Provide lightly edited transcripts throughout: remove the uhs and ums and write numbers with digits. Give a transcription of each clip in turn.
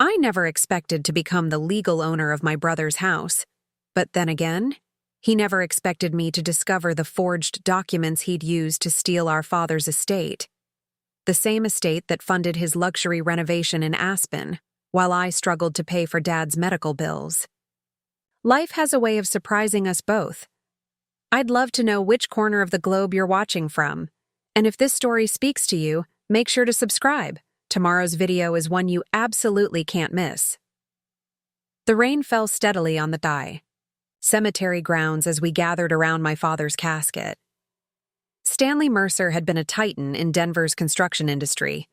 I never expected to become the legal owner of my brother's house. But then again, he never expected me to discover the forged documents he'd used to steal our father's estate. The same estate that funded his luxury renovation in Aspen, while I struggled to pay for Dad's medical bills. Life has a way of surprising us both. I'd love to know which corner of the globe you're watching from. And if this story speaks to you, make sure to subscribe. Tomorrow's video is one you absolutely can't miss. The rain fell steadily on the cemetery grounds as we gathered around my father's casket. Stanley Mercer had been a titan in Denver's construction industry,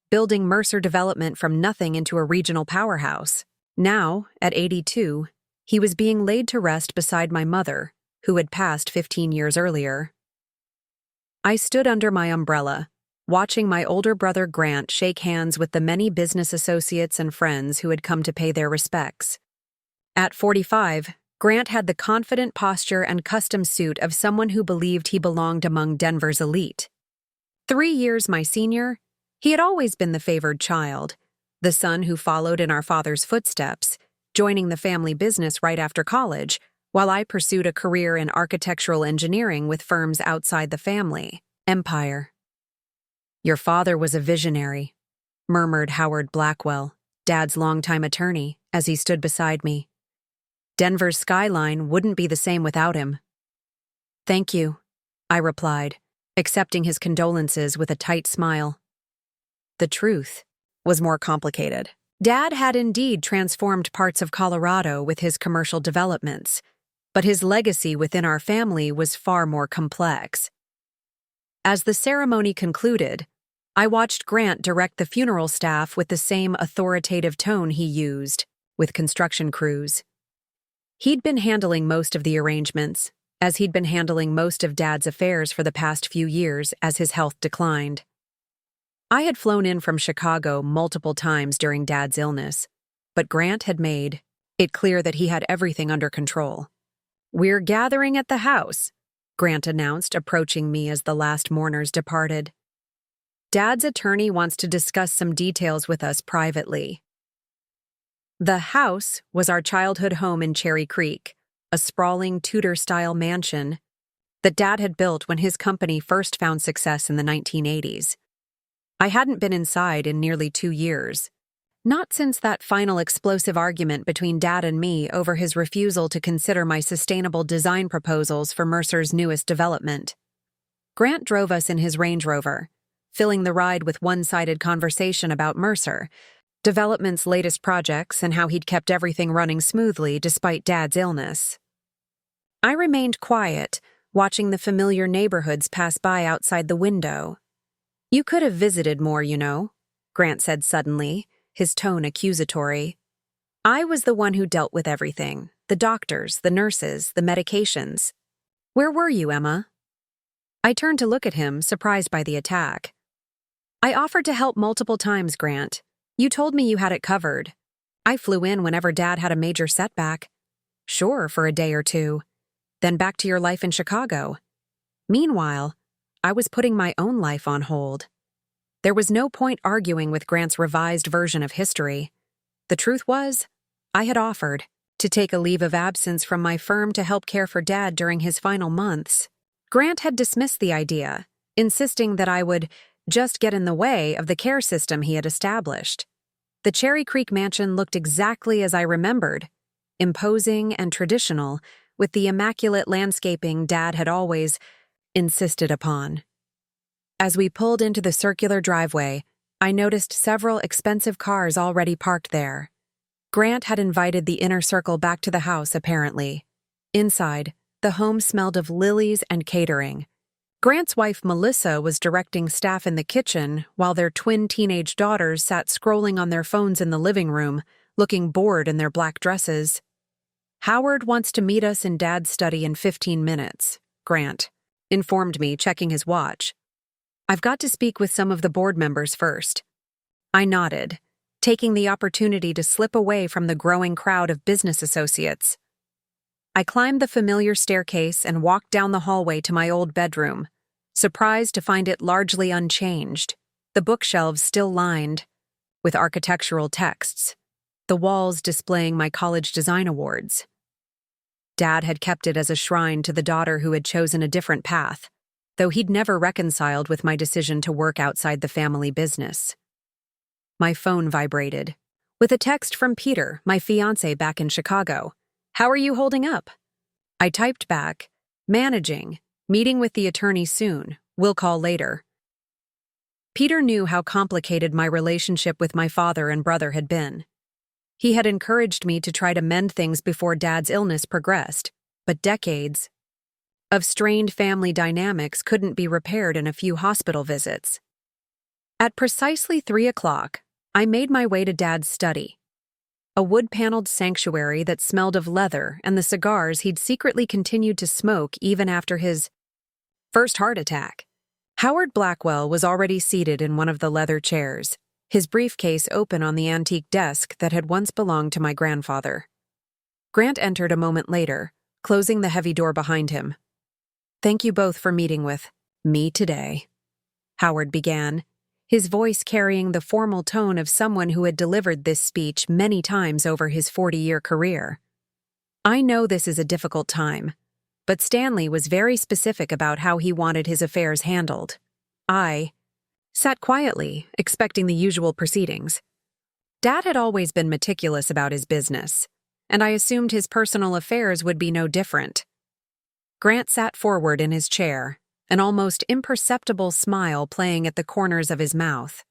building Mercer Development from nothing into a regional powerhouse. Now, at 82, he was being laid to rest beside my mother, who had passed 15 years earlier. I stood under my umbrella, watching my older brother Grant shake hands with the many business associates and friends who had come to pay their respects. At 45, Grant had the confident posture and custom suit of someone who believed he belonged among Denver's elite. 3 years my senior, he had always been the favored child, the son who followed in our father's footsteps, joining the family business right after college, while I pursued a career in architectural engineering with firms outside the family empire. "Your father was a visionary," murmured Howard Blackwell, Dad's longtime attorney, as he stood beside me. "Denver's skyline wouldn't be the same without him." "Thank you," I replied, accepting his condolences with a tight smile. The truth was more complicated. Dad had indeed transformed parts of Colorado with his commercial developments, but his legacy within our family was far more complex. As the ceremony concluded, I watched Grant direct the funeral staff with the same authoritative tone he used with construction crews. He'd been handling most of the arrangements, as he'd been handling most of Dad's affairs for the past few years as his health declined. I had flown in from Chicago multiple times during Dad's illness, but Grant had made it clear that he had everything under control. "We're gathering at the house," Grant announced, approaching me as the last mourners departed. "Dad's attorney wants to discuss some details with us privately." The house was our childhood home in Cherry Creek, a sprawling Tudor-style mansion that Dad had built when his company first found success in the 1980s. I hadn't been inside in nearly 2 years. Not since that final explosive argument between Dad and me over his refusal to consider my sustainable design proposals for Mercer's newest development. Grant drove us in his Range Rover, filling the ride with one-sided conversation about Mercer, Development's latest projects, and how he'd kept everything running smoothly despite Dad's illness. I remained quiet, watching the familiar neighborhoods pass by outside the window. "You could have visited more, you know," Grant said suddenly, his tone accusatory. "I was the one who dealt with everything, the doctors, the nurses, the medications. Where were you, Emma?" I turned to look at him, surprised by the attack. "I offered to help multiple times, Grant. You told me you had it covered. I flew in whenever Dad had a major setback. Sure, for a day or two. Then back to your life in Chicago. Meanwhile, I was putting my own life on hold." There was no point arguing with Grant's revised version of history. The truth was, I had offered to take a leave of absence from my firm to help care for Dad during his final months. Grant had dismissed the idea, insisting that I would just get in the way of the care system he had established. The Cherry Creek mansion looked exactly as I remembered, imposing and traditional, with the immaculate landscaping Dad had always insisted upon. As we pulled into the circular driveway, I noticed several expensive cars already parked there. Grant had invited the inner circle back to the house, apparently. Inside, the home smelled of lilies and catering. Grant's wife, Melissa, was directing staff in the kitchen while their twin teenage daughters sat scrolling on their phones in the living room, looking bored in their black dresses. "Howard wants to meet us in Dad's study in 15 minutes, Grant informed me, checking his watch. "I've got to speak with some of the board members first." I nodded, taking the opportunity to slip away from the growing crowd of business associates. I climbed the familiar staircase and walked down the hallway to my old bedroom, surprised to find it largely unchanged, the bookshelves still lined with architectural texts, the walls displaying my college design awards. Dad had kept it as a shrine to the daughter who had chosen a different path, though he'd never reconciled with my decision to work outside the family business. My phone vibrated, with a text from Peter, my fiancé back in Chicago. "How are you holding up?" I typed back, "Managing, meeting with the attorney soon, we'll call later." Peter knew how complicated my relationship with my father and brother had been. He had encouraged me to try to mend things before Dad's illness progressed, but decades of strained family dynamics couldn't be repaired in a few hospital visits. At precisely 3 o'clock, I made my way to Dad's study, a wood-paneled sanctuary that smelled of leather and the cigars he'd secretly continued to smoke even after his first heart attack. Howard Blackwell was already seated in one of the leather chairs, his briefcase open on the antique desk that had once belonged to my grandfather. Grant entered a moment later, closing the heavy door behind him. "Thank you both for meeting with me today," Howard began, his voice carrying the formal tone of someone who had delivered this speech many times over his 40-year career. "I know this is a difficult time, but Stanley was very specific about how he wanted his affairs handled. I sat quietly, expecting the usual proceedings. Dad had always been meticulous about his business, and I assumed his personal affairs would be no different." Grant sat forward in his chair, an almost imperceptible smile playing at the corners of his mouth.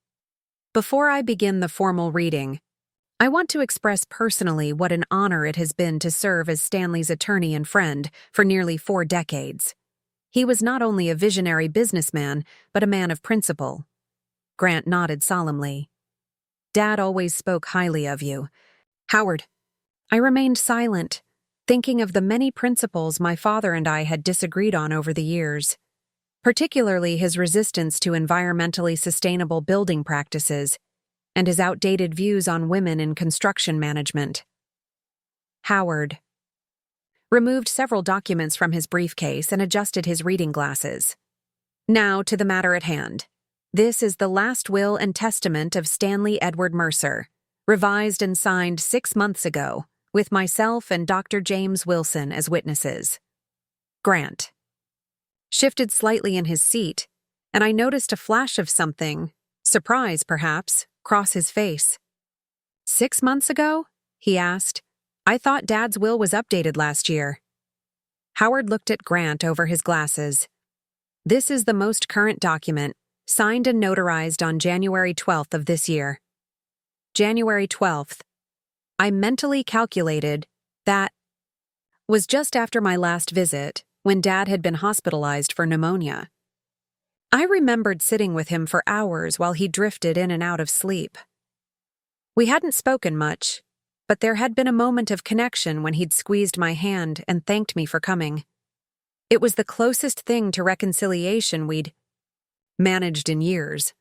"Before I begin the formal reading, I want to express personally what an honor it has been to serve as Stanley's attorney and friend for nearly 4 decades. He was not only a visionary businessman, but a man of principle." Grant nodded solemnly. "Dad always spoke highly of you." "Howard." I remained silent, thinking of the many principles my father and I had disagreed on over the years, particularly his resistance to environmentally sustainable building practices and his outdated views on women in construction management. Howard removed several documents from his briefcase and adjusted his reading glasses. "Now to the matter at hand. This is the last will and testament of Stanley Edward Mercer, revised and signed 6 months ago, with myself and Dr. James Wilson as witnesses." Grant shifted slightly in his seat, and I noticed a flash of something, surprise perhaps, cross his face. "6 months ago?" he asked. "I thought Dad's will was updated last year." Howard looked at Grant over his glasses. "This is the most current document, signed and notarized on January 12th of this year." January 12th. I mentally calculated that was just after my last visit, when Dad had been hospitalized for pneumonia. I remembered sitting with him for hours while he drifted in and out of sleep. We hadn't spoken much, but there had been a moment of connection when he'd squeezed my hand and thanked me for coming. It was the closest thing to reconciliation we'd managed in years.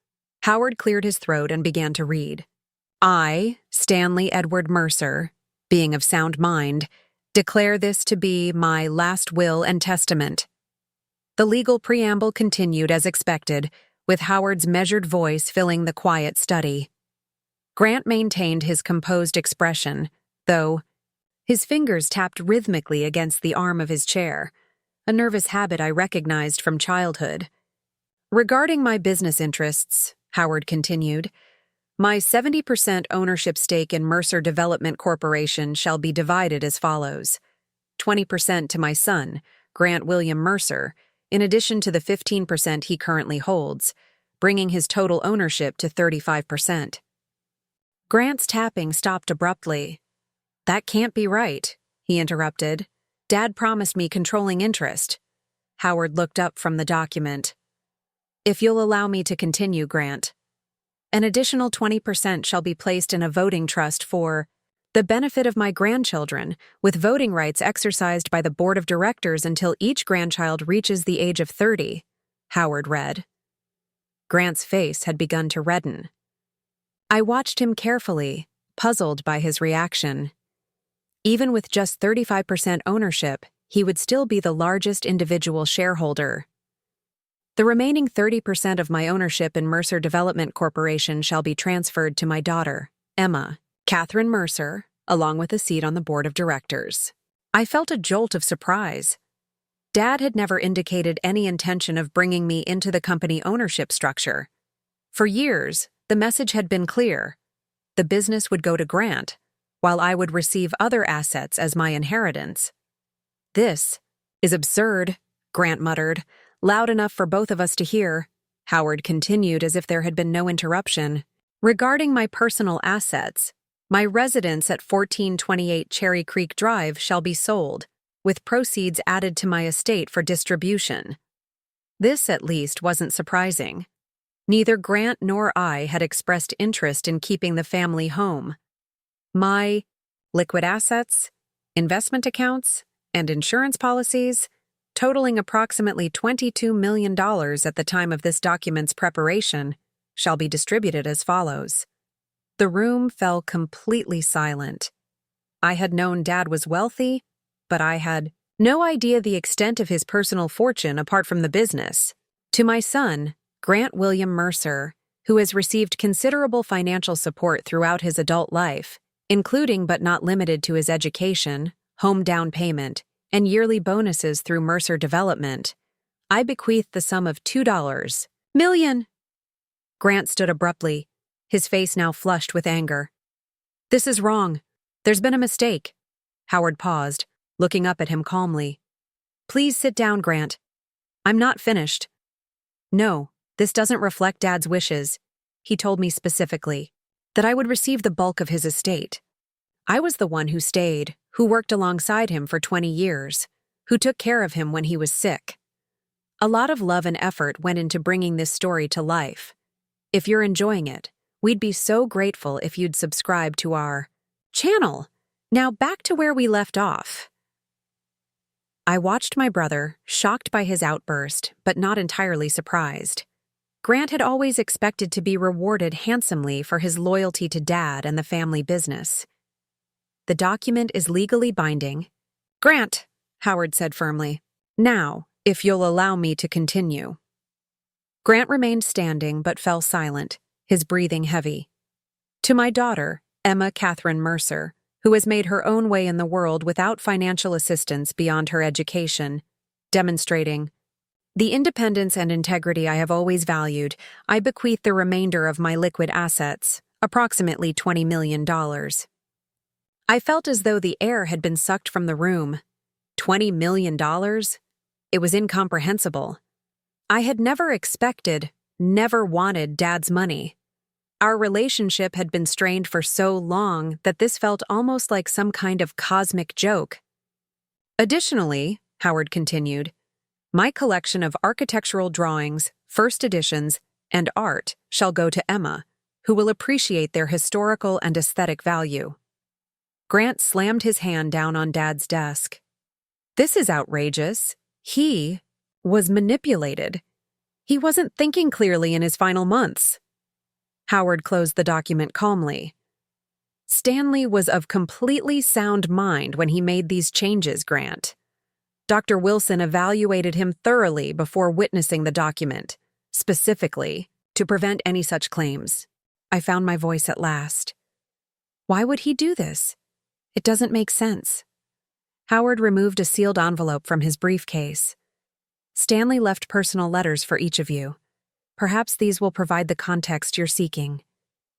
Howard cleared his throat and began to read. "I, Stanley Edward Mercer, being of sound mind, declare this to be my last will and testament." The legal preamble continued as expected, with Howard's measured voice filling the quiet study. Grant maintained his composed expression, though his fingers tapped rhythmically against the arm of his chair, a nervous habit I recognized from childhood. "Regarding my business interests," Howard continued, "my 70% ownership stake in Mercer Development Corporation shall be divided as follows: 20% to my son, Grant William Mercer, in addition to the 15% he currently holds, bringing his total ownership to 35%. Grant's tapping stopped abruptly. "That can't be right," he interrupted. "Dad promised me controlling interest." Howard looked up from the document. "If you'll allow me to continue, Grant. An additional 20% shall be placed in a voting trust for the benefit of my grandchildren, with voting rights exercised by the board of directors until each grandchild reaches the age of 30, Howard read. Grant's face had begun to redden. I watched him carefully, puzzled by his reaction. Even with just 35% ownership, he would still be the largest individual shareholder. The remaining 30% of my ownership in Mercer Development Corporation shall be transferred to my daughter, Emma, Catherine Mercer, along with a seat on the board of directors. I felt a jolt of surprise. Dad had never indicated any intention of bringing me into the company ownership structure. For years, the message had been clear. The business would go to Grant, while I would receive other assets as my inheritance. "This is absurd," Grant muttered, loud enough for both of us to hear. Howard continued as if there had been no interruption. "Regarding my personal assets, my residence at 1428 Cherry Creek Drive shall be sold, with proceeds added to my estate for distribution." This, at least, wasn't surprising. Neither Grant nor I had expressed interest in keeping the family home. My liquid assets, investment accounts, and insurance policies, totaling approximately $22 million at the time of this document's preparation, shall be distributed as follows. The room fell completely silent. I had known Dad was wealthy, but I had no idea the extent of his personal fortune apart from the business. To my son, Grant William Mercer, who has received considerable financial support throughout his adult life, including but not limited to his education, home down payment, and yearly bonuses through Mercer Development, I bequeath the sum of $2 million. Grant stood abruptly, his face now flushed with anger. "This is wrong. There's been a mistake." Howard paused, looking up at him calmly. "Please sit down, Grant. I'm not finished." "No, this doesn't reflect Dad's wishes. He told me specifically that I would receive the bulk of his estate. I was the one who stayed, who worked alongside him for 20 years, who took care of him when he was sick. A lot of love and effort went into bringing this story to life. If you're enjoying it, we'd be so grateful if you'd subscribe to our channel. Now back to where we left off." I watched my brother, shocked by his outburst, but not entirely surprised. Grant had always expected to be rewarded handsomely for his loyalty to Dad and the family business. "The document is legally binding." "Grant," Howard said firmly. "Now, if you'll allow me to continue." Grant remained standing but fell silent, his breathing heavy. "To my daughter, Emma Catherine Mercer, who has made her own way in the world without financial assistance beyond her education, demonstrating the independence and integrity I have always valued, I bequeath the remainder of my liquid assets, approximately $20 million. I felt as though the air had been sucked from the room. $20 million? It was incomprehensible. I had never expected, never wanted Dad's money. Our relationship had been strained for so long that this felt almost like some kind of cosmic joke. "Additionally," Howard continued, "my collection of architectural drawings, first editions, and art shall go to Emma, who will appreciate their historical and aesthetic value." Grant slammed his hand down on Dad's desk. "This is outrageous. He was manipulated. He wasn't thinking clearly in his final months." Howard closed the document calmly. "Stanley was of completely sound mind when he made these changes, Grant. Dr. Wilson evaluated him thoroughly before witnessing the document, specifically to prevent any such claims." I found my voice at last. "Why would he do this? It doesn't make sense." Howard removed a sealed envelope from his briefcase. "Stanley left personal letters for each of you. Perhaps these will provide the context you're seeking."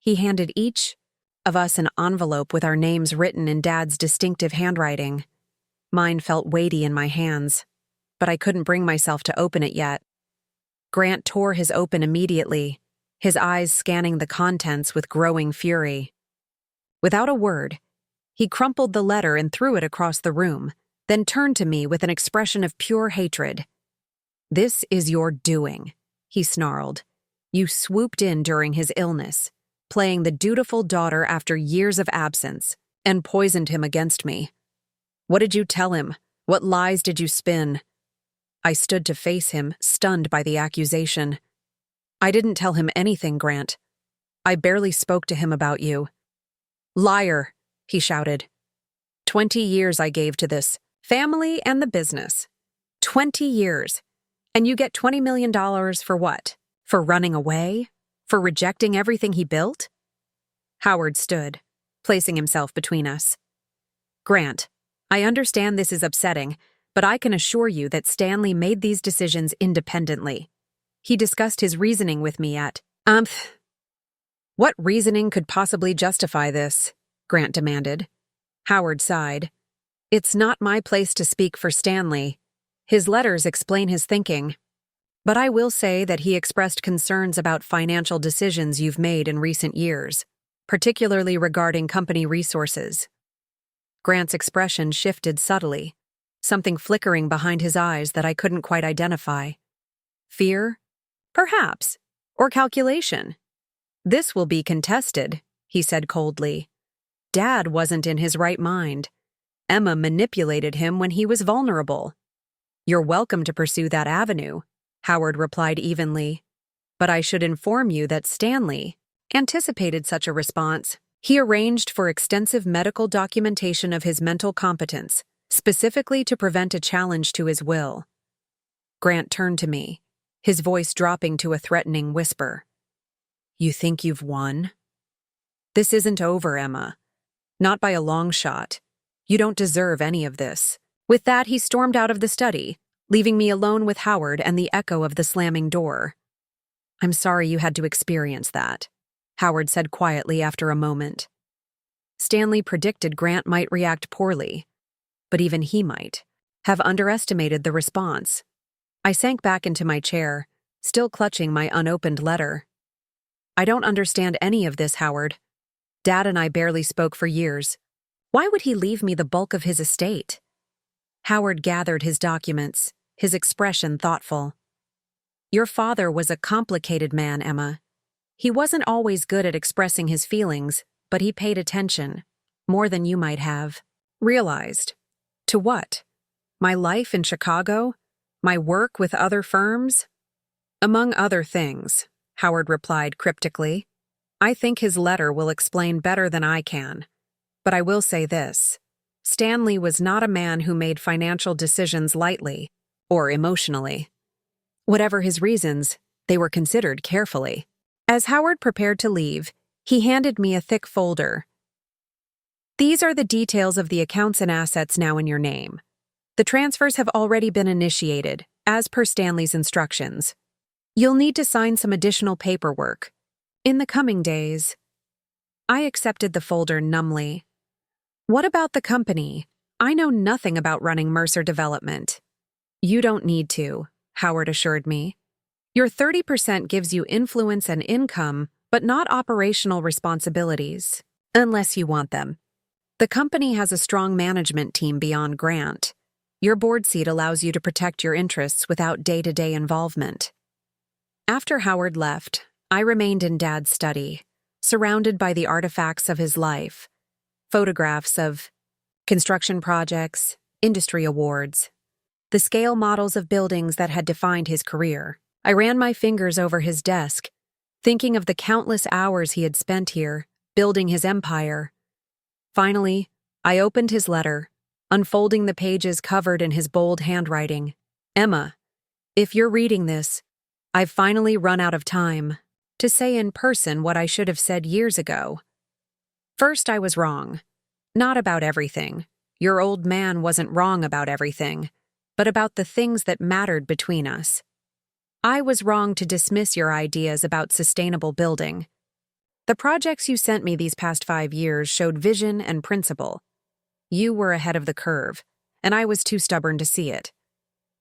He handed each of us an envelope with our names written in Dad's distinctive handwriting. Mine felt weighty in my hands, but I couldn't bring myself to open it yet. Grant tore his open immediately, his eyes scanning the contents with growing fury. Without a word, he crumpled the letter and threw it across the room, then turned to me with an expression of pure hatred. "This is your doing," he snarled. "You swooped in during his illness, playing the dutiful daughter after years of absence, and poisoned him against me. What did you tell him? What lies did you spin?" I stood to face him, stunned by the accusation. "I didn't tell him anything, Grant. I barely spoke to him about you." "Liar," he shouted. 20 years I gave to this family and the business. 20 years. And you get $20 million for what? For running away? For rejecting everything he built?" Howard stood. placing himself between us. Grant, I understand this is upsetting, but I can assure you that Stanley made these decisions independently. He discussed his reasoning with me at, What reasoning could possibly justify this? Grant demanded. Howard sighed. It's not my place to speak for Stanley. His letters explain his thinking. But I will say that he expressed concerns about financial decisions you've made in recent years, particularly regarding company resources. Grant's expression shifted subtly, something flickering behind his eyes that I couldn't quite identify. Fear? Perhaps. Or calculation. This will be contested, he said coldly. Dad wasn't in his right mind. Emma manipulated him when he was vulnerable. You're welcome to pursue that avenue, Howard replied evenly. But I should inform you that Stanley anticipated such a response. He arranged for extensive medical documentation of his mental competence, specifically to prevent a challenge to his will. Grant turned to me, his voice dropping to a threatening whisper. You think you've won? This isn't over, Emma. Not by a long shot. You don't deserve any of this. With that, he stormed out of the study, leaving me alone with Howard and the echo of the slamming door. I'm sorry you had to experience that, Howard said quietly after a moment. Stanley predicted Grant might react poorly, but even he might have underestimated the response. I sank back into my chair, still clutching my unopened letter. I don't understand any of this, Howard. Dad and I barely spoke for years. Why would he leave me the bulk of his estate? Howard gathered his documents, his expression thoughtful. Your father was a complicated man, Emma. He wasn't always good at expressing his feelings, but he paid attention, more than you might have. Realized. To what? My life in Chicago? My work with other firms? Among other things, Howard replied cryptically. I think his letter will explain better than I can. But I will say this. Stanley was not a man who made financial decisions lightly or emotionally. Whatever his reasons, they were considered carefully. As Howard prepared to leave, he handed me a thick folder. These are the details of the accounts and assets now in your name. The transfers have already been initiated, as per Stanley's instructions. You'll need to sign some additional paperwork. In the coming days. I accepted the folder numbly. What about the company? I know nothing about running Mercer Development. You don't need to, Howard assured me. Your 30% gives you influence and income, but not operational responsibilities, unless you want them. The company has a strong management team beyond Grant. Your board seat allows you to protect your interests without day-to-day involvement. After Howard left, I remained in Dad's study, surrounded by the artifacts of his life, photographs of construction projects, industry awards, the scale models of buildings that had defined his career. I ran my fingers over his desk, thinking of the countless hours he had spent here, building his empire. Finally, I opened his letter, unfolding the pages covered in his bold handwriting. Emma, if you're reading this, I've finally run out of time to say in person what I should have said years ago. First, I was wrong. Not about everything. Your old man wasn't wrong about everything, but about the things that mattered between us. I was wrong to dismiss your ideas about sustainable building. The projects you sent me these past 5 years showed vision and principle. You were ahead of the curve, and I was too stubborn to see it.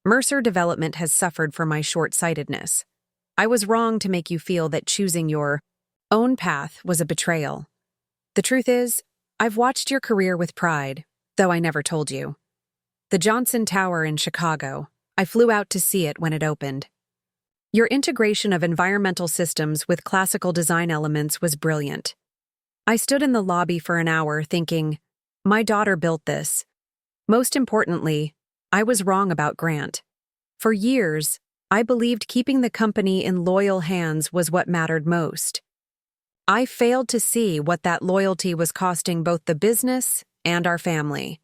Mercer Development has suffered for my short-sightedness. I was wrong to make you feel that choosing your own path was a betrayal. The truth is, I've watched your career with pride, though I never told you. The Johnson Tower in Chicago, I flew out to see it when it opened. Your integration of environmental systems with classical design elements was brilliant. I stood in the lobby for an hour thinking, my daughter built this. Most importantly, I was wrong about Grant. For years, I believed keeping the company in loyal hands was what mattered most. I failed to see what that loyalty was costing both the business and our family.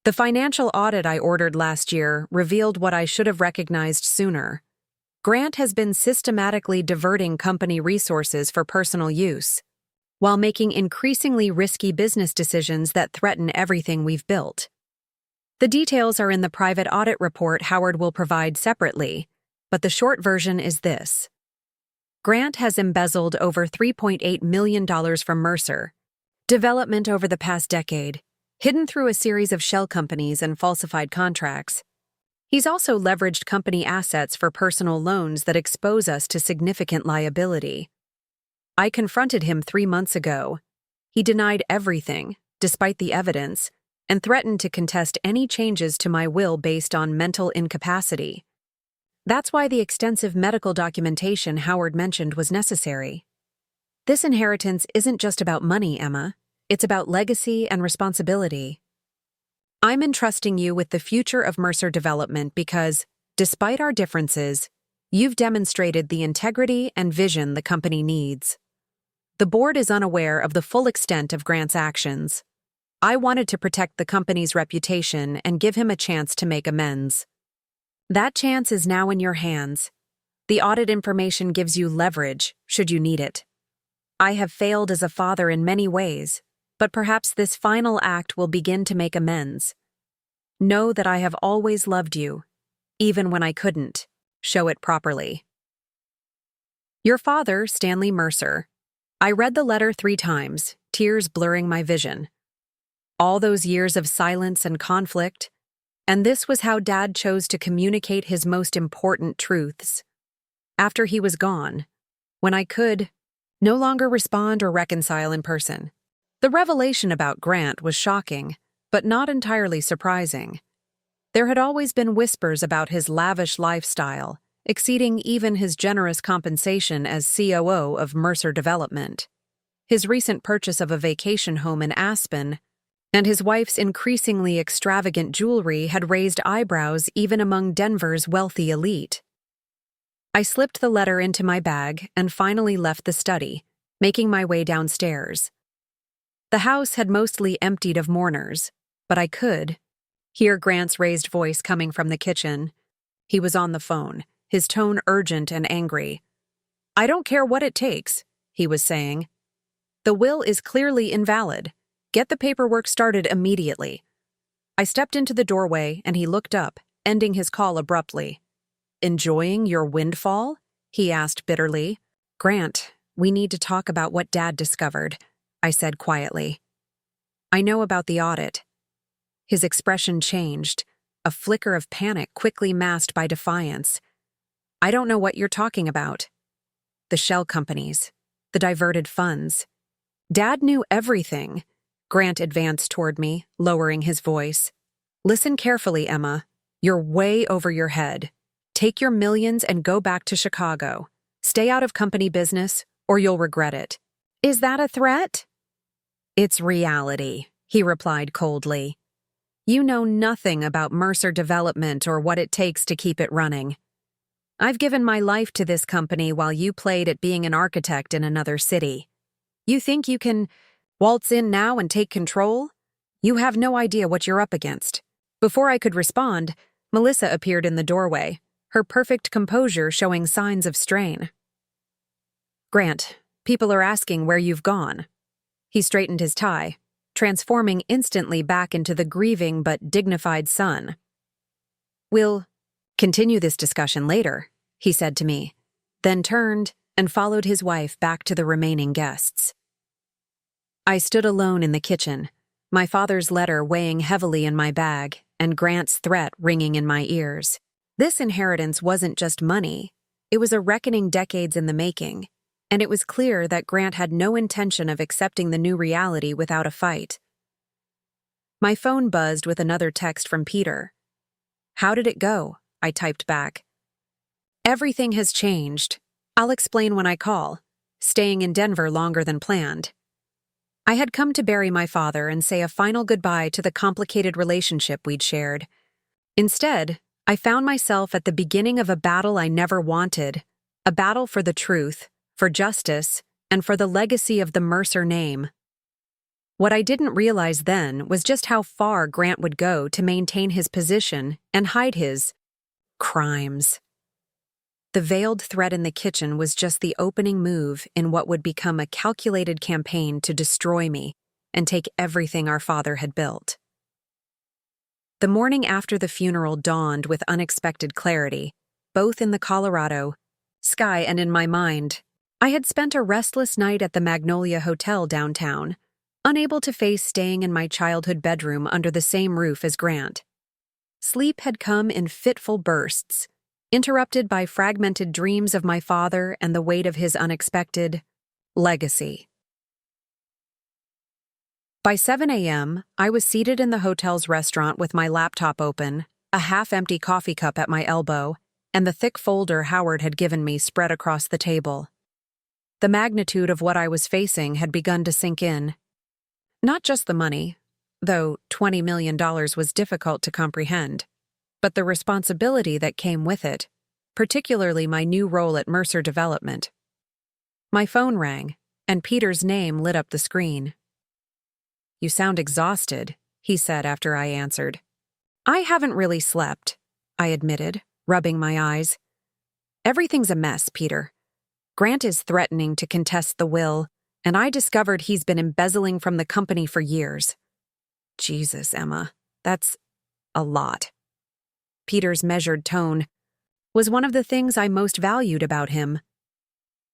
The financial audit I ordered last year revealed what I should have recognized sooner. Grant has been systematically diverting company resources for personal use. while making increasingly risky business decisions that threaten everything we've built. The details are in the private audit report Howard will provide separately, but the short version is this. Grant has embezzled over $3.8 million from Mercer Development over the past decade, hidden through a series of shell companies and falsified contracts. He's also leveraged company assets for personal loans that expose us to significant liability. I confronted him 3 months ago. He denied everything, despite the evidence, and threatened to contest any changes to my will based on mental incapacity. That's why the extensive medical documentation Howard mentioned was necessary. This inheritance isn't just about money, Emma. It's about legacy and responsibility. I'm entrusting you with the future of Mercer Development because, despite our differences, you've demonstrated the integrity and vision the company needs. The board is unaware of the full extent of Grant's actions. I wanted to protect the company's reputation and give him a chance to make amends. That chance is now in your hands. The audit information gives you leverage, should you need it. I have failed as a father in many ways, but perhaps this final act will begin to make amends. Know that I have always loved you, even when I couldn't. Show it properly. Your father, Stanley Mercer. I read the letter 3 times, tears blurring my vision. All those years of silence and conflict, and this was how Dad chose to communicate his most important truths. After he was gone, when I could no longer respond or reconcile in person. The revelation about Grant was shocking, but not entirely surprising. There had always been whispers about his lavish lifestyle, exceeding even his generous compensation as COO of Mercer Development. His recent purchase of a vacation home in Aspen and his wife's increasingly extravagant jewelry had raised eyebrows even among Denver's wealthy elite. I slipped the letter into my bag and finally left the study, making my way downstairs. The house had mostly emptied of mourners, but I could hear Grant's raised voice coming from the kitchen. He was on the phone, his tone urgent and angry. "I don't care what it takes," he was saying. "The will is clearly invalid. Get the paperwork started immediately." I stepped into the doorway and he looked up, ending his call abruptly. "Enjoying your windfall?" he asked bitterly. "Grant, we need to talk about what Dad discovered," I said quietly. "I know about the audit." His expression changed, a flicker of panic quickly masked by defiance. "I don't know what you're talking about." "The shell companies, the diverted funds. Dad knew everything." Grant advanced toward me, lowering his voice. "Listen carefully, Emma. You're way over your head. Take your millions and go back to Chicago. Stay out of company business, or you'll regret it." "Is that a threat?" "It's reality," he replied coldly. "You know nothing about Mercer Development or what it takes to keep it running. I've given my life to this company while you played at being an architect in another city. You think you can waltz in now and take control? You have no idea what you're up against." Before I could respond, Melissa appeared in the doorway, her perfect composure showing signs of strain. "Grant, people are asking where you've gone." He straightened his tie, transforming instantly back into the grieving but dignified son. "We'll continue this discussion later," he said to me, then turned and followed his wife back to the remaining guests. I stood alone in the kitchen, my father's letter weighing heavily in my bag and Grant's threat ringing in my ears. This inheritance wasn't just money, it was a reckoning decades in the making, and it was clear that Grant had no intention of accepting the new reality without a fight. My phone buzzed with another text from Peter. "How did it go?" I typed back. "Everything has changed. I'll explain when I call. Staying in Denver longer than planned." I had come to bury my father and say a final goodbye to the complicated relationship we'd shared. Instead, I found myself at the beginning of a battle I never wanted, a battle for the truth, for justice, and for the legacy of the Mercer name. What I didn't realize then was just how far Grant would go to maintain his position and hide his crimes. The veiled threat in the kitchen was just the opening move in what would become a calculated campaign to destroy me and take everything our father had built. The morning after the funeral dawned with unexpected clarity, both in the Colorado sky and in my mind. I had spent a restless night at the Magnolia Hotel downtown, unable to face staying in my childhood bedroom under the same roof as Grant. Sleep had come in fitful bursts, interrupted by fragmented dreams of my father and the weight of his unexpected legacy. By 7 a.m., I was seated in the hotel's restaurant with my laptop open, a half-empty coffee cup at my elbow, and the thick folder Howard had given me spread across the table. The magnitude of what I was facing had begun to sink in. Not just the money, though $20 million was difficult to comprehend, but the responsibility that came with it, particularly my new role at Mercer Development. My phone rang, and Peter's name lit up the screen. "You sound exhausted," he said after I answered. "I haven't really slept," I admitted, rubbing my eyes. "Everything's a mess, Peter. Grant is threatening to contest the will, and I discovered he's been embezzling from the company for years." "Jesus, Emma, that's a lot." Peter's measured tone was one of the things I most valued about him.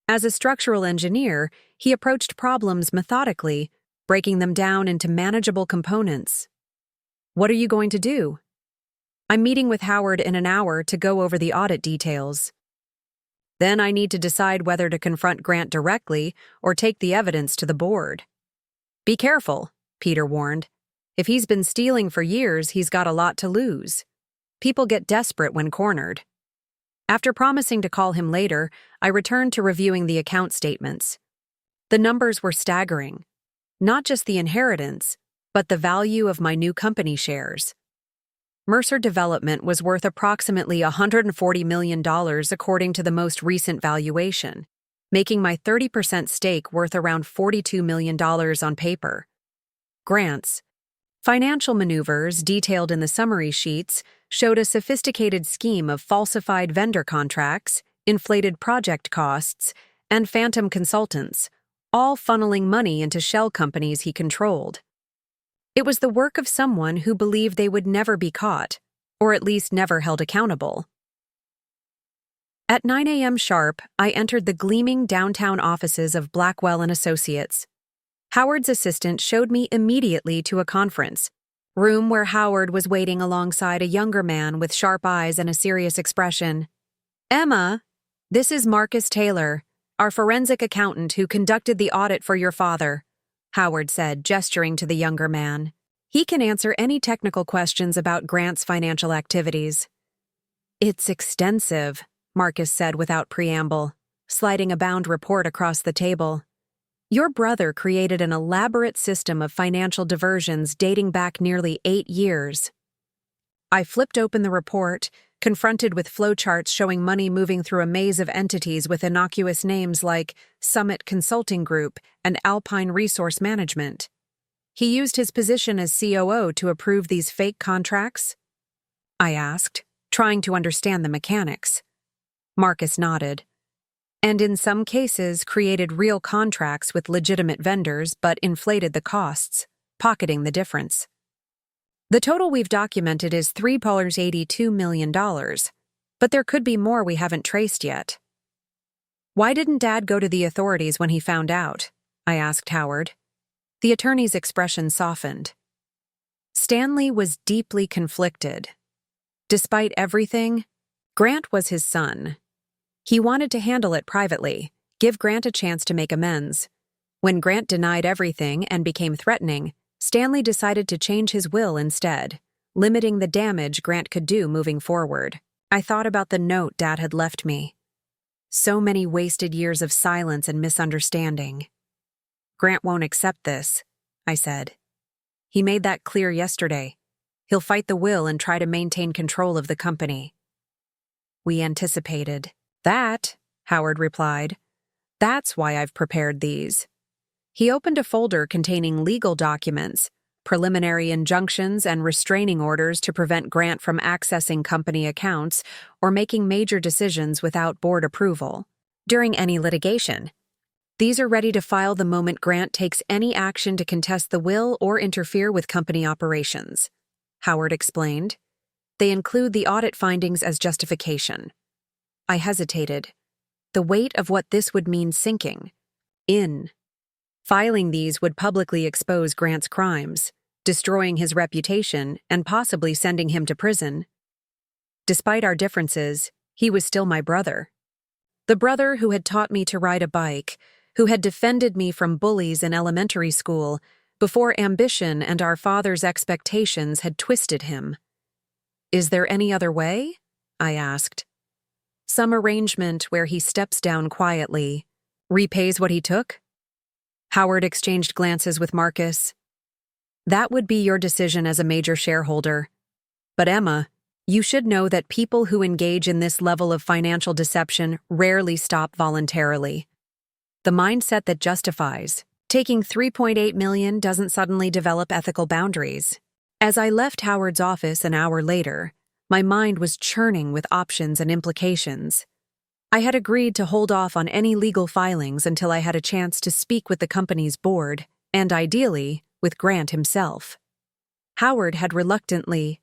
As a structural engineer, he approached problems methodically, breaking them down into manageable components. "What are you going to do?" "I'm meeting with Howard in an hour to go over the audit details. Then I need to decide whether to confront Grant directly or take the evidence to the board." "Be careful," Peter warned. "If he's been stealing for years, he's got a lot to lose. People get desperate when cornered." After promising to call him later, I returned to reviewing the account statements. The numbers were staggering. Not just the inheritance, but the value of my new company shares. Mercer Development was worth approximately $140 million according to the most recent valuation, making my 30% stake worth around $42 million on paper. Grant's financial maneuvers, detailed in the summary sheets, showed a sophisticated scheme of falsified vendor contracts, inflated project costs, and phantom consultants, all funneling money into shell companies he controlled. It was the work of someone who believed they would never be caught, or at least never held accountable. At 9 a.m. sharp, I entered the gleaming downtown offices of Blackwell & Associates. Howard's assistant showed me immediately to a conference room where Howard was waiting alongside a younger man with sharp eyes and a serious expression. "Emma, this is Marcus Taylor, our forensic accountant who conducted the audit for your father," Howard said, gesturing to the younger man. "He can answer any technical questions about Grant's financial activities." "It's extensive," Marcus said without preamble, sliding a bound report across the table. "Your brother created an elaborate system of financial diversions dating back nearly 8 years." I flipped open the report, confronted with flowcharts showing money moving through a maze of entities with innocuous names like Summit Consulting Group and Alpine Resource Management. "He used his position as COO to approve these fake contracts?" I asked, trying to understand the mechanics. Marcus nodded. "And in some cases created real contracts with legitimate vendors but inflated the costs, pocketing the difference. The total we've documented is $382 million, but there could be more we haven't traced yet." "Why didn't Dad go to the authorities when he found out?" I asked Howard. The attorney's expression softened. Stanley was deeply conflicted. Despite everything, Grant was his son. He wanted to handle it privately, give Grant a chance to make amends. When Grant denied everything and became threatening, Stanley decided to change his will instead, limiting the damage Grant could do moving forward. I thought about the note Dad had left me. So many wasted years of silence and misunderstanding. "Grant won't accept this," I said. "He made that clear yesterday. He'll fight the will and try to maintain control of the company." "We anticipated that," Howard replied. "That's why I've prepared these." He opened a folder containing legal documents, preliminary injunctions and restraining orders to prevent Grant from accessing company accounts or making major decisions without board approval. During any litigation, these are ready to file the moment Grant takes any action to contest the will or interfere with company operations. Howard explained. They include the audit findings as justification. I hesitated. The weight of what this would mean sinking in. Filing these would publicly expose Grant's crimes, destroying his reputation and possibly sending him to prison. Despite our differences, he was still my brother. The brother who had taught me to ride a bike, who had defended me from bullies in elementary school before ambition and our father's expectations had twisted him. Is there any other way? I asked. Some arrangement where he steps down quietly, repays what he took? Howard exchanged glances with Marcus. That would be your decision as a major shareholder. But Emma, you should know that people who engage in this level of financial deception rarely stop voluntarily. The mindset that justifies taking $3.8 million doesn't suddenly develop ethical boundaries. As I left Howard's office an hour later, my mind was churning with options and implications. I had agreed to hold off on any legal filings until I had a chance to speak with the company's board, and ideally, with Grant himself. Howard had reluctantly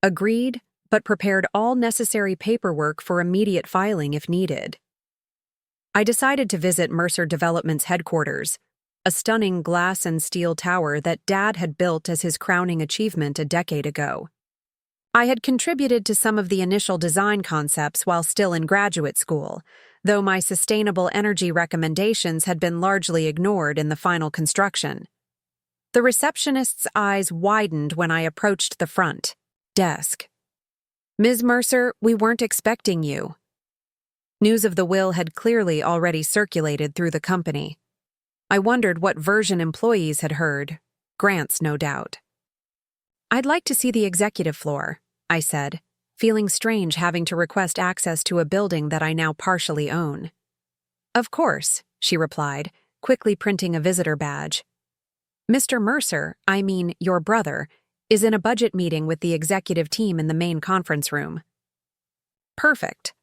agreed, but prepared all necessary paperwork for immediate filing if needed. I decided to visit Mercer Development's headquarters, a stunning glass and steel tower that Dad had built as his crowning achievement a decade ago. I had contributed to some of the initial design concepts while still in graduate school, though my sustainable energy recommendations had been largely ignored in the final construction. The receptionist's eyes widened when I approached the front desk. Ms. Mercer, we weren't expecting you. News of the will had clearly already circulated through the company. I wondered what version employees had heard. Grant's, no doubt. I'd like to see the executive floor, I said, feeling strange having to request access to a building that I now partially own. Of course, she replied, quickly printing a visitor badge. Mr. Mercer, I mean your brother, is in a budget meeting with the executive team in the main conference room. Perfect.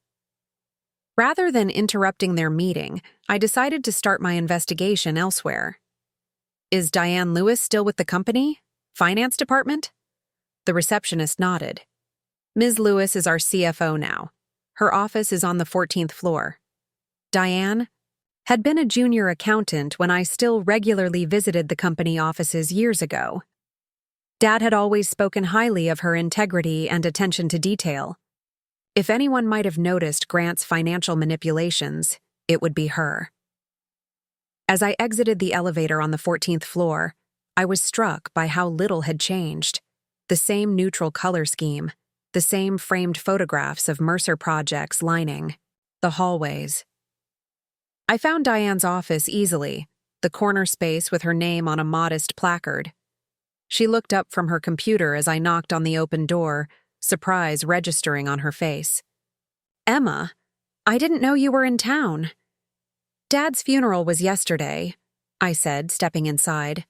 Rather than interrupting their meeting, I decided to start my investigation elsewhere. Is Diane Lewis still with the company? Finance department? The receptionist nodded. Ms. Lewis is our CFO now. Her office is on the 14th floor. Diane had been a junior accountant when I still regularly visited the company offices years ago. Dad had always spoken highly of her integrity and attention to detail. If anyone might have noticed Grant's financial manipulations, it would be her. As I exited the elevator on the 14th floor, I was struck by how little had changed. The same neutral color scheme, the same framed photographs of Mercer projects lining the hallways. I found Diane's office easily, the corner space with her name on a modest placard. She looked up from her computer as I knocked on the open door, surprise registering on her face. Emma, I didn't know you were in town. Dad's funeral was yesterday, I said, stepping inside.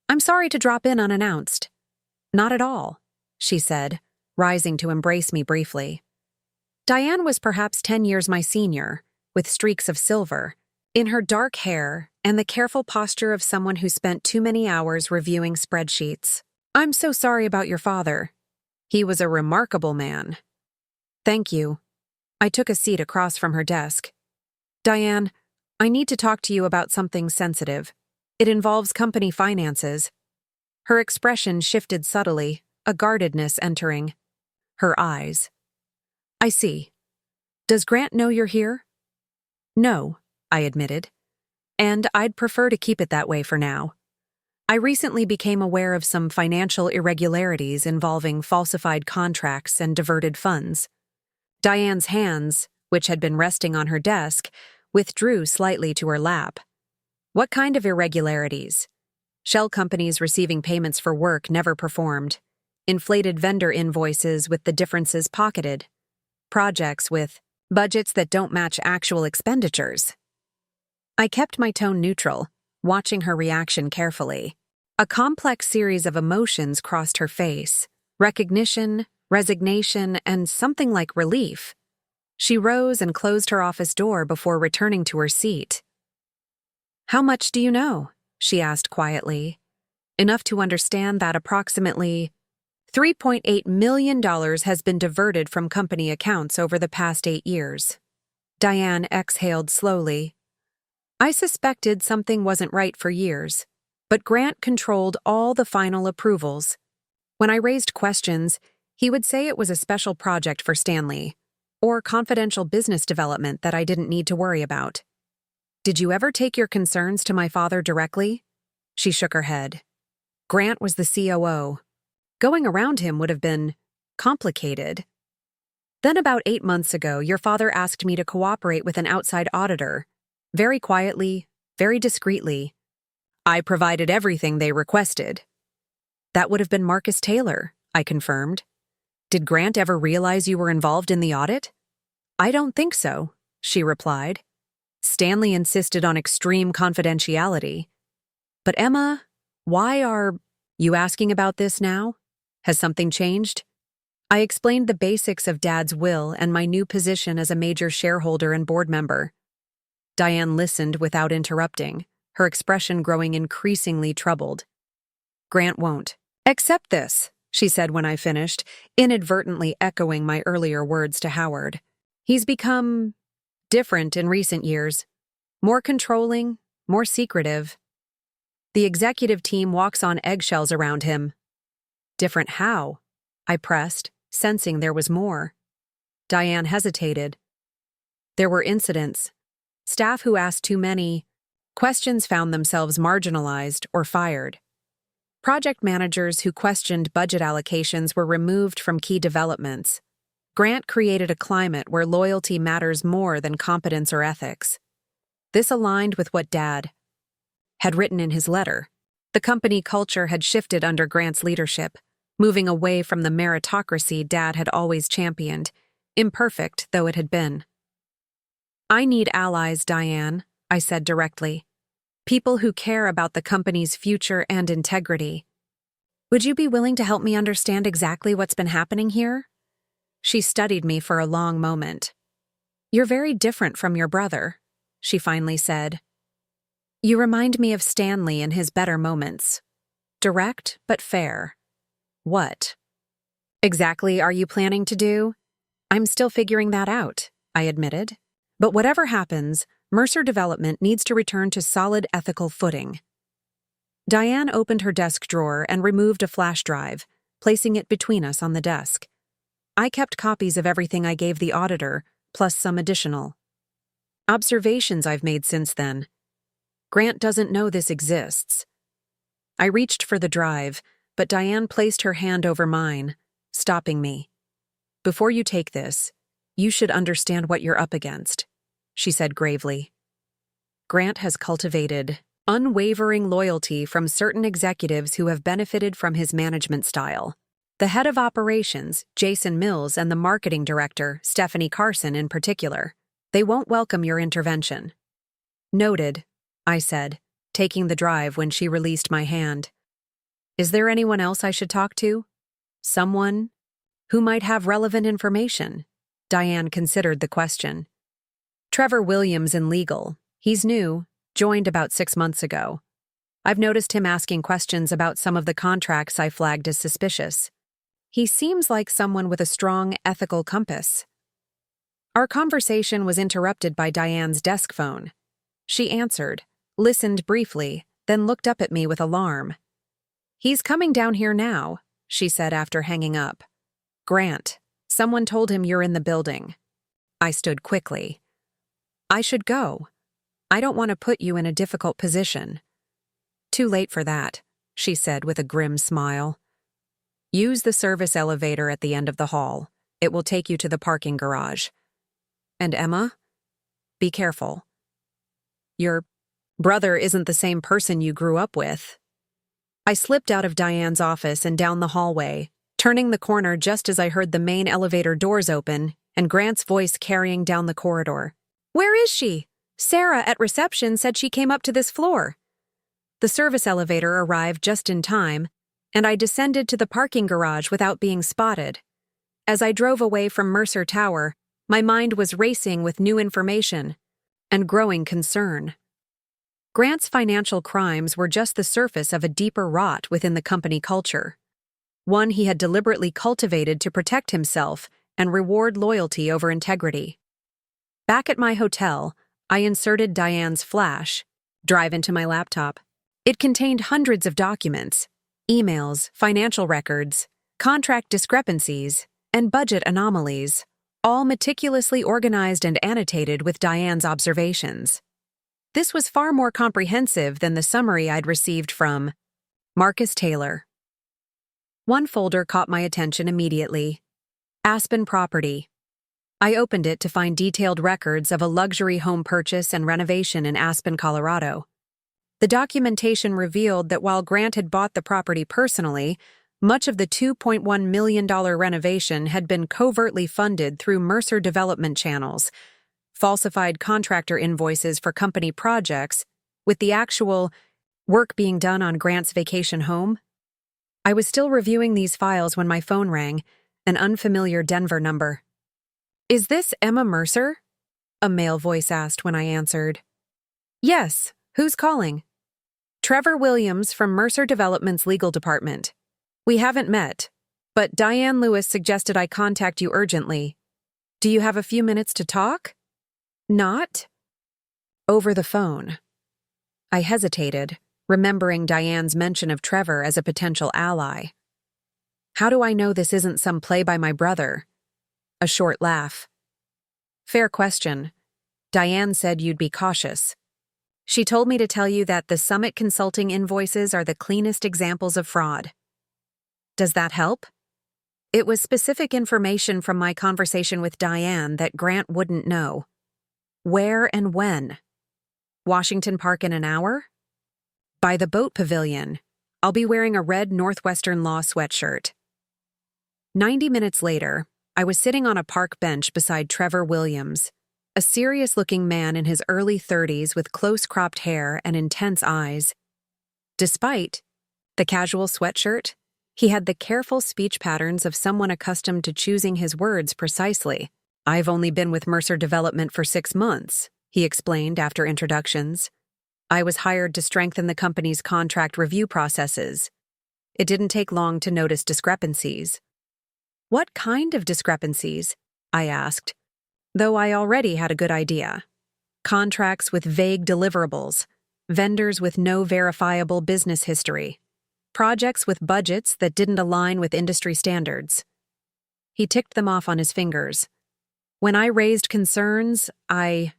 I'm sorry to drop in unannounced. Not at all, she said, rising to embrace me briefly. Diane was perhaps 10 years my senior, with streaks of silver in her dark hair and the careful posture of someone who spent too many hours reviewing spreadsheets. I'm so sorry about your father. He was a remarkable man. Thank you. I took a seat across from her desk. Diane, I need to talk to you about something sensitive. It involves company finances. Her expression shifted subtly, a guardedness entering her eyes. I see. Does Grant know you're here? No, I admitted. And I'd prefer to keep it that way for now. I recently became aware of some financial irregularities involving falsified contracts and diverted funds. Diane's hands, which had been resting on her desk, withdrew slightly to her lap. What kind of irregularities? Shell companies receiving payments for work never performed. Inflated vendor invoices with the differences pocketed. Projects with budgets that don't match actual expenditures. I kept my tone neutral, watching her reaction carefully. A complex series of emotions crossed her face: recognition, resignation, and something like relief. She rose and closed her office door before returning to her seat. "How much do you know?" she asked quietly. "Enough to understand that approximately $3.8 million has been diverted from company accounts over the past 8 years. Diane exhaled slowly. "I suspected something wasn't right for years, but Grant controlled all the final approvals. When I raised questions, he would say it was a special project for Stanley, or confidential business development that I didn't need to worry about." "Did you ever take your concerns to my father directly?" She shook her head. "Grant was the COO. Going around him would have been complicated. Then about 8 months ago, your father asked me to cooperate with an outside auditor. Very quietly, very discreetly. I provided everything they requested." "That would have been Marcus Taylor," I confirmed. "Did Grant ever realize you were involved in the audit?" "I don't think so," she replied. "Stanley insisted on extreme confidentiality." "But Emma, why are you asking about this now? Has something changed?" I explained the basics of Dad's will and my new position as a major shareholder and board member. Diane listened without interrupting, her expression growing increasingly troubled. "Grant won't accept this," she said when I finished, inadvertently echoing my earlier words to Howard. "He's become different in recent years. More controlling, more secretive. The executive team walks on eggshells around him." "Different how?" I pressed, sensing there was more. Diane hesitated. "There were incidents. Staff who asked too many questions found themselves marginalized or fired. Project managers who questioned budget allocations were removed from key developments. Grant created a climate where loyalty matters more than competence or ethics." This aligned with what Dad had written in his letter. The company culture had shifted under Grant's leadership, moving away from the meritocracy Dad had always championed, imperfect though it had been. "I need allies, Diane," I said directly. "People who care about the company's future and integrity. Would you be willing to help me understand exactly what's been happening here?" She studied me for a long moment. "You're very different from your brother," she finally said. "You remind me of Stanley in his better moments. Direct but fair. What exactly are you planning to do?" "I'm still figuring that out," I admitted. "But whatever happens, Mercer Development needs to return to solid ethical footing." Diane opened her desk drawer and removed a flash drive, placing it between us on the desk. I kept copies of everything I gave the auditor, plus some additional observations I've made since then. Grant doesn't know this exists. I reached for the drive, but Diane placed her hand over mine, stopping me. "Before you take this, you should understand what you're up against," she said gravely. "Grant has cultivated unwavering loyalty from certain executives who have benefited from his management style. The head of operations, Jason Mills, and the marketing director, Stephanie Carson in particular. They won't welcome your intervention." "Noted," I said, taking the drive when she released my hand. "Is there anyone else I should talk to? Someone who might have relevant information?" Diane considered the question. "Trevor Williams in legal. He's new, joined about 6 months ago. I've noticed him asking questions about some of the contracts I flagged as suspicious. He seems like someone with a strong ethical compass." Our conversation was interrupted by Diane's desk phone. She answered, listened briefly, then looked up at me with alarm. "He's coming down here now," she said after hanging up. "Grant, someone told him you're in the building." I stood quickly. "I should go. I don't want to put you in a difficult position." "Too late for that," she said with a grim smile. "Use the service elevator at the end of the hall. It will take you to the parking garage. And Emma, be careful. Your brother isn't the same person you grew up with." I slipped out of Diane's office and down the hallway, turning the corner just as I heard the main elevator doors open and Grant's voice carrying down the corridor. "Where is she? Sarah at reception said she came up to this floor." The service elevator arrived just in time, and I descended to the parking garage without being spotted. As I drove away from Mercer Tower, my mind was racing with new information and growing concern. Grant's financial crimes were just the surface of a deeper rot within the company culture, one he had deliberately cultivated to protect himself and reward loyalty over integrity. Back at my hotel, I inserted Diane's flash drive into my laptop. It contained hundreds of documents, emails, financial records, contract discrepancies, and budget anomalies, all meticulously organized and annotated with Diane's observations. This was far more comprehensive than the summary I'd received from Marcus Taylor. One folder caught my attention immediately: Aspen Property. I opened it to find detailed records of a luxury home purchase and renovation in Aspen, Colorado. The documentation revealed that while Grant had bought the property personally, much of the $2.1 million renovation had been covertly funded through Mercer development channels, falsified contractor invoices for company projects, with the actual work being done on Grant's vacation home. I was still reviewing these files when my phone rang, an unfamiliar Denver number. "Is this Emma Mercer?" a male voice asked when I answered. "Yes, who's calling?" "Trevor Williams from Mercer Development's legal department. We haven't met, but Diane Lewis suggested I contact you urgently. Do you have a few minutes to talk?" "Not over the phone." I hesitated, remembering Diane's mention of Trevor as a potential ally. "How do I know this isn't some play by my brother?" A short laugh. "Fair question. Diane said you'd be cautious. She told me to tell you that the Summit Consulting invoices are the cleanest examples of fraud. Does that help?" It was specific information from my conversation with Diane that Grant wouldn't know. Where and when? Washington Park in an hour? By the boat pavilion. I'll be wearing a red Northwestern Law sweatshirt. 90 minutes later, I was sitting on a park bench beside Trevor Williams, a serious-looking man in his early 30s with close-cropped hair and intense eyes. Despite the casual sweatshirt, he had the careful speech patterns of someone accustomed to choosing his words precisely. "I've only been with Mercer Development for 6 months, he explained after introductions. "I was hired to strengthen the company's contract review processes. It didn't take long to notice discrepancies." "What kind of discrepancies?" I asked, though I already had a good idea. Contracts with vague deliverables, vendors with no verifiable business history, projects with budgets that didn't align with industry standards. He ticked them off on his fingers. When I raised concerns, I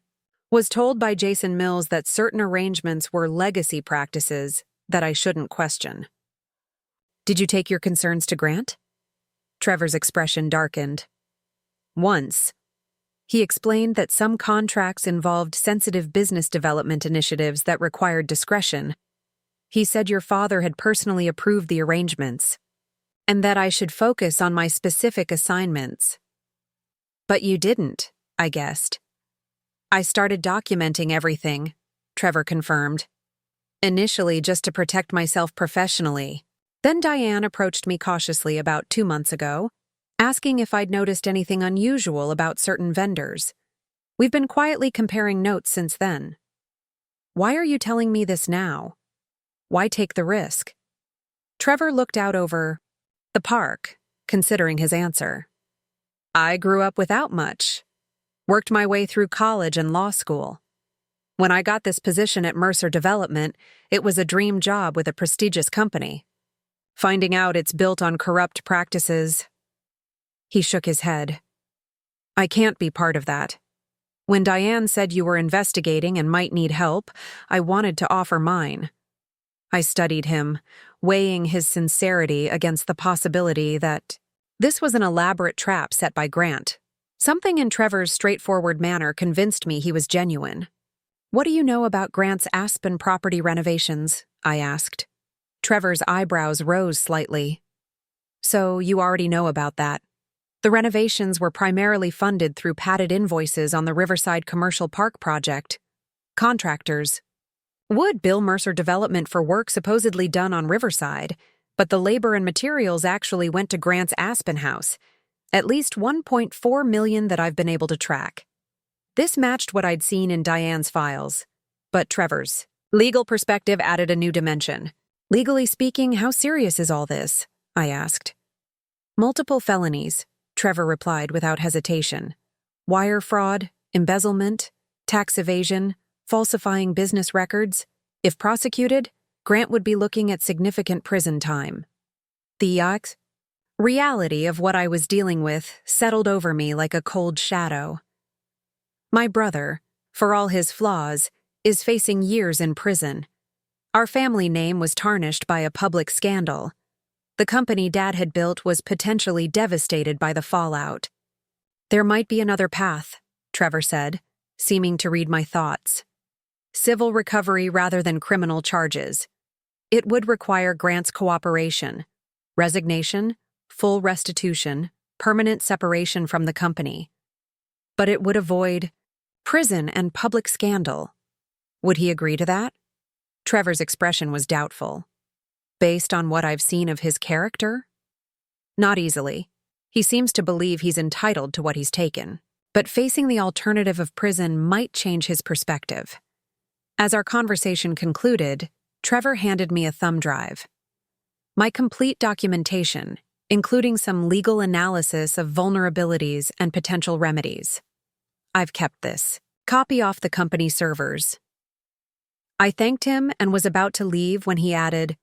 was told by Jason Mills that certain arrangements were legacy practices that I shouldn't question. "Did you take your concerns to Grant?" Trevor's expression darkened. "Once. He explained that some contracts involved sensitive business development initiatives that required discretion. He said your father had personally approved the arrangements, and that I should focus on my specific assignments." "But you didn't," I guessed. "I started documenting everything," Trevor confirmed. "Initially just to protect myself professionally. Then Diane approached me cautiously about 2 months ago, asking if I'd noticed anything unusual about certain vendors. We've been quietly comparing notes since then." "Why are you telling me this now? Why take the risk?" Trevor looked out over the park, considering his answer. "I grew up without much. Worked my way through college and law school. When I got this position at Mercer Development, it was a dream job with a prestigious company. Finding out it's built on corrupt practices..." He shook his head. "I can't be part of that. When Diane said you were investigating and might need help, I wanted to offer mine." I studied him, weighing his sincerity against the possibility that this was an elaborate trap set by Grant. Something in Trevor's straightforward manner convinced me he was genuine. "What do you know about Grant's Aspen property renovations?" I asked. Trevor's eyebrows rose slightly. "So you already know about that. The renovations were primarily funded through padded invoices on the Riverside Commercial Park project. Contractors Wood Bill Mercer development for work supposedly done on Riverside, but the labor and materials actually went to Grant's Aspen house. At least 1.4 million that I've been able to track. This matched what I'd seen in Diane's files. But Trevor's legal perspective added a new dimension. Legally speaking, how serious is all this? I asked. Multiple felonies, Trevor replied without hesitation. Wire fraud, embezzlement, tax evasion, falsifying business records. If prosecuted, Grant would be looking at significant prison time. The reality of what I was dealing with settled over me like a cold shadow. My brother, for all his flaws, is facing years in prison. Our family name was tarnished by a public scandal. The company Dad had built was potentially devastated by the fallout. There might be another path, Trevor said, seeming to read my thoughts. Civil recovery rather than criminal charges. It would require Grant's cooperation, resignation, full restitution, permanent separation from the company. But it would avoid prison and public scandal. Would he agree to that? Trevor's expression was doubtful. Based on what I've seen of his character? Not easily. He seems to believe he's entitled to what he's taken. But facing the alternative of prison might change his perspective. As our conversation concluded, Trevor handed me a thumb drive. My complete documentation, including some legal analysis of vulnerabilities and potential remedies. I've kept this. Copy off the company servers. I thanked him and was about to leave when he added,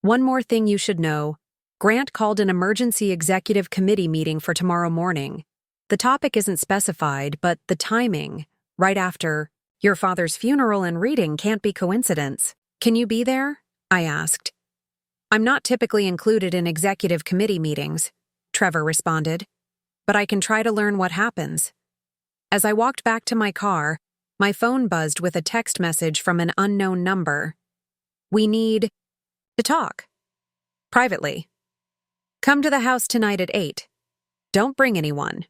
"One more thing you should know. Grant called an emergency executive committee meeting for tomorrow morning. The topic isn't specified, but the timing, right after your father's funeral and reading, can't be coincidence. Can you be there?" I asked. "I'm not typically included in executive committee meetings," Trevor responded, "but I can try to learn what happens." As I walked back to my car, my phone buzzed with a text message from an unknown number. "We need to talk. Privately. Come to the house tonight at 8. Don't bring anyone."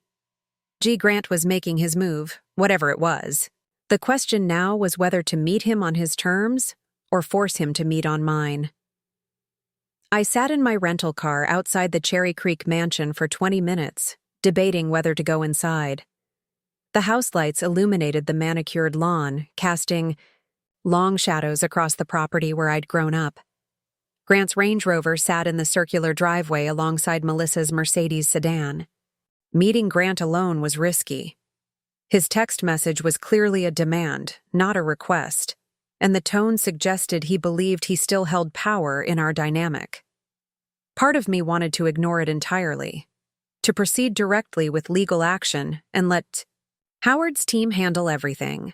Grant was making his move, whatever it was. The question now was whether to meet him on his terms or force him to meet on mine. I sat in my rental car outside the Cherry Creek mansion for 20 minutes, debating whether to go inside. The house lights illuminated the manicured lawn, casting long shadows across the property where I'd grown up. Grant's Range Rover sat in the circular driveway alongside Melissa's Mercedes sedan. Meeting Grant alone was risky. His text message was clearly a demand, not a request, and the tone suggested he believed he still held power in our dynamic. Part of me wanted to ignore it entirely, to proceed directly with legal action and let Howard's team handle everything.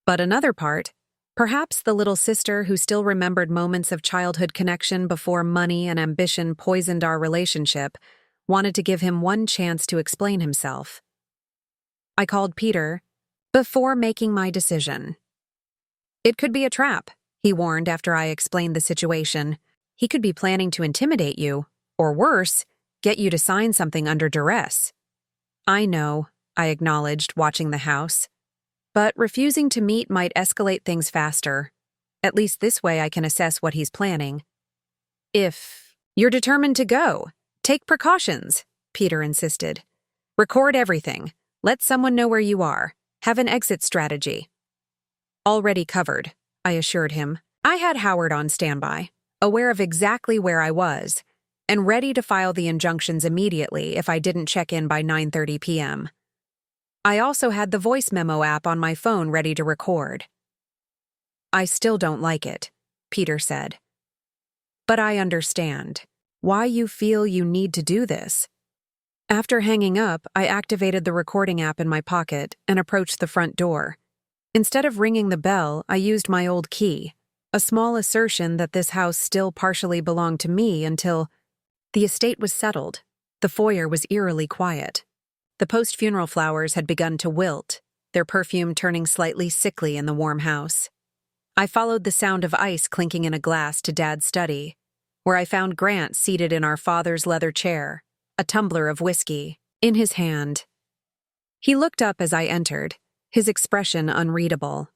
But another part, perhaps the little sister who still remembered moments of childhood connection before money and ambition poisoned our relationship, wanted to give him one chance to explain himself. I called Peter before making my decision. "It could be a trap," he warned after I explained the situation. "He could be planning to intimidate you, or worse, get you to sign something under duress." "I know," I acknowledged, watching the house. "But refusing to meet might escalate things faster. At least this way I can assess what he's planning." "If you're determined to go, take precautions," Peter insisted. "Record everything. Let someone know where you are. Have an exit strategy." "Already covered," I assured him. I had Howard on standby, aware of exactly where I was, and ready to file the injunctions immediately if I didn't check in by 9:30 p.m. I also had the voice memo app on my phone ready to record. "I still don't like it," Peter said. "But I understand why you feel you need to do this." After hanging up, I activated the recording app in my pocket and approached the front door. Instead of ringing the bell, I used my old key, a small assertion that this house still partially belonged to me until the estate was settled. The foyer was eerily quiet. The post-funeral flowers had begun to wilt, their perfume turning slightly sickly in the warm house. I followed the sound of ice clinking in a glass to Dad's study, where I found Grant seated in our father's leather chair, a tumbler of whiskey in his hand. He looked up as I entered, his expression unreadable.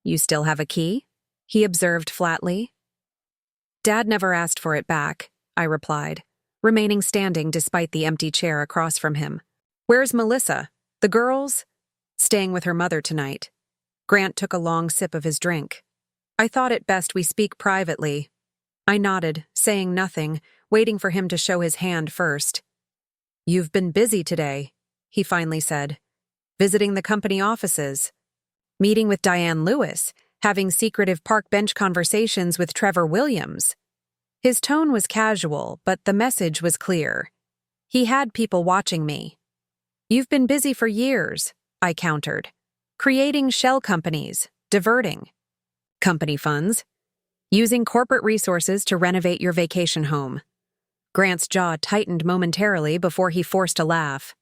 "You still have a key?" he observed flatly. Dad never asked for it back, I replied, remaining standing despite the empty chair across from him. Where's Melissa? The girls? Staying with her mother tonight. Grant took a long sip of his drink. I thought it best we speak privately. I nodded, saying nothing, waiting for him to show his hand first. You've been busy today, he finally said. Visiting the company offices. Meeting with Diane Lewis, having secretive park bench conversations with Trevor Williams. His tone was casual, but the message was clear. He had people watching me. You've been busy for years, I countered. Creating shell companies, diverting company funds, using corporate resources to renovate your vacation home. Grant's jaw tightened momentarily before he forced a laugh.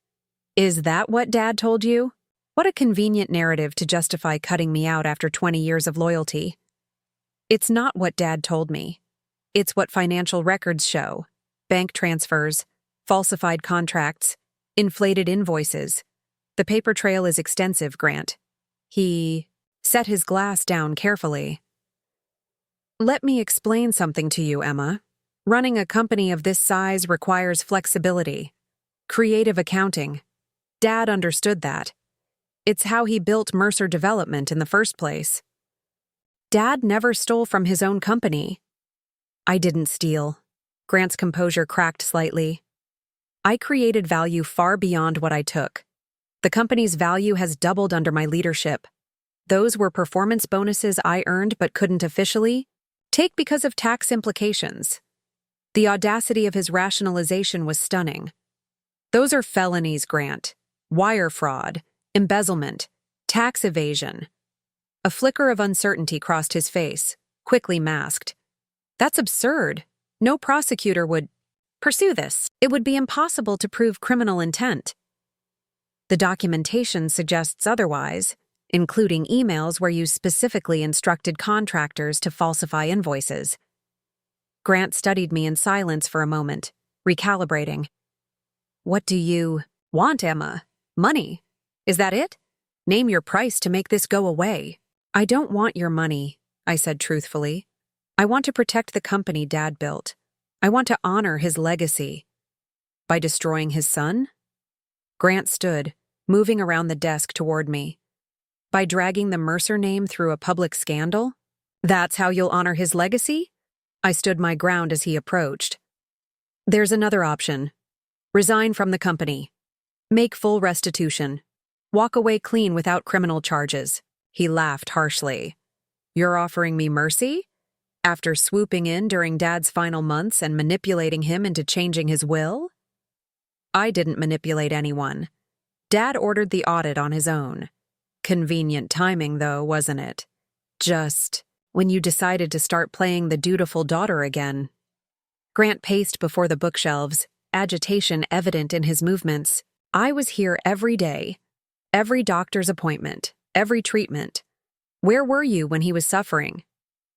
Is that what Dad told you? What a convenient narrative to justify cutting me out after 20 years of loyalty. It's not what Dad told me. It's what financial records show. Bank transfers, falsified contracts, inflated invoices. The paper trail is extensive, Grant. He set his glass down carefully. Let me explain something to you, Emma. Running a company of this size requires flexibility, creative accounting. Dad understood that. It's how he built Mercer Development in the first place. Dad never stole from his own company. I didn't steal. Grant's composure cracked slightly. I created value far beyond what I took. The company's value has doubled under my leadership. Those were performance bonuses I earned but couldn't officially take because of tax implications. The audacity of his rationalization was stunning. Those are felonies, Grant. Wire fraud, embezzlement, tax evasion. A flicker of uncertainty crossed his face, quickly masked. That's absurd. No prosecutor would pursue this. It would be impossible to prove criminal intent. The documentation suggests otherwise, including emails where you specifically instructed contractors to falsify invoices. Grant studied me in silence for a moment, recalibrating. What do you want, Emma? Money? Is that it? Name your price to make this go away. I don't want your money, I said truthfully. I want to protect the company Dad built. I want to honor his legacy. By destroying his son? Grant stood, moving around the desk toward me. By dragging the Mercer name through a public scandal? That's how you'll honor his legacy? I stood my ground as he approached. There's another option. Resign from the company. Make full restitution. Walk away clean without criminal charges. He laughed harshly. You're offering me mercy? After swooping in during Dad's final months and manipulating him into changing his will? I didn't manipulate anyone. Dad ordered the audit on his own. Convenient timing, though, wasn't it? Just when you decided to start playing the dutiful daughter again. Grant paced before the bookshelves, agitation evident in his movements. I was here every day. Every doctor's appointment. Every treatment. Where were you when he was suffering?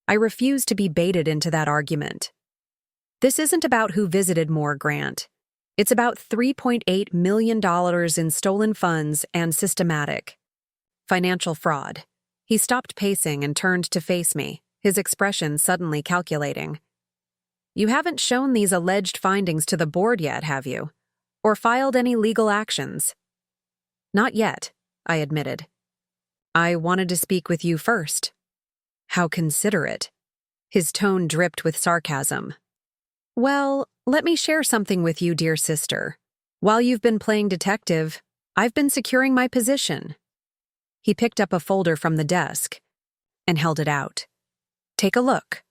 I refused to be baited into that argument. This isn't about who visited more, Grant. It's about $3.8 million in stolen funds and systematic financial fraud. He stopped pacing and turned to face me, his expression suddenly calculating. You haven't shown these alleged findings to the board yet, have you? Or filed any legal actions? Not yet, I admitted. I wanted to speak with you first. How considerate. His tone dripped with sarcasm. Well, let me share something with you, dear sister. While you've been playing detective, I've been securing my position. He picked up a folder from the desk and held it out. Take a look.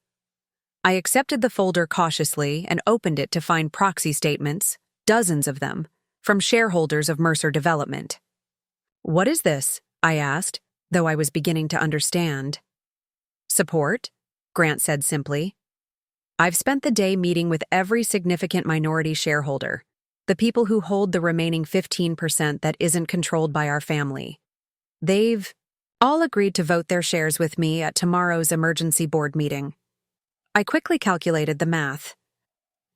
I accepted the folder cautiously and opened it to find proxy statements, dozens of them, from shareholders of Mercer Development. What is this? I asked, though I was beginning to understand. Support, Grant said simply. I've spent the day meeting with every significant minority shareholder, the people who hold the remaining 15% that isn't controlled by our family. They've all agreed to vote their shares with me at tomorrow's emergency board meeting. I quickly calculated the math.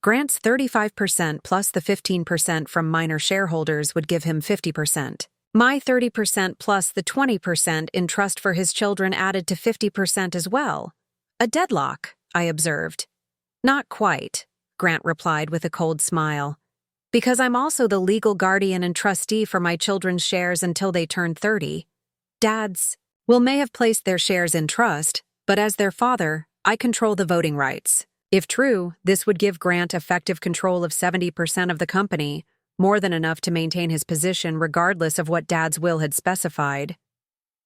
Grant's 35% plus the 15% from minor shareholders would give him 50%. My 30% plus the 20% in trust for his children added to 50% as well. A deadlock, I observed. Not quite, Grant replied with a cold smile. Because I'm also the legal guardian and trustee for my children's shares until they turn 30. Dads may have placed their shares in trust, but as their father, I control the voting rights. If true, this would give Grant effective control of 70% of the company, more than enough to maintain his position regardless of what Dad's will had specified.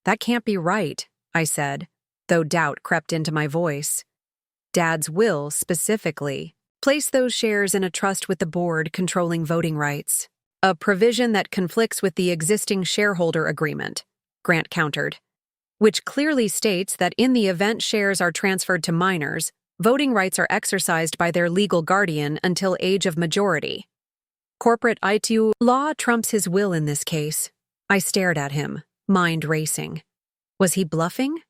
That can't be right, I said, though doubt crept into my voice. Dad's will, specifically, placed those shares in a trust with the board controlling voting rights. A provision that conflicts with the existing shareholder agreement, Grant countered, which clearly states that in the event shares are transferred to minors, voting rights are exercised by their legal guardian until age of majority. Corporate ITU law trumps his will in this case. I stared at him, mind racing. Was he bluffing?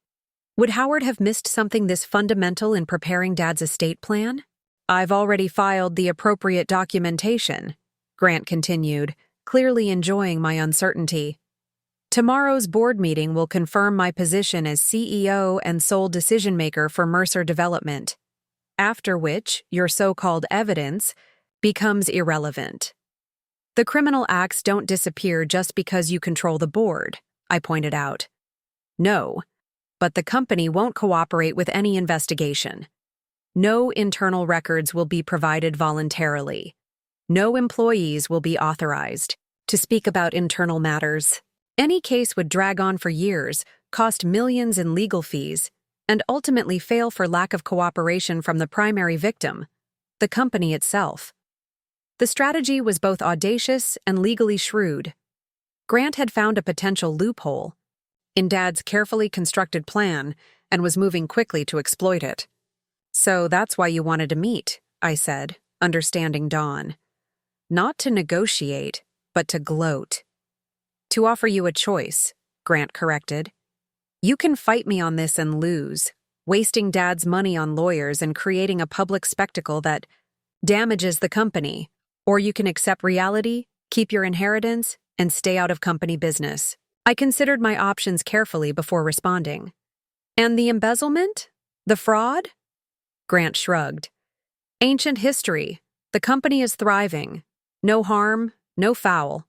Would Howard have missed something this fundamental in preparing Dad's estate plan? I've already filed the appropriate documentation, Grant continued, clearly enjoying my uncertainty. Tomorrow's board meeting will confirm my position as CEO and sole decision-maker for Mercer Development, after which your so-called evidence becomes irrelevant. The criminal acts don't disappear just because you control the board, I pointed out. No, but the company won't cooperate with any investigation. No internal records will be provided voluntarily. No employees will be authorized to speak about internal matters. Any case would drag on for years, cost millions in legal fees, and ultimately fail for lack of cooperation from the primary victim, the company itself. The strategy was both audacious and legally shrewd. Grant had found a potential loophole in Dad's carefully constructed plan and was moving quickly to exploit it. So that's why you wanted to meet, I said, understanding Dawn. Not to negotiate, but to gloat. To offer you a choice, Grant corrected. You can fight me on this and lose, wasting Dad's money on lawyers and creating a public spectacle that damages the company, or you can accept reality, keep your inheritance, and stay out of company business. I considered my options carefully before responding. And the embezzlement? The fraud? Grant shrugged. Ancient history. The company is thriving. No harm, no foul.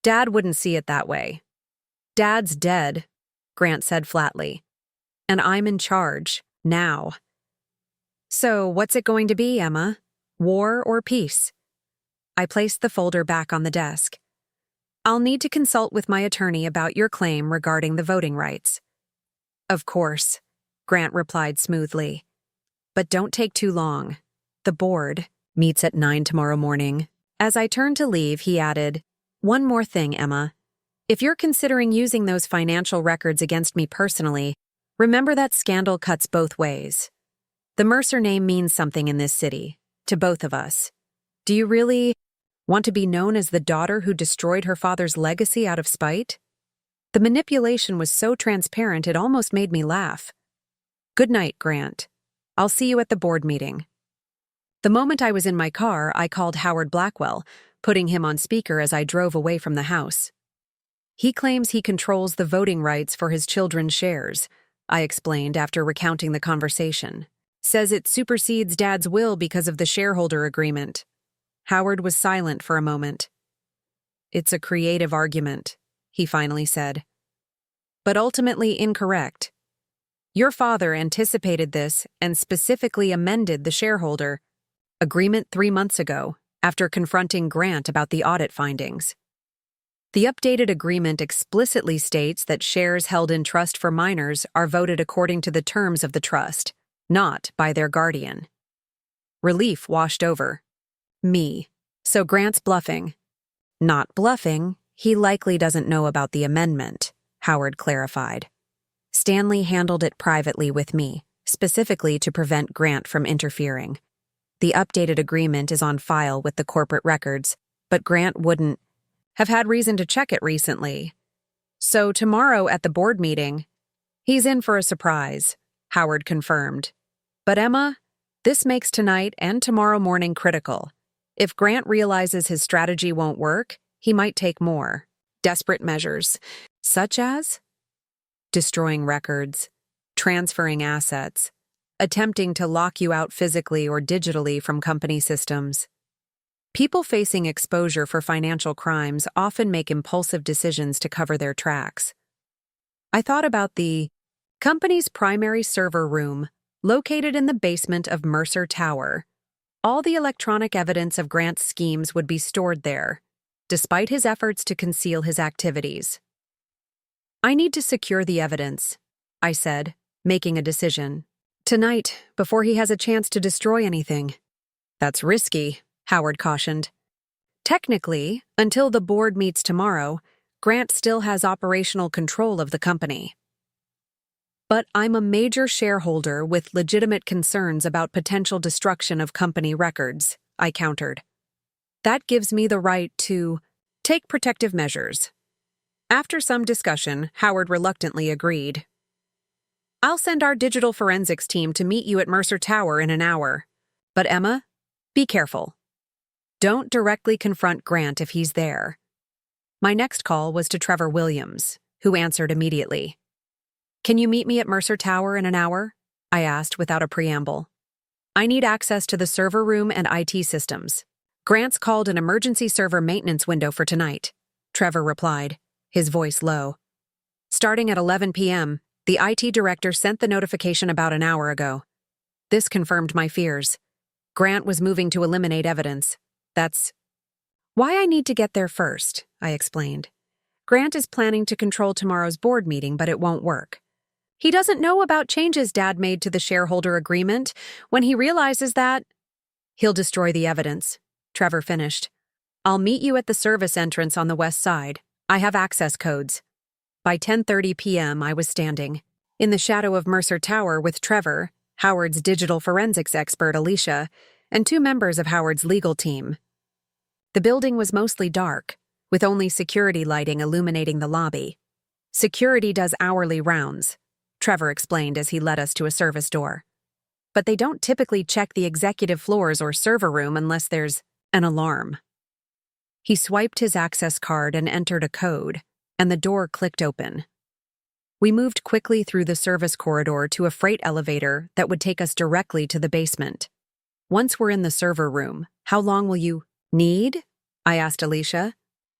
Dad wouldn't see it that way. Dad's dead, Grant said flatly. And I'm in charge, now. So what's it going to be, Emma? War or peace? I placed the folder back on the desk. I'll need to consult with my attorney about your claim regarding the voting rights. Of course, Grant replied smoothly. But don't take too long. The board meets at 9 tomorrow morning. As I turned to leave, he added, One more thing, Emma. If you're considering using those financial records against me personally, remember that scandal cuts both ways. The Mercer name means something in this city, to both of us. Do you really want to be known as the daughter who destroyed her father's legacy out of spite? The manipulation was so transparent it almost made me laugh. Good night, Grant. I'll see you at the board meeting. The moment I was in my car, I called Howard Blackwell, putting him on speaker as I drove away from the house. He claims he controls the voting rights for his children's shares, I explained after recounting the conversation. Says it supersedes Dad's will because of the shareholder agreement. Howard was silent for a moment. It's a creative argument, he finally said. But ultimately incorrect. Your father anticipated this and specifically amended the shareholder agreement 3 months ago after confronting Grant about the audit findings. The updated agreement explicitly states that shares held in trust for minors are voted according to the terms of the trust, not by their guardian. Relief washed over me. So Grant's bluffing. Not bluffing, he likely doesn't know about the amendment, Howard clarified. Stanley handled it privately with me, specifically to prevent Grant from interfering. The updated agreement is on file with the corporate records, but Grant wouldn't have had reason to check it recently. So tomorrow at the board meeting, he's in for a surprise, Howard confirmed. But Emma, this makes tonight and tomorrow morning critical. If Grant realizes his strategy won't work, he might take more desperate measures, such as destroying records, transferring assets, attempting to lock you out physically or digitally from company systems. People facing exposure for financial crimes often make impulsive decisions to cover their tracks. I thought about the company's primary server room, located in the basement of Mercer Tower. All the electronic evidence of Grant's schemes would be stored there, despite his efforts to conceal his activities. I need to secure the evidence, I said, making a decision. Tonight, before he has a chance to destroy anything. That's risky, Howard cautioned. Technically, until the board meets tomorrow, Grant still has operational control of the company. But I'm a major shareholder with legitimate concerns about potential destruction of company records, I countered. That gives me the right to take protective measures. After some discussion, Howard reluctantly agreed. I'll send our digital forensics team to meet you at Mercer Tower in an hour. But Emma, be careful. Don't directly confront Grant if he's there. My next call was to Trevor Williams, who answered immediately. Can you meet me at Mercer Tower in an hour? I asked without a preamble. I need access to the server room and IT systems. Grant's called an emergency server maintenance window for tonight, Trevor replied, his voice low. Starting at 11 p.m., the IT director sent the notification about an hour ago. This confirmed my fears. Grant was moving to eliminate evidence. That's why I need to get there first, I explained. Grant is planning to control tomorrow's board meeting, but it won't work. He doesn't know about changes Dad made to the shareholder agreement. When he realizes that, he'll destroy the evidence, Trevor finished. I'll meet you at the service entrance on the west side. I have access codes. By 10:30 p.m., I was standing in the shadow of Mercer Tower with Trevor, Howard's digital forensics expert Alicia, and two members of Howard's legal team. The building was mostly dark, with only security lighting illuminating the lobby. Security does hourly rounds, Trevor explained as he led us to a service door. But they don't typically check the executive floors or server room unless there's an alarm. He swiped his access card and entered a code, and the door clicked open. We moved quickly through the service corridor to a freight elevator that would take us directly to the basement. Once we're in the server room, how long will you need? I asked Alicia.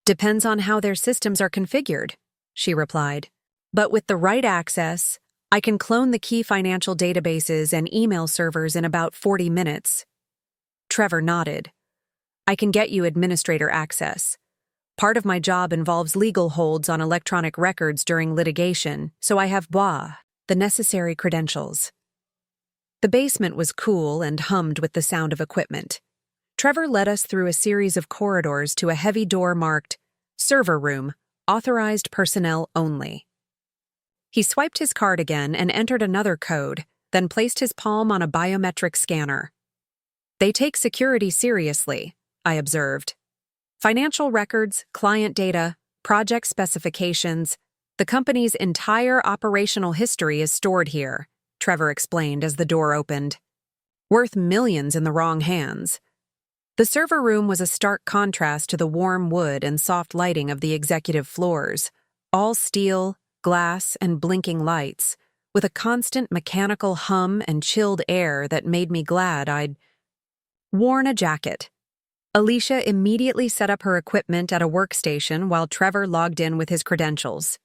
Depends on how their systems are configured, she replied. But with the right access, I can clone the key financial databases and email servers in about 40 minutes. Trevor nodded. I can get you administrator access. Part of my job involves legal holds on electronic records during litigation, so I have the necessary credentials. The basement was cool and hummed with the sound of equipment. Trevor led us through a series of corridors to a heavy door marked Server Room, Authorized Personnel Only. He swiped his card again and entered another code, then placed his palm on a biometric scanner. They take security seriously, I observed. Financial records, client data, project specifications, the company's entire operational history is stored here, Trevor explained as the door opened. Worth millions in the wrong hands. The server room was a stark contrast to the warm wood and soft lighting of the executive floors, all steel, glass, and blinking lights, with a constant mechanical hum and chilled air that made me glad I'd worn a jacket. Alicia immediately set up her equipment at a workstation while Trevor logged in with his credentials.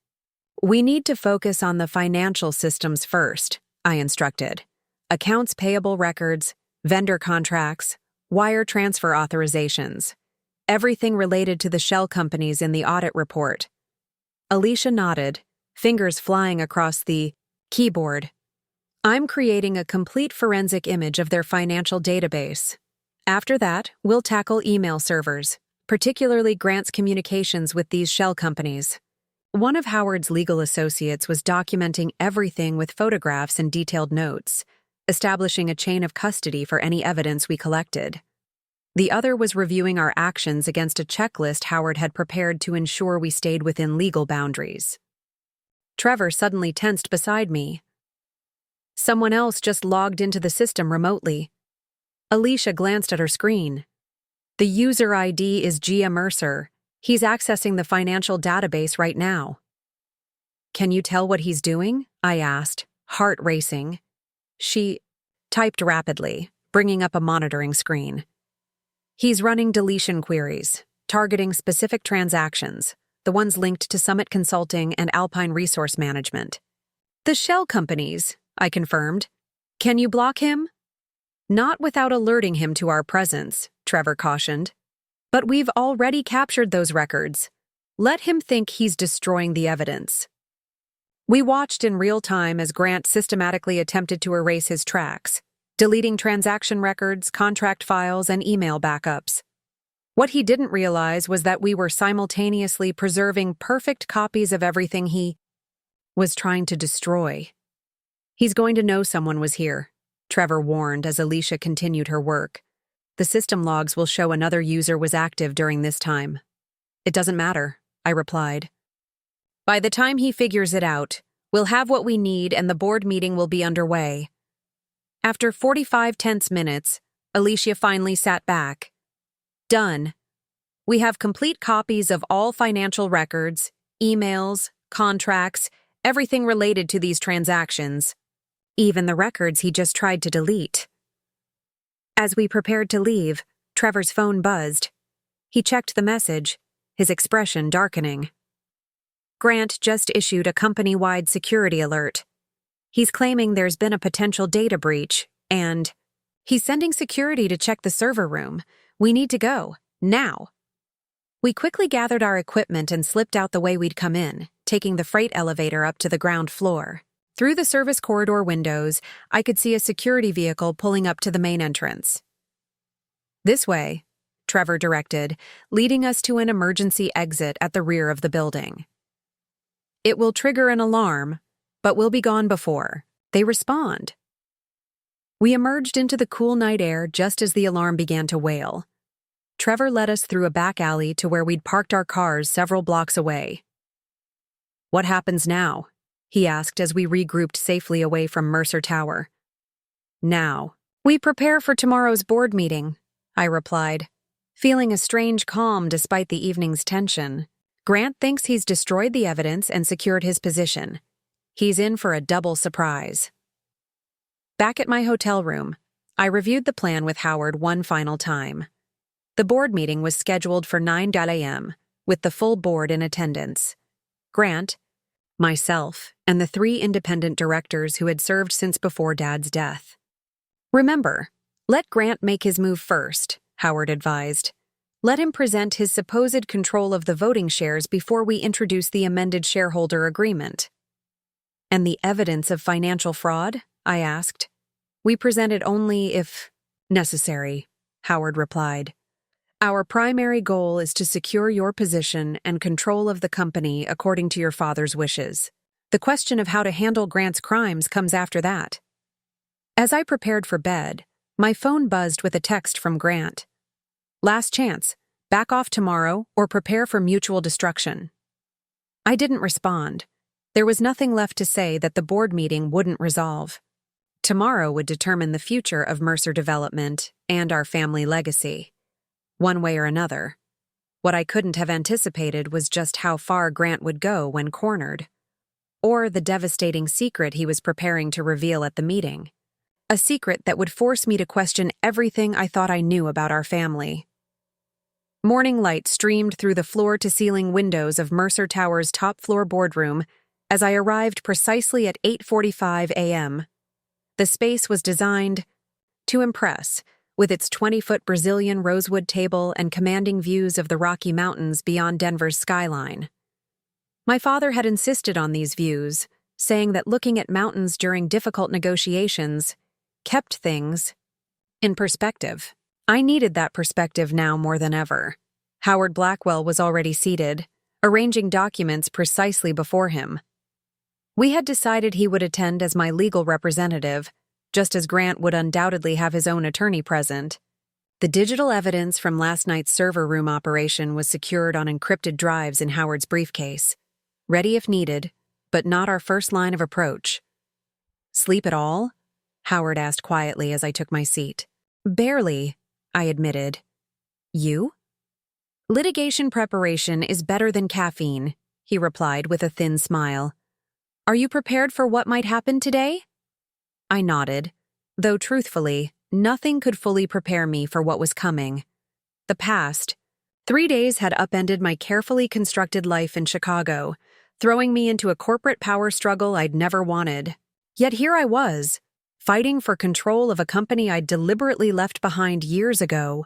We need to focus on the financial systems first, I instructed. Accounts payable records, vendor contracts, wire transfer authorizations, everything related to the shell companies in the audit report. Alicia nodded, fingers flying across the keyboard. I'm creating a complete forensic image of their financial database. After that, we'll tackle email servers, particularly Grant's communications with these shell companies. One of Howard's legal associates was documenting everything with photographs and detailed notes, establishing a chain of custody for any evidence we collected. The other was reviewing our actions against a checklist Howard had prepared to ensure we stayed within legal boundaries. Trevor suddenly tensed beside me. Someone else just logged into the system remotely. Alicia glanced at her screen. The user ID is Gia Mercer. He's accessing the financial database right now. Can you tell what he's doing? I asked, heart racing. typed rapidly, bringing up a monitoring screen. He's running deletion queries, targeting specific transactions, the ones linked to Summit Consulting and Alpine Resource Management. The shell companies, I confirmed. Can you block him? Not without alerting him to our presence, Trevor cautioned. But we've already captured those records. Let him think he's destroying the evidence. We watched in real time as Grant systematically attempted to erase his tracks, deleting transaction records, contract files, and email backups. What he didn't realize was that we were simultaneously preserving perfect copies of everything he was trying to destroy. He's going to know someone was here, Trevor warned as Alicia continued her work. The system logs will show another user was active during this time. It doesn't matter, I replied. By the time he figures it out, we'll have what we need and the board meeting will be underway. After 45 tense minutes, Alicia finally sat back. Done. We have complete copies of all financial records, emails, contracts, everything related to these transactions, even the records he just tried to delete. As we prepared to leave, Trevor's phone buzzed. He checked the message, his expression darkening. Grant just issued a company-wide security alert. He's claiming there's been a potential data breach, and he's sending security to check the server room. We need to go, now. We quickly gathered our equipment and slipped out the way we'd come in, taking the freight elevator up to the ground floor. Through the service corridor windows, I could see a security vehicle pulling up to the main entrance. This way, Trevor directed, leading us to an emergency exit at the rear of the building. It will trigger an alarm, but we'll be gone before they respond. We emerged into the cool night air just as the alarm began to wail. Trevor led us through a back alley to where we'd parked our cars several blocks away. What happens now? He asked as we regrouped safely away from Mercer Tower. Now, we prepare for tomorrow's board meeting, I replied, feeling a strange calm despite the evening's tension. Grant thinks he's destroyed the evidence and secured his position. He's in for a double surprise. Back at my hotel room, I reviewed the plan with Howard one final time. The board meeting was scheduled for 9 a.m., with the full board in attendance. Grant, myself, and the 3 independent directors who had served since before Dad's death. Remember, let Grant make his move first, Howard advised. Let him present his supposed control of the voting shares before we introduce the amended shareholder agreement. And the evidence of financial fraud? I asked. We present it only if necessary, Howard replied. Our primary goal is to secure your position and control of the company according to your father's wishes. The question of how to handle Grant's crimes comes after that. As I prepared for bed, my phone buzzed with a text from Grant. Last chance, back off tomorrow or prepare for mutual destruction. I didn't respond. There was nothing left to say that the board meeting wouldn't resolve. Tomorrow would determine the future of Mercer Development and our family legacy. One way or another. What I couldn't have anticipated was just how far Grant would go when cornered. Or the devastating secret he was preparing to reveal at the meeting. A secret that would force me to question everything I thought I knew about our family. Morning light streamed through the floor-to-ceiling windows of Mercer Tower's top-floor boardroom as I arrived precisely at 8:45 a.m. The space was designed to impress, with its 20-foot Brazilian rosewood table and commanding views of the Rocky Mountains beyond Denver's skyline. My father had insisted on these views, saying that looking at mountains during difficult negotiations kept things in perspective. I needed that perspective now more than ever. Howard Blackwell was already seated, arranging documents precisely before him. We had decided he would attend as my legal representative, just as Grant would undoubtedly have his own attorney present. The digital evidence from last night's server room operation was secured on encrypted drives in Howard's briefcase, ready if needed, but not our first line of approach. Sleep at all? Howard asked quietly as I took my seat. Barely, I admitted. You? Litigation preparation is better than caffeine, he replied with a thin smile. Are you prepared for what might happen today? I nodded. though truthfully, nothing could fully prepare me for what was coming. The past 3 days had upended my carefully constructed life in Chicago, throwing me into a corporate power struggle I'd never wanted. Yet here I was, fighting for control of a company I'd deliberately left behind years ago.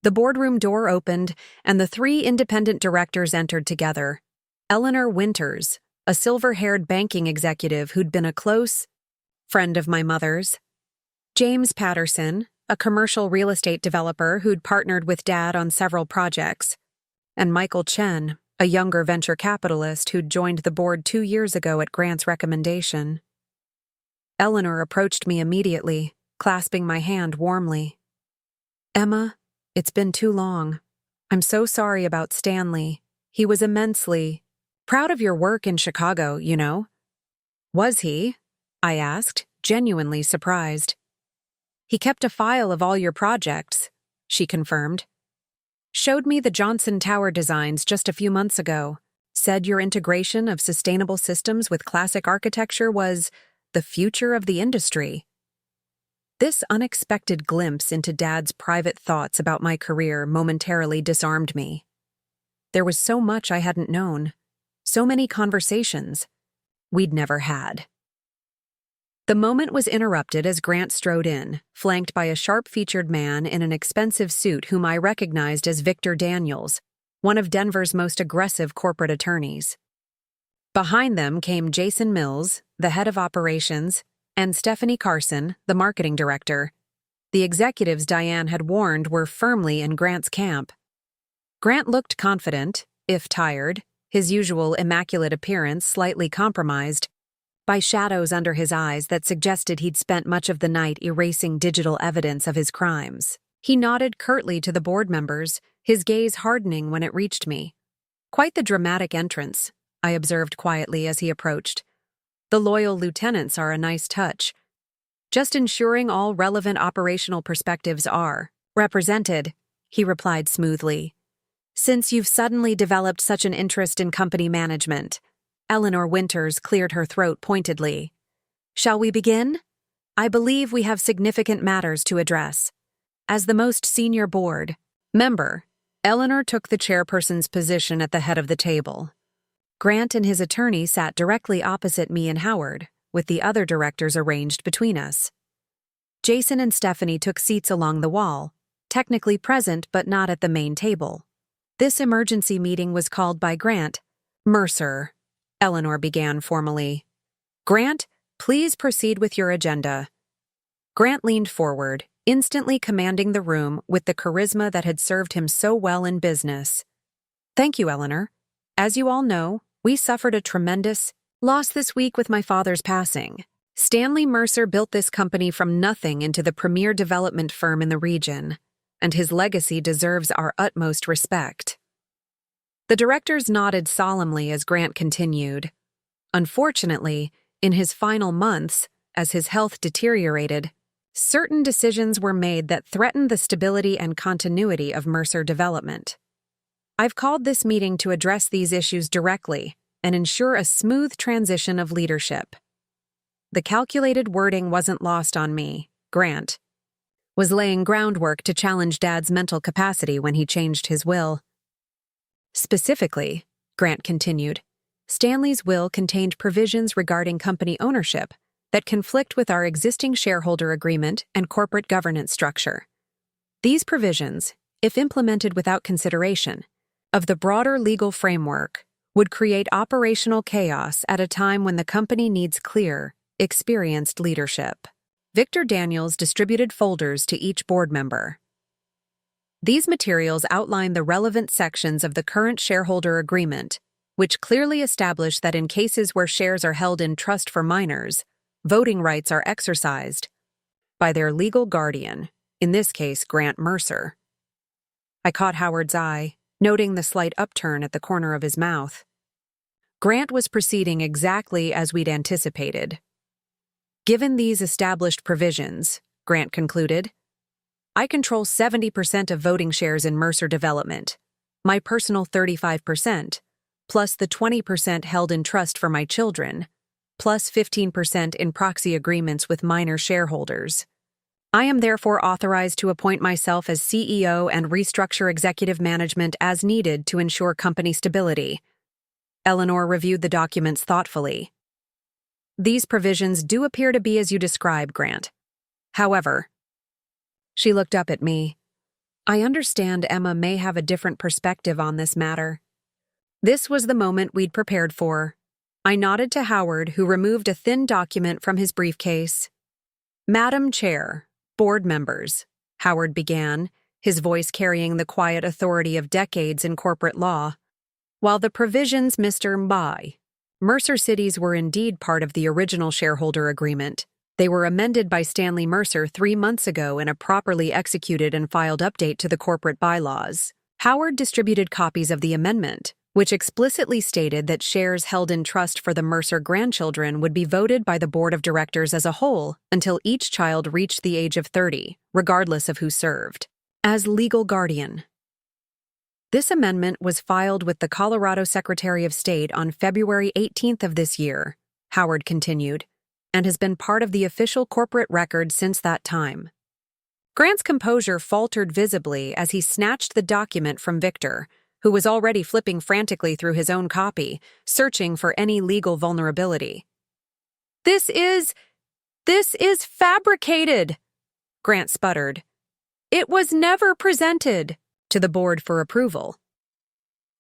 The boardroom door opened, and the 3 independent directors entered together. Eleanor Winters, a silver-haired banking executive who'd been a close friend of my mother's. James Patterson, a commercial real estate developer who'd partnered with Dad on several projects. And Michael Chen, a younger venture capitalist who'd joined the board 2 years ago at Grant's recommendation. Eleanor approached me immediately, clasping my hand warmly. "Emma, it's been too long. I'm so sorry about Stanley. He was immensely proud of your work in Chicago, you know." "Was he?" I asked, genuinely surprised. "He kept a file of all your projects," she confirmed. "Showed me the Johnson Tower designs just a few months ago. Said your integration of sustainable systems with classic architecture was the future of the industry." This unexpected glimpse into Dad's private thoughts about my career momentarily disarmed me. There was so much I hadn't known, so many conversations we'd never had. The moment was interrupted as Grant strode in, flanked by a sharp-featured man in an expensive suit whom I recognized as Victor Daniels, one of Denver's most aggressive corporate attorneys. Behind them came Jason Mills, the head of operations, and Stephanie Carson, the marketing director. The executives Diane had warned were firmly in Grant's camp. Grant looked confident, if tired, his usual immaculate appearance slightly compromised by shadows under his eyes that suggested he'd spent much of the night erasing digital evidence of his crimes. He nodded curtly to the board members, his gaze hardening when it reached me. "Quite the dramatic entrance," I observed quietly as he approached. "The loyal lieutenants are a nice touch. Just ensuring all relevant operational perspectives are represented," he replied smoothly. "Since you've suddenly developed such an interest in company management." Eleanor Winters cleared her throat pointedly. "Shall we begin? I believe we have significant matters to address." As the most senior board member, Eleanor took the chairperson's position at the head of the table. Grant and his attorney sat directly opposite me and Howard, with the other directors arranged between us. Jason and Stephanie took seats along the wall, technically present but not at the main table. This emergency meeting was called by Grant. "Mercer," Eleanor began formally. "Grant, please proceed with your agenda." Grant leaned forward, instantly commanding the room with the charisma that had served him so well in business. "Thank you, Eleanor. As you all know, we suffered a tremendous loss this week with my father's passing. Stanley Mercer built this company from nothing into the premier development firm in the region, and his legacy deserves our utmost respect." The directors nodded solemnly as Grant continued. Unfortunately, in his final months, as his health deteriorated, certain decisions were made that threatened the stability and continuity of Mercer development. I've called this meeting to address these issues directly and ensure a smooth transition of leadership. The calculated wording wasn't lost on me. Grant was laying groundwork to challenge Dad's mental capacity when he changed his will. Specifically, Grant continued, Stanley's will contained provisions regarding company ownership that conflict with our existing shareholder agreement and corporate governance structure. These provisions, if implemented without consideration of the broader legal framework, would create operational chaos at a time when the company needs clear, experienced leadership. Victor Daniels distributed folders to each board member. These materials outline the relevant sections of the current shareholder agreement, which clearly establish that in cases where shares are held in trust for minors, voting rights are exercised by their legal guardian, in this case Grant Mercer. I caught Howard's eye, noting the slight upturn at the corner of his mouth. Grant was proceeding exactly as we'd anticipated. Given these established provisions, Grant concluded, I control 70% of voting shares in Mercer Development, my personal 35%, plus the 20% held in trust for my children, plus 15% in proxy agreements with minor shareholders. I am therefore authorized to appoint myself as CEO and restructure executive management as needed to ensure company stability. Eleanor reviewed the documents thoughtfully. These provisions do appear to be as you describe, Grant. However, she looked up at me. I understand Emma may have a different perspective on this matter. This was the moment we'd prepared for. I nodded to Howard, who removed a thin document from his briefcase. Madam Chair, board members, Howard began, his voice carrying the quiet authority of decades in corporate law. While the provisions Mr. Mbai, Mercer Cities were indeed part of the original shareholder agreement, they were amended by Stanley Mercer 3 months ago in a properly executed and filed update to the corporate bylaws. Howard distributed copies of the amendment, which explicitly stated that shares held in trust for the Mercer grandchildren would be voted by the board of directors as a whole until each child reached the age of 30, regardless of who served, as legal guardian. This amendment was filed with the Colorado Secretary of State on February 18th of this year, Howard continued, and has been part of the official corporate record since that time. Grant's composure faltered visibly as he snatched the document from Victor, who was already flipping frantically through his own copy, searching for any legal vulnerability. This is fabricated, Grant sputtered. It was never presented to the board for approval.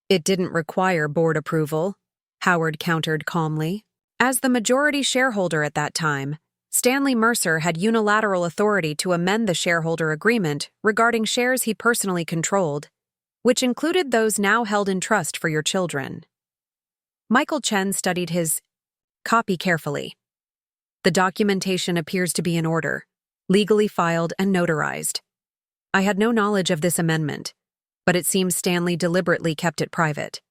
It didn't require board approval, Howard countered calmly. As the majority shareholder at that time, Stanley Mercer had unilateral authority to amend the shareholder agreement regarding shares he personally controlled, which included those now held in trust for your children. Michael Chen studied his copy carefully. The documentation appears to be in order, legally filed and notarized. I had no knowledge of this amendment, but it seems Stanley deliberately kept it private.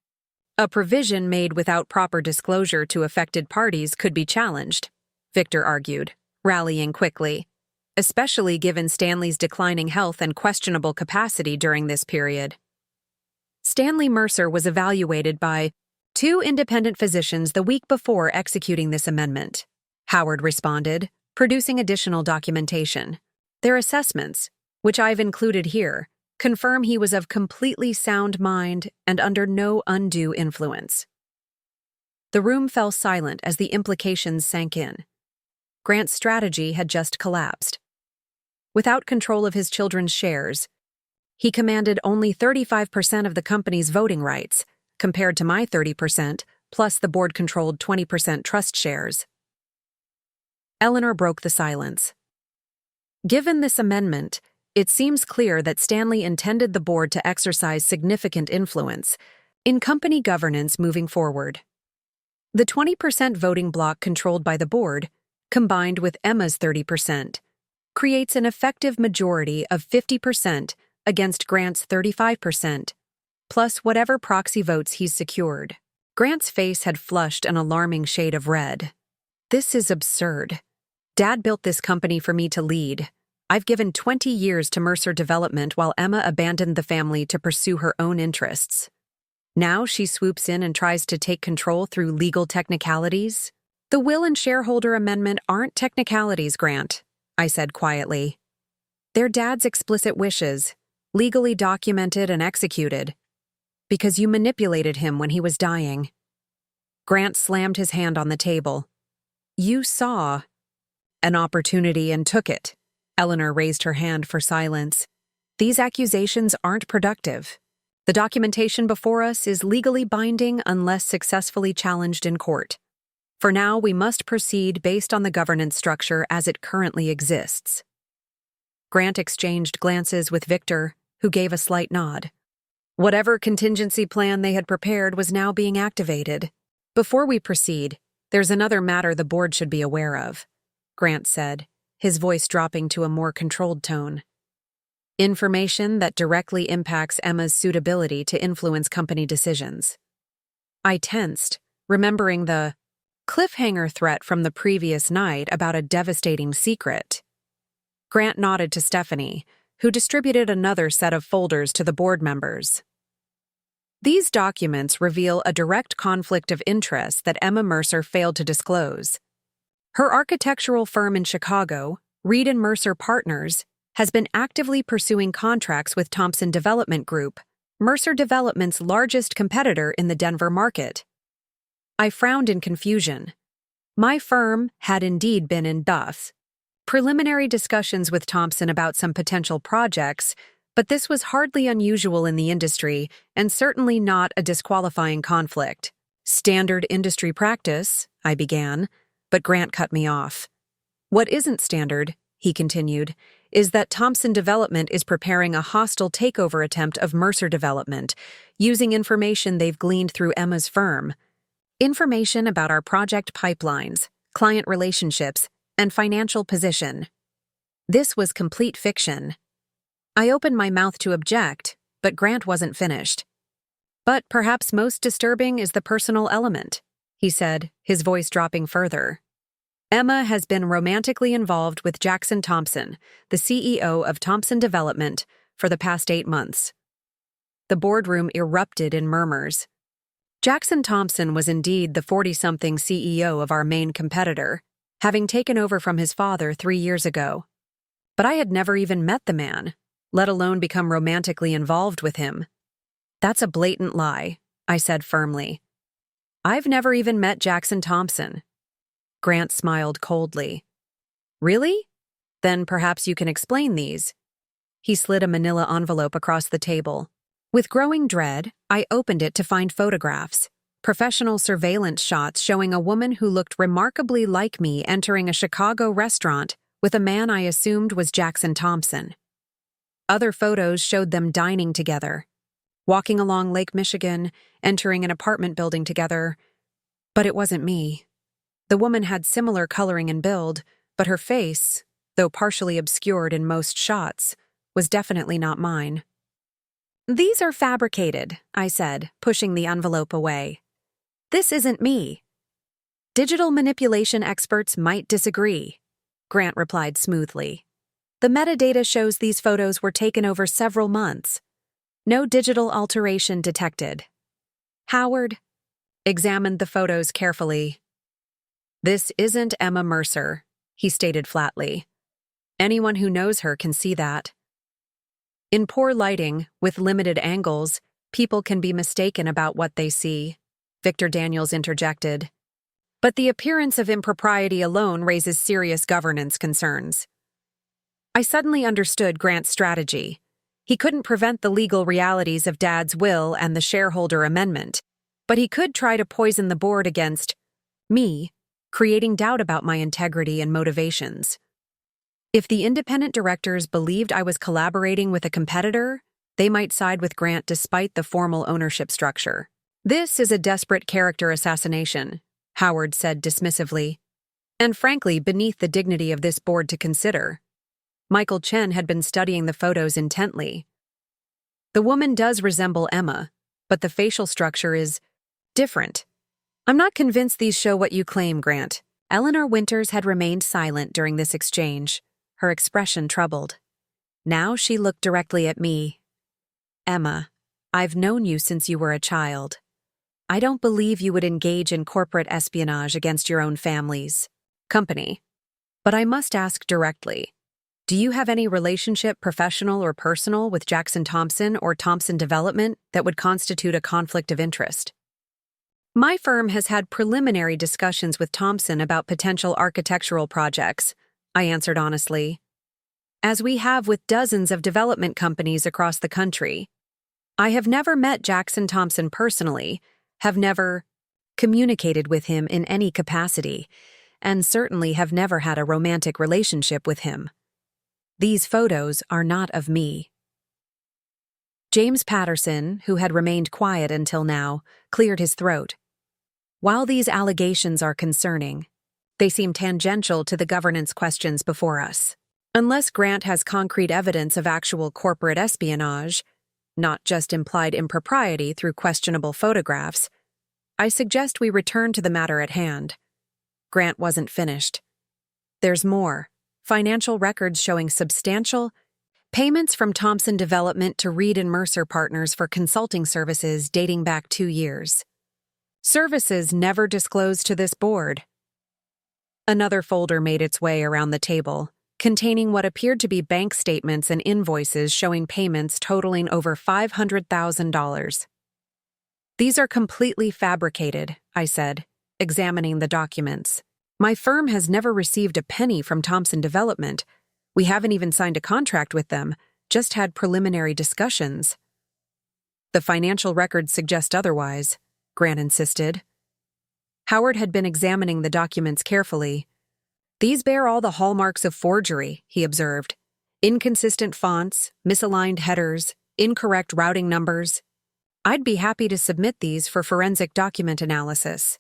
A provision made without proper disclosure to affected parties could be challenged, Victor argued, rallying quickly, especially given Stanley's declining health and questionable capacity during this period. Stanley Mercer was evaluated by 2 independent physicians the week before executing this amendment, Howard responded, producing additional documentation. Their assessments, which I've included here, confirm he was of completely sound mind and under no undue influence. The room fell silent as the implications sank in. Grant's strategy had just collapsed. Without control of his children's shares, he commanded only 35% of the company's voting rights, compared to my 30%, plus the board-controlled 20% trust shares. Eleanor broke the silence. Given this amendment, it seems clear that Stanley intended the board to exercise significant influence in company governance moving forward. The 20% voting bloc controlled by the board, combined with Emma's 30%, creates an effective majority of 50% against Grant's 35%, plus whatever proxy votes he's secured. Grant's face had flushed an alarming shade of red. This is absurd. Dad built this company for me to lead. I've given 20 years to Mercer Development while Emma abandoned the family to pursue her own interests. Now she swoops in and tries to take control through legal technicalities? The will and shareholder amendment aren't technicalities, Grant, I said quietly. They're Dad's explicit wishes, legally documented and executed, because you manipulated him when he was dying. Grant slammed his hand on the table. You saw an opportunity and took it. Eleanor raised her hand for silence. These accusations aren't productive. The documentation before us is legally binding unless successfully challenged in court. For now, we must proceed based on the governance structure as it currently exists. Grant exchanged glances with Victor, who gave a slight nod. Whatever contingency plan they had prepared was now being activated. Before we proceed, there's another matter the board should be aware of, Grant said, his voice dropping to a more controlled tone. Information that directly impacts Emma's suitability to influence company decisions. I tensed, remembering the cliffhanger threat from the previous night about a devastating secret. Grant nodded to Stephanie, who distributed another set of folders to the board members. These documents reveal a direct conflict of interest that Emma Mercer failed to disclose. Her architectural firm in Chicago, Reed and Mercer Partners, has been actively pursuing contracts with Thompson Development Group, Mercer Development's largest competitor in the Denver market. I frowned in confusion. My firm had indeed been in preliminary discussions with Thompson about some potential projects, but this was hardly unusual in the industry and certainly not a disqualifying conflict. Standard industry practice, I began, but Grant cut me off. What isn't standard, he continued, is that Thompson Development is preparing a hostile takeover attempt of Mercer Development, using information they've gleaned through Emma's firm. Information about our project pipelines, client relationships, and financial position. This was complete fiction. I opened my mouth to object, but Grant wasn't finished. But perhaps most disturbing is the personal element, he said, his voice dropping further. Emma has been romantically involved with Jackson Thompson, the CEO of Thompson Development, for the past 8 months. The boardroom erupted in murmurs. Jackson Thompson was indeed the 40-something CEO of our main competitor, having taken over from his father 3 years ago. But I had never even met the man, let alone become romantically involved with him. That's a blatant lie, I said firmly. I've never even met Jackson Thompson. Grant smiled coldly. Really? Then perhaps you can explain these. He slid a manila envelope across the table. With growing dread, I opened it to find photographs, professional surveillance shots showing a woman who looked remarkably like me entering a Chicago restaurant with a man I assumed was Jackson Thompson. Other photos showed them dining together, walking along Lake Michigan, entering an apartment building together. But it wasn't me. The woman had similar coloring and build, but her face, though partially obscured in most shots, was definitely not mine. These are fabricated, I said, pushing the envelope away. This isn't me. Digital manipulation experts might disagree, Grant replied smoothly. The metadata shows these photos were taken over several months. No digital alteration detected. Howard examined the photos carefully. This isn't Emma Mercer, he stated flatly. Anyone who knows her can see that. In poor lighting, with limited angles, people can be mistaken about what they see, Victor Daniels interjected. But the appearance of impropriety alone raises serious governance concerns. I suddenly understood Grant's strategy. He couldn't prevent the legal realities of Dad's will and the shareholder amendment, but he could try to poison the board against me, creating doubt about my integrity and motivations. If the independent directors believed I was collaborating with a competitor, they might side with Grant despite the formal ownership structure. This is a desperate character assassination, Howard said dismissively, and frankly beneath the dignity of this board to consider. Michael Chen had been studying the photos intently. The woman does resemble Emma, but the facial structure is different. I'm not convinced these show what you claim, Grant. Eleanor Winters had remained silent during this exchange, her expression troubled. Now she looked directly at me. Emma, I've known you since you were a child. I don't believe you would engage in corporate espionage against your own family's company. But I must ask directly, do you have any relationship, professional or personal, with Jackson Thompson or Thompson Development that would constitute a conflict of interest? My firm has had preliminary discussions with Thompson about potential architectural projects, I answered honestly. As we have with dozens of development companies across the country. I have never met Jackson Thompson personally, have never communicated with him in any capacity, and certainly have never had a romantic relationship with him. These photos are not of me. James Patterson, who had remained quiet until now, cleared his throat. While these allegations are concerning, they seem tangential to the governance questions before us. Unless Grant has concrete evidence of actual corporate espionage, not just implied impropriety through questionable photographs, I suggest we return to the matter at hand. Grant wasn't finished. There's more. Financial records showing substantial Payments from Thompson Development to Reed and Mercer Partners for consulting services dating back 2 years. Services never disclosed to this board. Another folder made its way around the table, containing what appeared to be bank statements and invoices showing payments totaling over $500,000. These are completely fabricated, I said, examining the documents. My firm has never received a penny from Thompson Development. We haven't even signed a contract with them, just had preliminary discussions. The financial records suggest otherwise, Grant insisted. Howard had been examining the documents carefully. These bear all the hallmarks of forgery, he observed. Inconsistent fonts, misaligned headers, incorrect routing numbers. I'd be happy to submit these for forensic document analysis.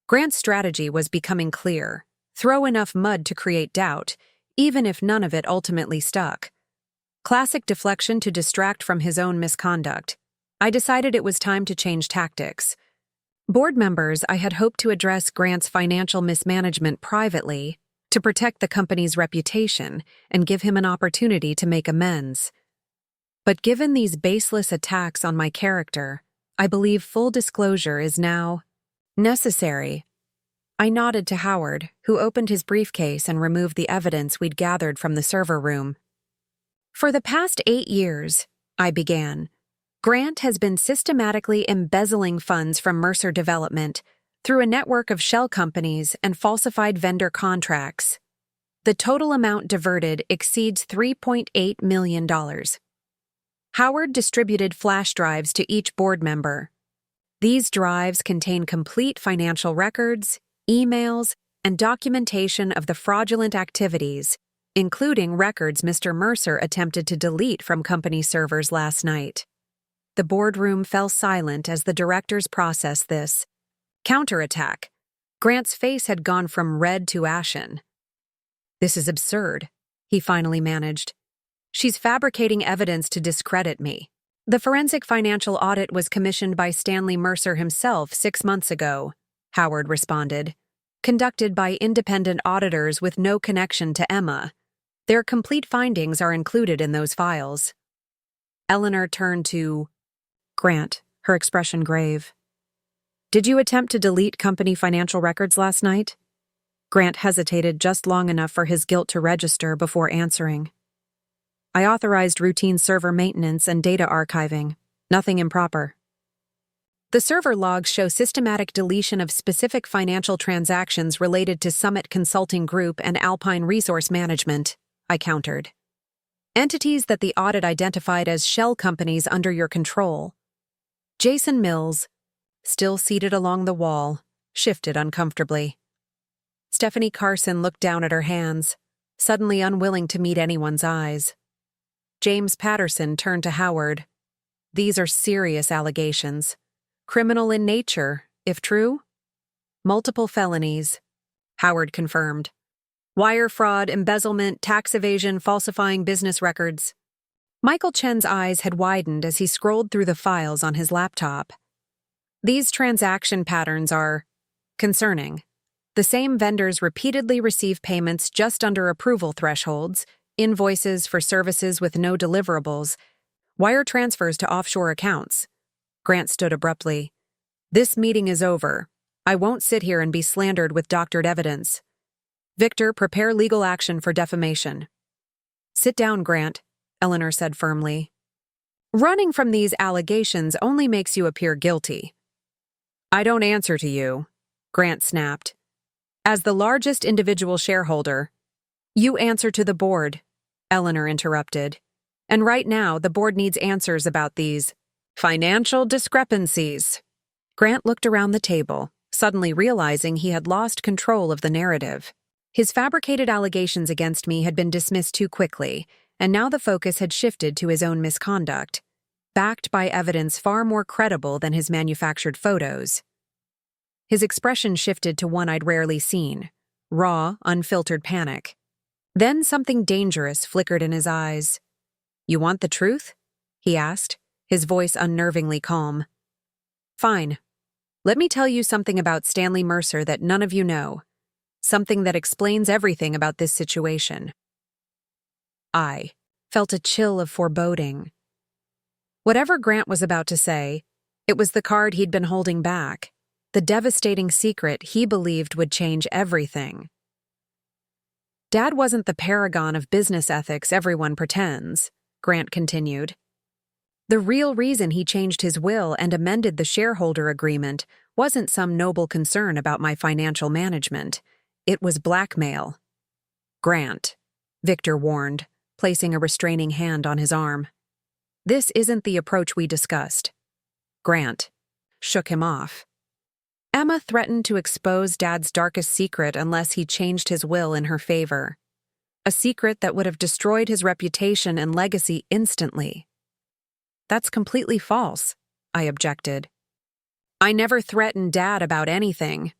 Grant's strategy was becoming clear. Throw enough mud to create doubt, even if none of it ultimately stuck. Classic deflection to distract from his own misconduct. I decided it was time to change tactics. Board members, I had hoped to address Grant's financial mismanagement privately to protect the company's reputation and give him an opportunity to make amends. But given these baseless attacks on my character, I believe full disclosure is now necessary. I nodded to Howard, who opened his briefcase and removed the evidence we'd gathered from the server room. For the past 8 years, I began, Grant has been systematically embezzling funds from Mercer Development through a network of shell companies and falsified vendor contracts. The total amount diverted exceeds $3.8 million. Howard distributed flash drives to each board member. These drives contain complete financial records, emails, and documentation of the fraudulent activities, including records Mr. Mercer attempted to delete from company servers last night. The boardroom fell silent as the directors processed this counterattack. Grant's face had gone from red to ashen. This is absurd, he finally managed. She's fabricating evidence to discredit me. The forensic financial audit was commissioned by Stanley Mercer himself 6 months ago, Howard responded, conducted by independent auditors with no connection to Emma. Their complete findings are included in those files. Eleanor turned to Grant, her expression grave. Did you attempt to delete company financial records last night? Grant hesitated just long enough for his guilt to register before answering. I authorized routine server maintenance and data archiving. Nothing improper. The server logs show systematic deletion of specific financial transactions related to Summit Consulting Group and Alpine Resource Management, I countered. Entities that the audit identified as shell companies under your control. Jason Mills, still seated along the wall, shifted uncomfortably. Stephanie Carson looked down at her hands, suddenly unwilling to meet anyone's eyes. James Patterson turned to Howard. These are serious allegations. Criminal in nature, if true. Multiple felonies, Howard confirmed. Wire fraud, embezzlement, tax evasion, falsifying business records. Michael Chen's eyes had widened as he scrolled through the files on his laptop. These transaction patterns are concerning. The same vendors repeatedly receive payments just under approval thresholds, invoices for services with no deliverables, wire transfers to offshore accounts. Grant stood abruptly. This meeting is over. I won't sit here and be slandered with doctored evidence. Victor, prepare legal action for defamation. Sit down, Grant, Eleanor said firmly. Running from these allegations only makes you appear guilty. I don't answer to you, Grant snapped. As the largest individual shareholder, you answer to the board, Eleanor interrupted. And right now, the board needs answers about these financial discrepancies. Grant looked around the table, suddenly realizing he had lost control of the narrative. His fabricated allegations against me had been dismissed too quickly, and now the focus had shifted to his own misconduct, backed by evidence far more credible than his manufactured photos. His expression shifted to one I'd rarely seen, raw, unfiltered panic. Then something dangerous flickered in his eyes. You want the truth? He asked, his voice unnervingly calm. Fine. Let me tell you something about Stanley Mercer that none of you know. Something that explains everything about this situation. I felt a chill of foreboding. Whatever Grant was about to say, it was the card he'd been holding back, the devastating secret he believed would change everything. Dad wasn't the paragon of business ethics everyone pretends, Grant continued. The real reason he changed his will and amended the shareholder agreement wasn't some noble concern about my financial management. It was blackmail. Grant, Victor warned, placing a restraining hand on his arm. This isn't the approach we discussed. Grant shook him off. Emma threatened to expose Dad's darkest secret unless he changed his will in her favor. A secret that would have destroyed his reputation and legacy instantly. That's completely false, I objected. I never threatened Dad about anything.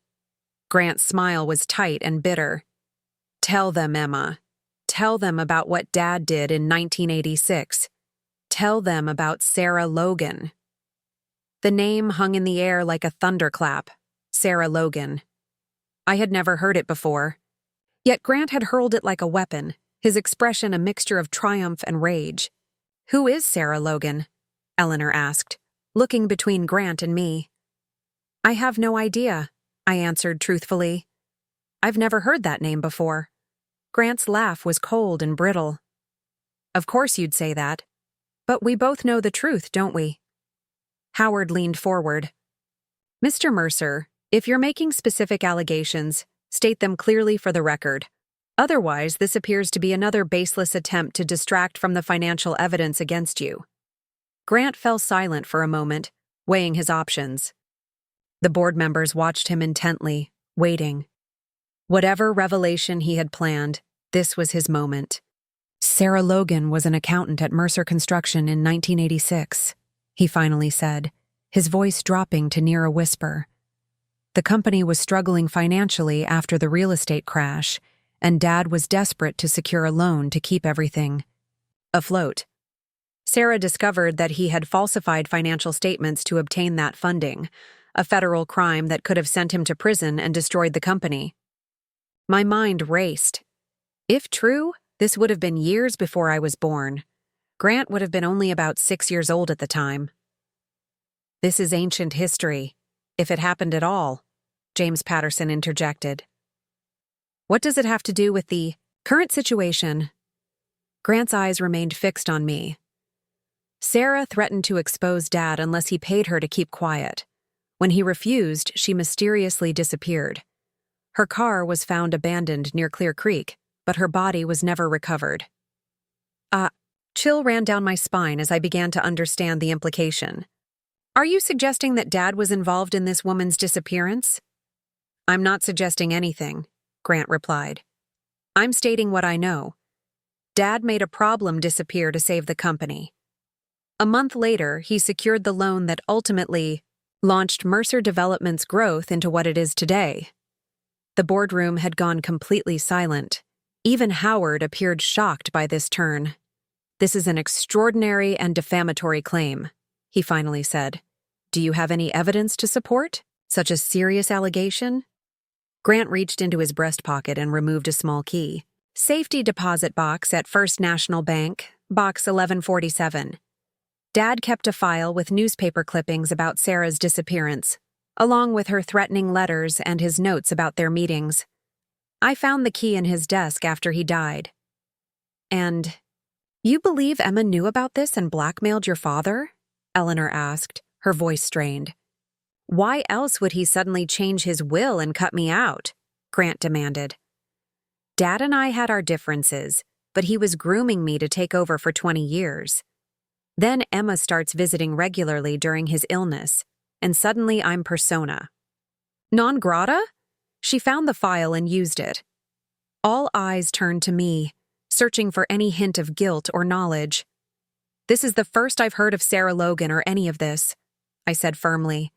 Grant's smile was tight and bitter. Tell them, Emma. Tell them about what Dad did in 1986. Tell them about Sarah Logan. The name hung in the air like a thunderclap. Sarah Logan. I had never heard it before. Yet Grant had hurled it like a weapon, his expression a mixture of triumph and rage. Who is Sarah Logan? Eleanor asked, looking between Grant and me. I have no idea, I answered truthfully. I've never heard that name before. Grant's laugh was cold and brittle. Of course you'd say that. But we both know the truth, don't we? Howard leaned forward. Mr. Mercer, if you're making specific allegations, state them clearly for the record. Otherwise, this appears to be another baseless attempt to distract from the financial evidence against you. Grant fell silent for a moment, weighing his options. The board members watched him intently, waiting. Whatever revelation he had planned, this was his moment. Sarah Logan was an accountant at Mercer Construction in 1986, he finally said, his voice dropping to near a whisper. The company was struggling financially after the real estate crash, and Dad was desperate to secure a loan to keep everything afloat. Sarah discovered that he had falsified financial statements to obtain that funding, a federal crime that could have sent him to prison and destroyed the company. My mind raced. If true, this would have been years before I was born. Grant would have been only about 6 years old at the time. This is ancient history, if it happened at all, James Patterson interjected. What does it have to do with the current situation? Grant's eyes remained fixed on me. Sarah threatened to expose Dad unless he paid her to keep quiet. When he refused, she mysteriously disappeared. Her car was found abandoned near Clear Creek, but her body was never recovered. Chill ran down my spine as I began to understand the implication. Are you suggesting that Dad was involved in this woman's disappearance? I'm not suggesting anything, Grant replied. I'm stating what I know. Dad made a problem disappear to save the company. A month later, he secured the loan that ultimately launched Mercer Development's growth into what it is today. The boardroom had gone completely silent. Even Howard appeared shocked by this turn. This is an extraordinary and defamatory claim, he finally said. Do you have any evidence to support such a serious allegation? Grant reached into his breast pocket and removed a small key. Safety deposit box at First National Bank, box 1147. Dad kept a file with newspaper clippings about Sarah's disappearance, along with her threatening letters and his notes about their meetings. I found the key in his desk after he died. And you believe Emma knew about this and blackmailed your father? Eleanor asked, her voice strained. Why else would he suddenly change his will and cut me out? Grant demanded. Dad and I had our differences, but he was grooming me to take over for 20 years. Then Emma starts visiting regularly during his illness, and suddenly I'm persona non grata? She found the file and used it. All eyes turned to me, searching for any hint of guilt or knowledge. This is the first I've heard of Sarah Logan or any of this, I said firmly.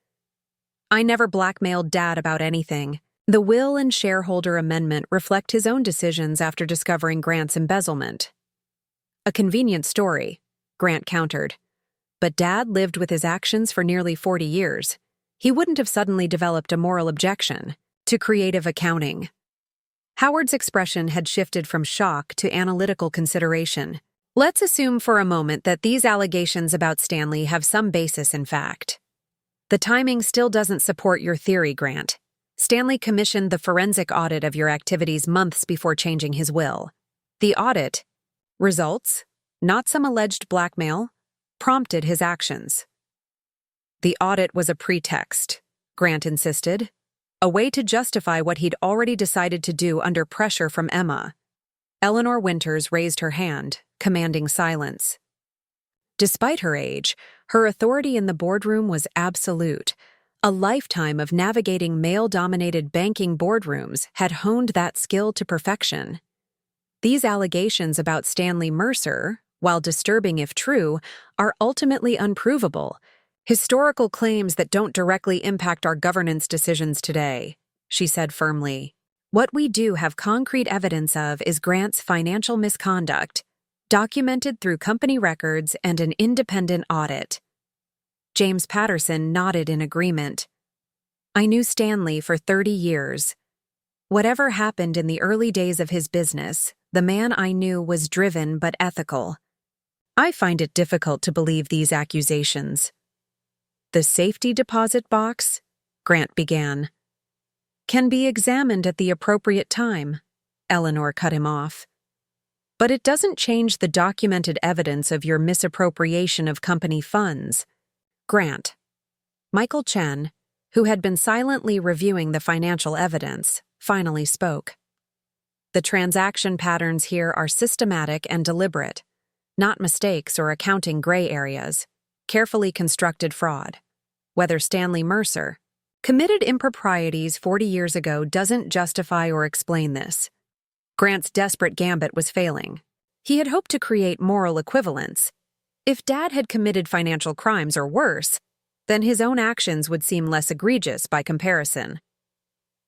I never blackmailed Dad about anything. The will and shareholder amendment reflect his own decisions after discovering Grant's embezzlement. A convenient story, Grant countered. But Dad lived with his actions for nearly 40 years. He wouldn't have suddenly developed a moral objection to creative accounting. Howard's expression had shifted from shock to analytical consideration. Let's assume for a moment that these allegations about Stanley have some basis in fact. The timing still doesn't support your theory, Grant. Stanley commissioned the forensic audit of your activities months before changing his will. The audit results, not some alleged blackmail, prompted his actions. The audit was a pretext, Grant insisted, a way to justify what he'd already decided to do under pressure from Emma. Eleanor Winters raised her hand, commanding silence. Despite her age, her authority in the boardroom was absolute. A lifetime of navigating male-dominated banking boardrooms had honed that skill to perfection. These allegations about Stanley Mercer, while disturbing if true, are ultimately unprovable, historical claims that don't directly impact our governance decisions today, she said firmly. What we do have concrete evidence of is Grant's financial misconduct, documented through company records and an independent audit. James Patterson nodded in agreement. I knew Stanley for 30 years. Whatever happened in the early days of his business, the man I knew was driven but ethical. I find it difficult to believe these accusations. The safety deposit box, Grant began, can be examined at the appropriate time, Eleanor cut him off. But it doesn't change the documented evidence of your misappropriation of company funds. Grant. Michael Chen, who had been silently reviewing the financial evidence, finally spoke. The transaction patterns here are systematic and deliberate, not mistakes or accounting gray areas. Carefully constructed fraud. Whether Stanley Mercer committed improprieties 40 years ago doesn't justify or explain this. Grant's desperate gambit was failing. He had hoped to create moral equivalence. If Dad had committed financial crimes or worse, then his own actions would seem less egregious by comparison.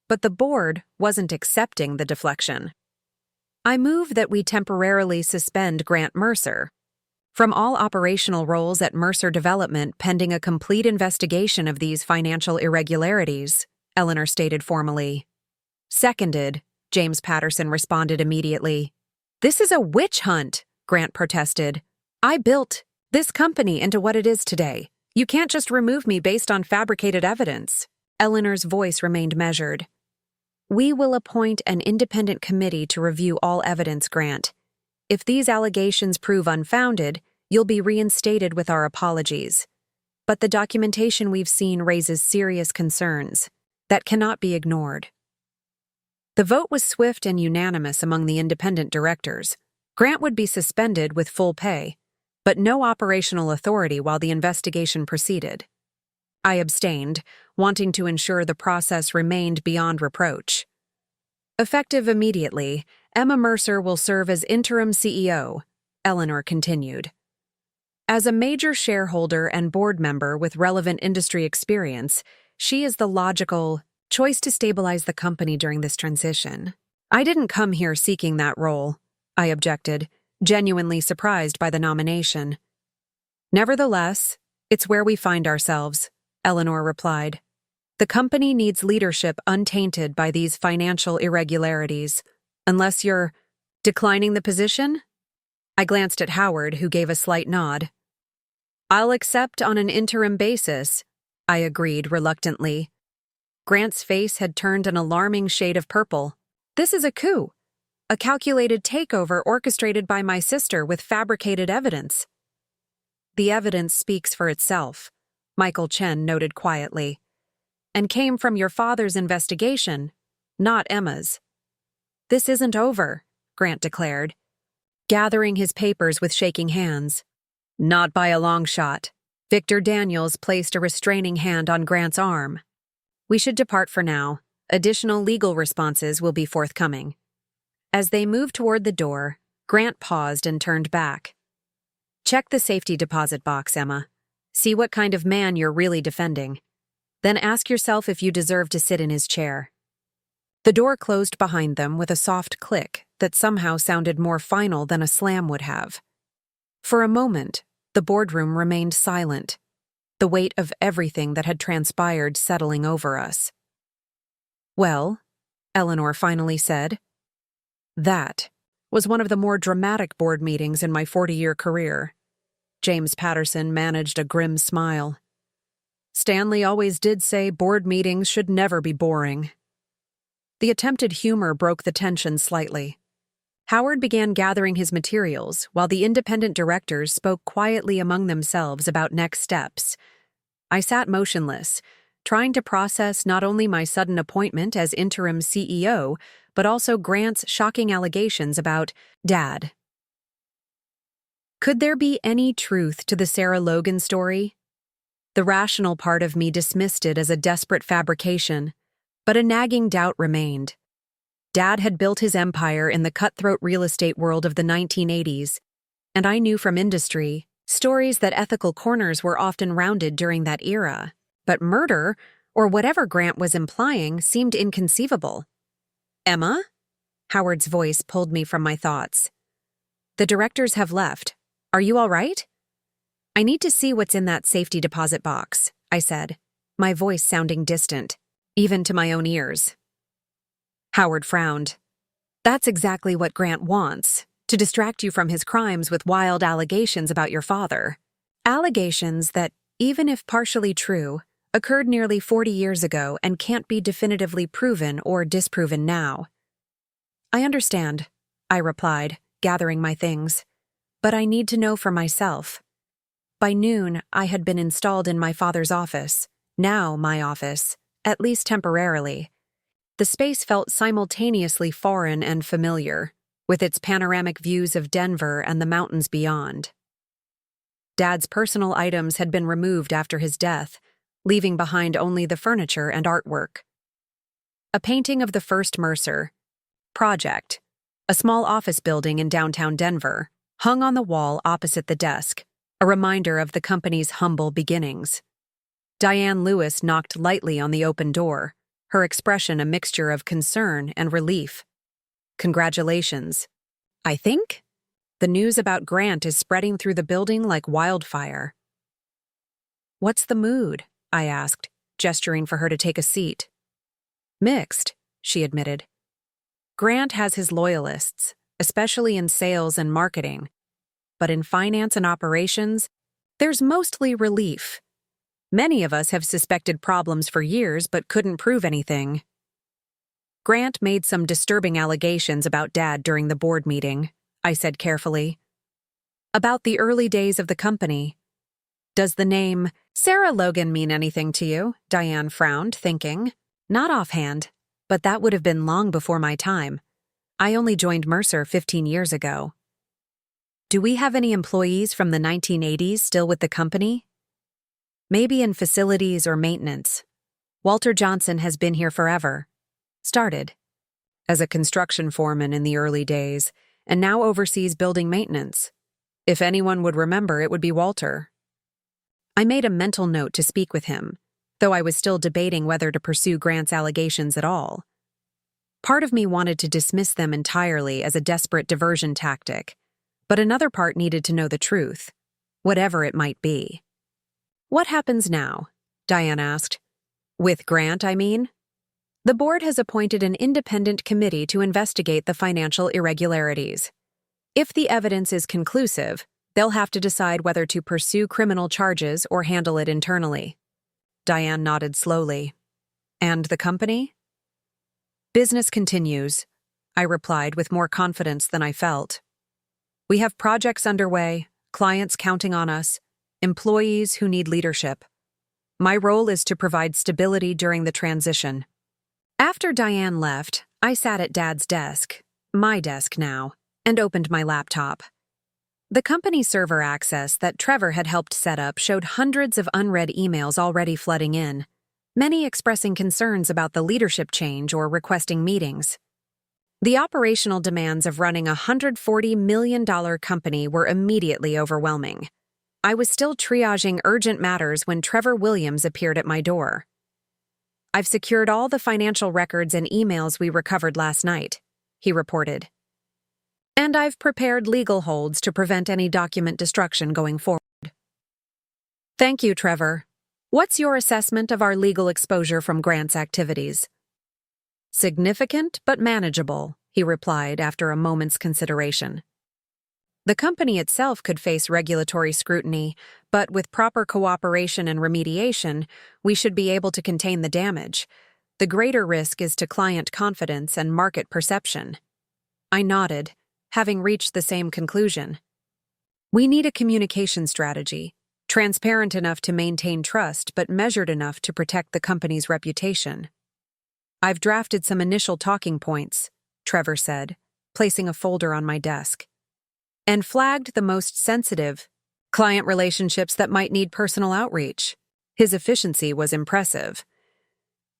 But the board wasn't accepting the deflection. I move that we temporarily suspend Grant Mercer from all operational roles at Mercer Development pending a complete investigation of these financial irregularities, Eleanor stated formally. Seconded, James Patterson responded immediately. This is a witch hunt, Grant protested. I built this company into what it is today. You can't just remove me based on fabricated evidence. Eleanor's voice remained measured. We will appoint an independent committee to review all evidence, Grant. If these allegations prove unfounded, you'll be reinstated with our apologies. But the documentation we've seen raises serious concerns that cannot be ignored. The vote was swift and unanimous among the independent directors. Grant would be suspended with full pay, but no operational authority while the investigation proceeded. I abstained, wanting to ensure the process remained beyond reproach. Effective immediately, Emma Mercer will serve as interim CEO, Eleanor continued. As a major shareholder and board member with relevant industry experience, she is the logical choice to stabilize the company during this transition. I didn't come here seeking that role, I objected, genuinely surprised by the nomination. Nevertheless, it's where we find ourselves, Eleanor replied. The company needs leadership untainted by these financial irregularities. Unless you're declining the position? I glanced at Howard, who gave a slight nod. I'll accept on an interim basis, I agreed reluctantly. Grant's face had turned an alarming shade of purple. This is a coup. A calculated takeover orchestrated by my sister with fabricated evidence. The evidence speaks for itself, Michael Chen noted quietly, and came from your father's investigation, not Emma's. This isn't over, Grant declared, gathering his papers with shaking hands. Not by a long shot. Victor Daniels placed a restraining hand on Grant's arm. We should depart for now. Additional legal responses will be forthcoming. As they moved toward the door, Grant paused and turned back. Check the safety deposit box, Emma. See what kind of man you're really defending. Then ask yourself if you deserve to sit in his chair. The door closed behind them with a soft click that somehow sounded more final than a slam would have. For a moment, the boardroom remained silent, the weight of everything that had transpired settling over us. Well, Eleanor finally said, that was one of the more dramatic board meetings in my 40-year career. James Patterson managed a grim smile. Stanley always did say board meetings should never be boring. The attempted humor broke the tension slightly. Howard began gathering his materials while the independent directors spoke quietly among themselves about next steps. I sat motionless, trying to process not only my sudden appointment as interim CEO, but also Grant's shocking allegations about Dad. Could there be any truth to the Sarah Logan story? The rational part of me dismissed it as a desperate fabrication, but a nagging doubt remained. Dad had built his empire in the cutthroat real estate world of the 1980s, and I knew from industry stories that ethical corners were often rounded during that era. But murder, or whatever Grant was implying, seemed inconceivable. Emma? Howard's voice pulled me from my thoughts. The directors have left. Are you all right? I need to see what's in that safety deposit box, I said, my voice sounding distant, even to my own ears. Howard frowned. That's exactly what Grant wants, to distract you from his crimes with wild allegations about your father. Allegations that, even if partially true, occurred nearly 40 years ago and can't be definitively proven or disproven now. I understand, I replied, gathering my things. But I need to know for myself. By noon, I had been installed in my father's office, now my office, at least temporarily. The space felt simultaneously foreign and familiar, with its panoramic views of Denver and the mountains beyond. Dad's personal items had been removed after his death, leaving behind only the furniture and artwork. A painting of the first Mercer project, a small office building in downtown Denver, hung on the wall opposite the desk, a reminder of the company's humble beginnings. Diane Lewis knocked lightly on the open door, her expression a mixture of concern and relief. Congratulations. I think? The news about Grant is spreading through the building like wildfire. What's the mood? I asked, gesturing for her to take a seat. Mixed, she admitted. Grant has his loyalists, especially in sales and marketing. But in finance and operations, there's mostly relief. Many of us have suspected problems for years but couldn't prove anything. Grant made some disturbing allegations about Dad during the board meeting, I said carefully. About the early days of the company. Does the name Sarah Logan mean anything to you? Diane frowned, thinking. Not offhand, but that would have been long before my time. I only joined Mercer 15 years ago. Do we have any employees from the 1980s still with the company? Maybe in facilities or maintenance. Walter Johnson has been here forever. Started as a construction foreman in the early days, and now oversees building maintenance. If anyone would remember, it would be Walter. I made a mental note to speak with him, though I was still debating whether to pursue Grant's allegations at all. Part of me wanted to dismiss them entirely as a desperate diversion tactic, but another part needed to know the truth, whatever it might be. What happens now? Diane asked. With Grant, I mean? The board has appointed an independent committee to investigate the financial irregularities. If the evidence is conclusive, they'll have to decide whether to pursue criminal charges or handle it internally. Diane nodded slowly. And the company? Business continues, I replied with more confidence than I felt. We have projects underway, clients counting on us, employees who need leadership. My role is to provide stability during the transition. After Diane left, I sat at Dad's desk, my desk now, and opened my laptop. The company server access that Trevor had helped set up showed hundreds of unread emails already flooding in, many expressing concerns about the leadership change or requesting meetings. The operational demands of running a $140 million company were immediately overwhelming. I was still triaging urgent matters when Trevor Williams appeared at my door. I've secured all the financial records and emails we recovered last night, he reported. And I've prepared legal holds to prevent any document destruction going forward. Thank you, Trevor. What's your assessment of our legal exposure from Grant's activities? Significant but manageable, he replied after a moment's consideration. The company itself could face regulatory scrutiny, but with proper cooperation and remediation, we should be able to contain the damage. The greater risk is to client confidence and market perception. I nodded, having reached the same conclusion. We need a communication strategy, transparent enough to maintain trust but measured enough to protect the company's reputation. I've drafted some initial talking points, Trevor said, placing a folder on my desk, and flagged the most sensitive client relationships that might need personal outreach. His efficiency was impressive.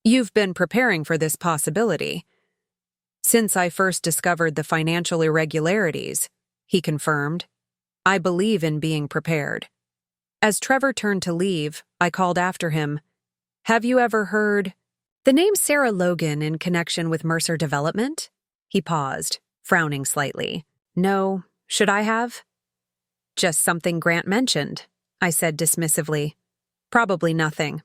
You've been preparing for this possibility. Since I first discovered the financial irregularities, he confirmed. I believe in being prepared. As Trevor turned to leave, I called after him. Have you ever heard the name Sarah Logan in connection with Mercer Development? He paused, frowning slightly. No, should I have? Just something Grant mentioned, I said dismissively. Probably nothing.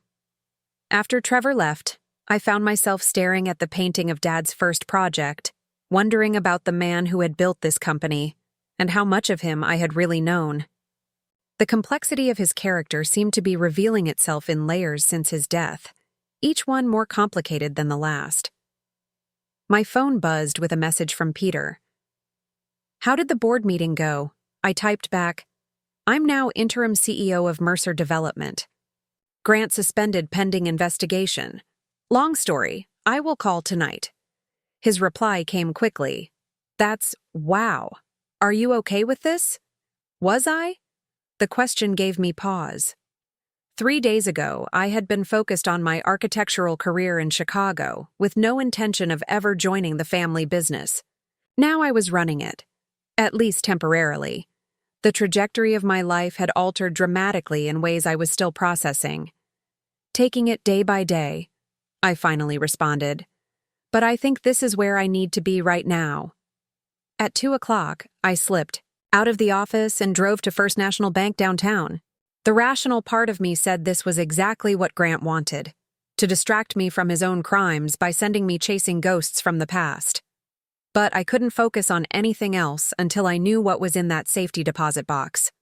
After Trevor left, I found myself staring at the painting of Dad's first project, wondering about the man who had built this company, and how much of him I had really known. The complexity of his character seemed to be revealing itself in layers since his death, each one more complicated than the last. My phone buzzed with a message from Peter. How did the board meeting go? I typed back, I'm now interim CEO of Mercer Development. Grant suspended pending investigation. Long story, I will call tonight. His reply came quickly. That's wow. Are you okay with this? Was I? The question gave me pause. 3 days ago, I had been focused on my architectural career in Chicago, with no intention of ever joining the family business. Now I was running it, at least temporarily. The trajectory of my life had altered dramatically in ways I was still processing. Taking it day by day, I finally responded. But I think this is where I need to be right now. At 2 o'clock, I slipped out of the office and drove to First National Bank downtown. The rational part of me said this was exactly what Grant wanted, to distract me from his own crimes by sending me chasing ghosts from the past. But I couldn't focus on anything else until I knew what was in that safety deposit box.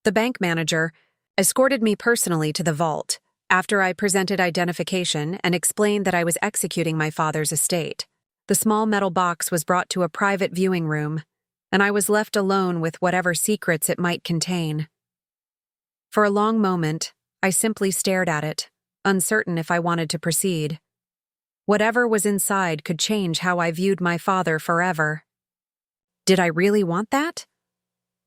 The bank manager escorted me personally to the vault after I presented identification and explained that I was executing my father's estate. The small metal box was brought to a private viewing room, and I was left alone with whatever secrets it might contain. For a long moment, I simply stared at it, uncertain if I wanted to proceed. Whatever was inside could change how I viewed my father forever. Did I really want that?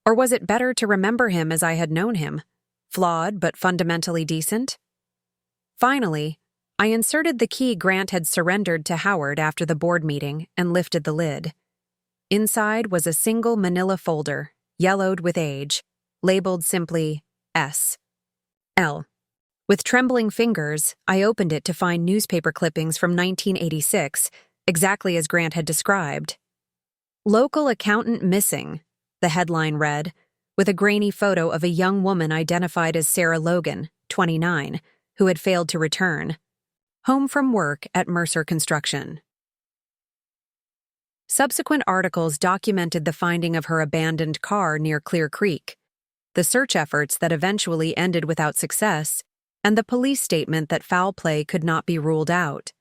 Or was it better to remember him as I had known him, flawed but fundamentally decent? Finally, I inserted the key Grant had surrendered to Howard after the board meeting and lifted the lid. Inside was a single manila folder, yellowed with age, labeled simply S. L. With trembling fingers, I opened it to find newspaper clippings from 1986, exactly as Grant had described. Local accountant missing, the headline read, with a grainy photo of a young woman identified as Sarah Logan, 29, who had failed to return. Home from work at Mercer Construction. Subsequent articles documented the finding of her abandoned car near Clear Creek, the search efforts that eventually ended without success, and the police statement that foul play could not be ruled out.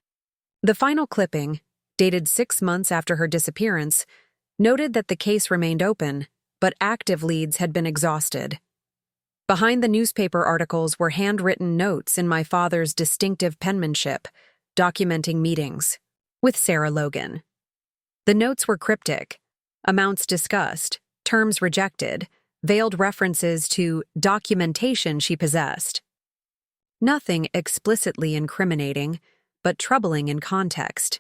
The final clipping, dated 6 months after her disappearance, noted that the case remained open, but active leads had been exhausted. Behind the newspaper articles were handwritten notes in my father's distinctive penmanship, documenting meetings with Sarah Logan. The notes were cryptic, amounts discussed, terms rejected, veiled references to documentation she possessed. Nothing explicitly incriminating, but troubling in context.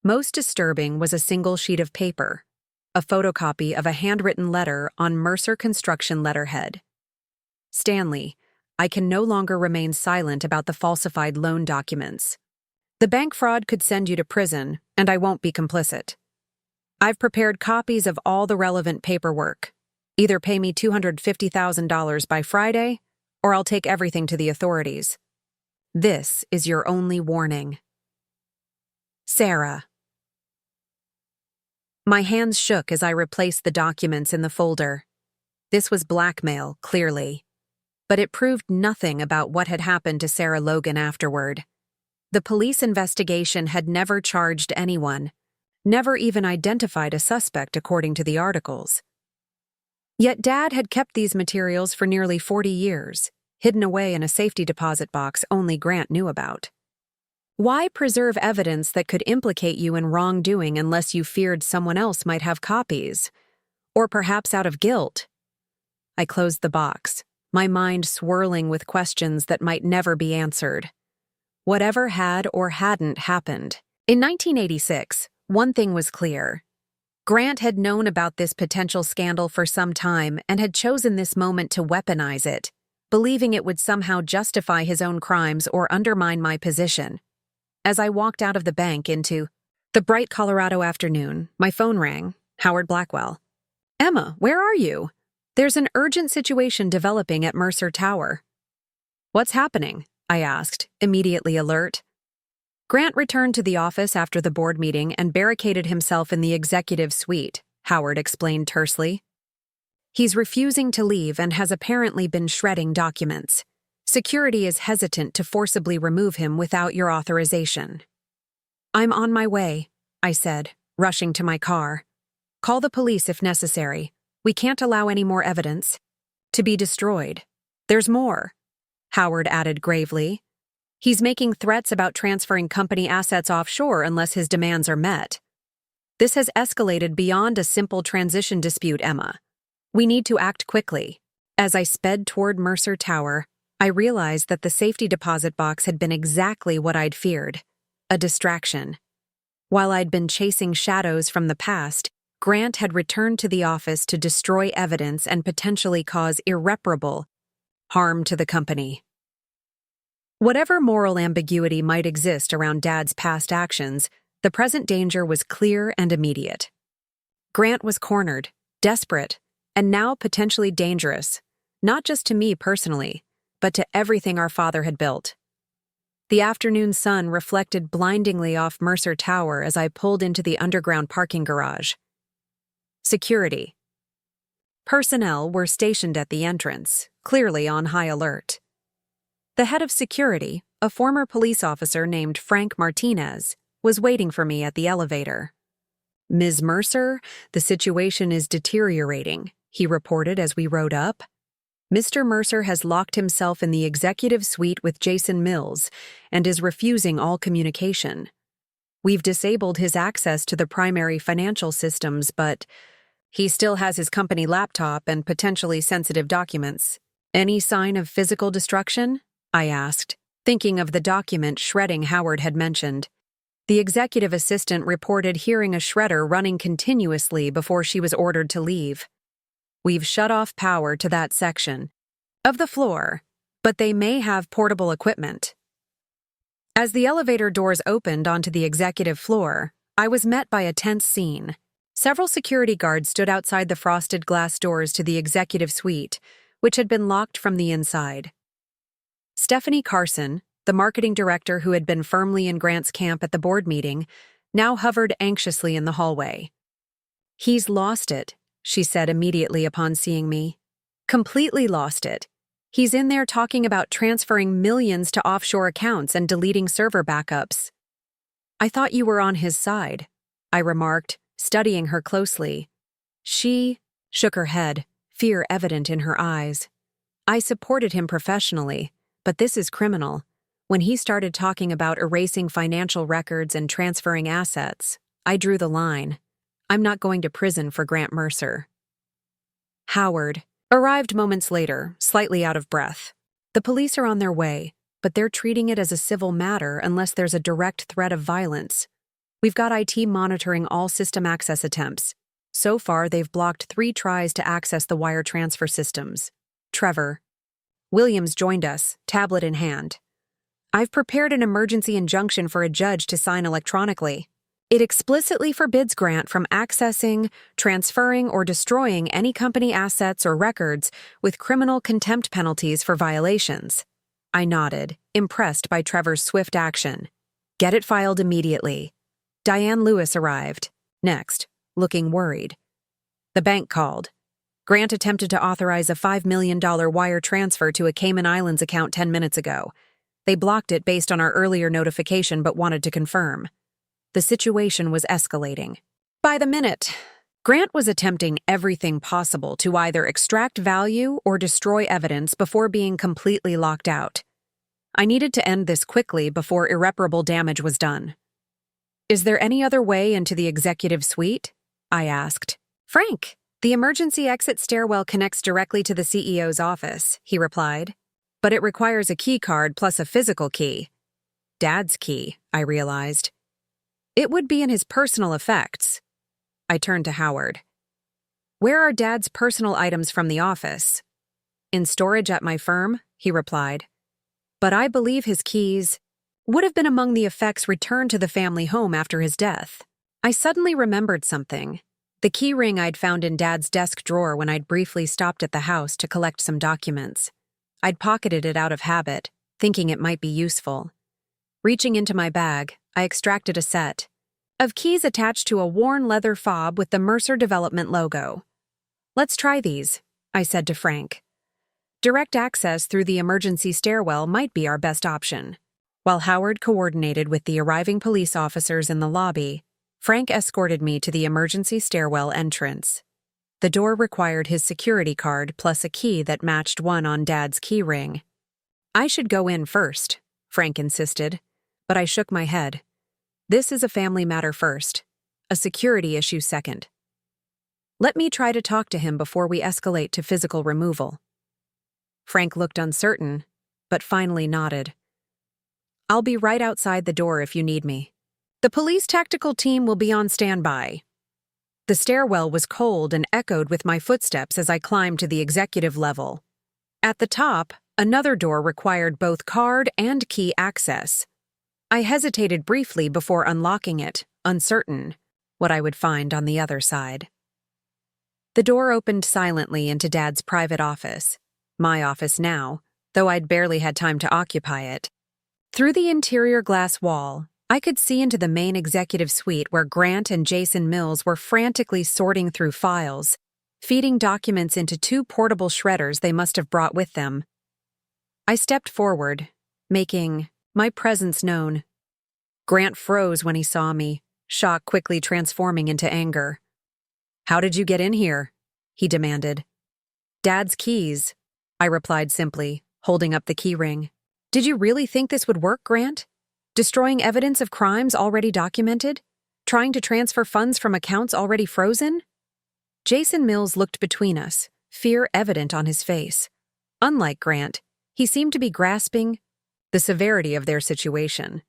Most disturbing was a single sheet of paper, a photocopy of a handwritten letter on Mercer Construction letterhead. Stanley, I can no longer remain silent about the falsified loan documents. The bank fraud could send you to prison, and I won't be complicit. I've prepared copies of all the relevant paperwork. Either pay me $250,000 by Friday, or I'll take everything to the authorities. This is your only warning. Sarah. My hands shook as I replaced the documents in the folder. This was blackmail, clearly. But it proved nothing about what had happened to Sarah Logan afterward. The police investigation had never charged anyone, never even identified a suspect according to the articles. Yet Dad had kept these materials for nearly 40 years, hidden away in a safety deposit box only Grant knew about. Why preserve evidence that could implicate you in wrongdoing unless you feared someone else might have copies? Or perhaps out of guilt? I closed the box, my mind swirling with questions that might never be answered. Whatever had or hadn't happened. In 1986, one thing was clear. Grant had known about this potential scandal for some time and had chosen this moment to weaponize it, believing it would somehow justify his own crimes or undermine my position. As I walked out of the bank into the bright Colorado afternoon, my phone rang. Howard Blackwell. "Emma, where are you? There's an urgent situation developing at Mercer Tower." "What's happening?" I asked, immediately alert. "Grant returned to the office after the board meeting and barricaded himself in the executive suite," Howard explained tersely. "He's refusing to leave and has apparently been shredding documents. Security is hesitant to forcibly remove him without your authorization." "I'm on my way," I said, rushing to my car. "Call the police if necessary. We can't allow any more evidence to be destroyed. There's more," Howard added gravely. "He's making threats about transferring company assets offshore unless his demands are met. This has escalated beyond a simple transition dispute, Emma. We need to act quickly." As I sped toward Mercer Tower, I realized that the safety deposit box had been exactly what I'd feared, a distraction. While I'd been chasing shadows from the past, Grant had returned to the office to destroy evidence and potentially cause irreparable harm to the company. Whatever moral ambiguity might exist around Dad's past actions, the present danger was clear and immediate. Grant was cornered, desperate, and now potentially dangerous, not just to me personally, but to everything our father had built. The afternoon sun reflected blindingly off Mercer Tower as I pulled into the underground parking garage. Security. Personnel were stationed at the entrance, clearly on high alert. The head of security, a former police officer named Frank Martinez, was waiting for me at the elevator. "Ms. Mercer, the situation is deteriorating," he reported as we rode up. "Mr. Mercer has locked himself in the executive suite with Jason Mills and is refusing all communication. We've disabled his access to the primary financial systems, but he still has his company laptop and potentially sensitive documents. Any sign of physical destruction?" I asked, thinking of the document shredding Howard had mentioned. The executive assistant reported hearing a shredder running continuously before she was ordered to leave. "We've shut off power to that section of the floor, but they may have portable equipment." As the elevator doors opened onto the executive floor, I was met by a tense scene. Several security guards stood outside the frosted glass doors to the executive suite, which had been locked from the inside. Stephanie Carson, the marketing director who had been firmly in Grant's camp at the board meeting, now hovered anxiously in the hallway. "He's lost it," she said immediately upon seeing me. "Completely lost it. He's in there talking about transferring millions to offshore accounts and deleting server backups." "I thought you were on his side," I remarked, studying her closely. She shook her head, fear evident in her eyes. "I supported him professionally, but this is criminal. When he started talking about erasing financial records and transferring assets, I drew the line. I'm not going to prison for Grant Mercer." Howard arrived moments later, slightly out of breath. "The police are on their way, but they're treating it as a civil matter unless there's a direct threat of violence. We've got IT monitoring all system access attempts. So far, they've blocked 3 tries to access the wire transfer systems." Trevor Williams joined us, tablet in hand. "I've prepared an emergency injunction for a judge to sign electronically. It explicitly forbids Grant from accessing, transferring, or destroying any company assets or records with criminal contempt penalties for violations." I nodded, impressed by Trevor's swift action. "Get it filed immediately." Diane Lewis arrived. Next, looking worried. The bank called. Grant attempted to authorize a $5 million wire transfer to a Cayman Islands account 10 minutes ago. They blocked it based on our earlier notification but wanted to confirm. The situation was escalating. By the minute, Grant was attempting everything possible to either extract value or destroy evidence before being completely locked out. I needed to end this quickly before irreparable damage was done. "Is there any other way into the executive suite?" I asked. "Frank, the emergency exit stairwell connects directly to the CEO's office," he replied. "But it requires a key card plus a physical key." Dad's key, I realized. It would be in his personal effects. I turned to Howard. "Where are Dad's personal items from the office?" "In storage at my firm," he replied. "But I believe his keys would have been among the effects returned to the family home after his death." I suddenly remembered something. The key ring I'd found in Dad's desk drawer when I'd briefly stopped at the house to collect some documents. I'd pocketed it out of habit, thinking it might be useful. Reaching into my bag, I extracted a set of keys attached to a worn leather fob with the Mercer Development logo. "Let's try these," I said to Frank. Direct access through the emergency stairwell might be our best option. While Howard coordinated with the arriving police officers in the lobby, Frank escorted me to the emergency stairwell entrance. The door required his security card plus a key that matched one on Dad's key ring. "I should go in first," Frank insisted, but I shook my head. "This is a family matter first, a security issue second. Let me try to talk to him before we escalate to physical removal." Frank looked uncertain, but finally nodded. "I'll be right outside the door if you need me. The police tactical team will be on standby." The stairwell was cold and echoed with my footsteps as I climbed to the executive level. At the top, another door required both card and key access. I hesitated briefly before unlocking it, uncertain what I would find on the other side. The door opened silently into Dad's private office, my office now, though I'd barely had time to occupy it. Through the interior glass wall, I could see into the main executive suite where Grant and Jason Mills were frantically sorting through files, feeding documents into two portable shredders they must have brought with them. I stepped forward, making my presence known. Grant froze when he saw me, shock quickly transforming into anger. "How did you get in here?" he demanded. "Dad's keys," I replied simply, holding up the key ring. "Did you really think this would work, Grant? Destroying evidence of crimes already documented? Trying to transfer funds from accounts already frozen?" Jason Mills looked between us, fear evident on his face. Unlike Grant, he seemed to be grasping the severity of their situation.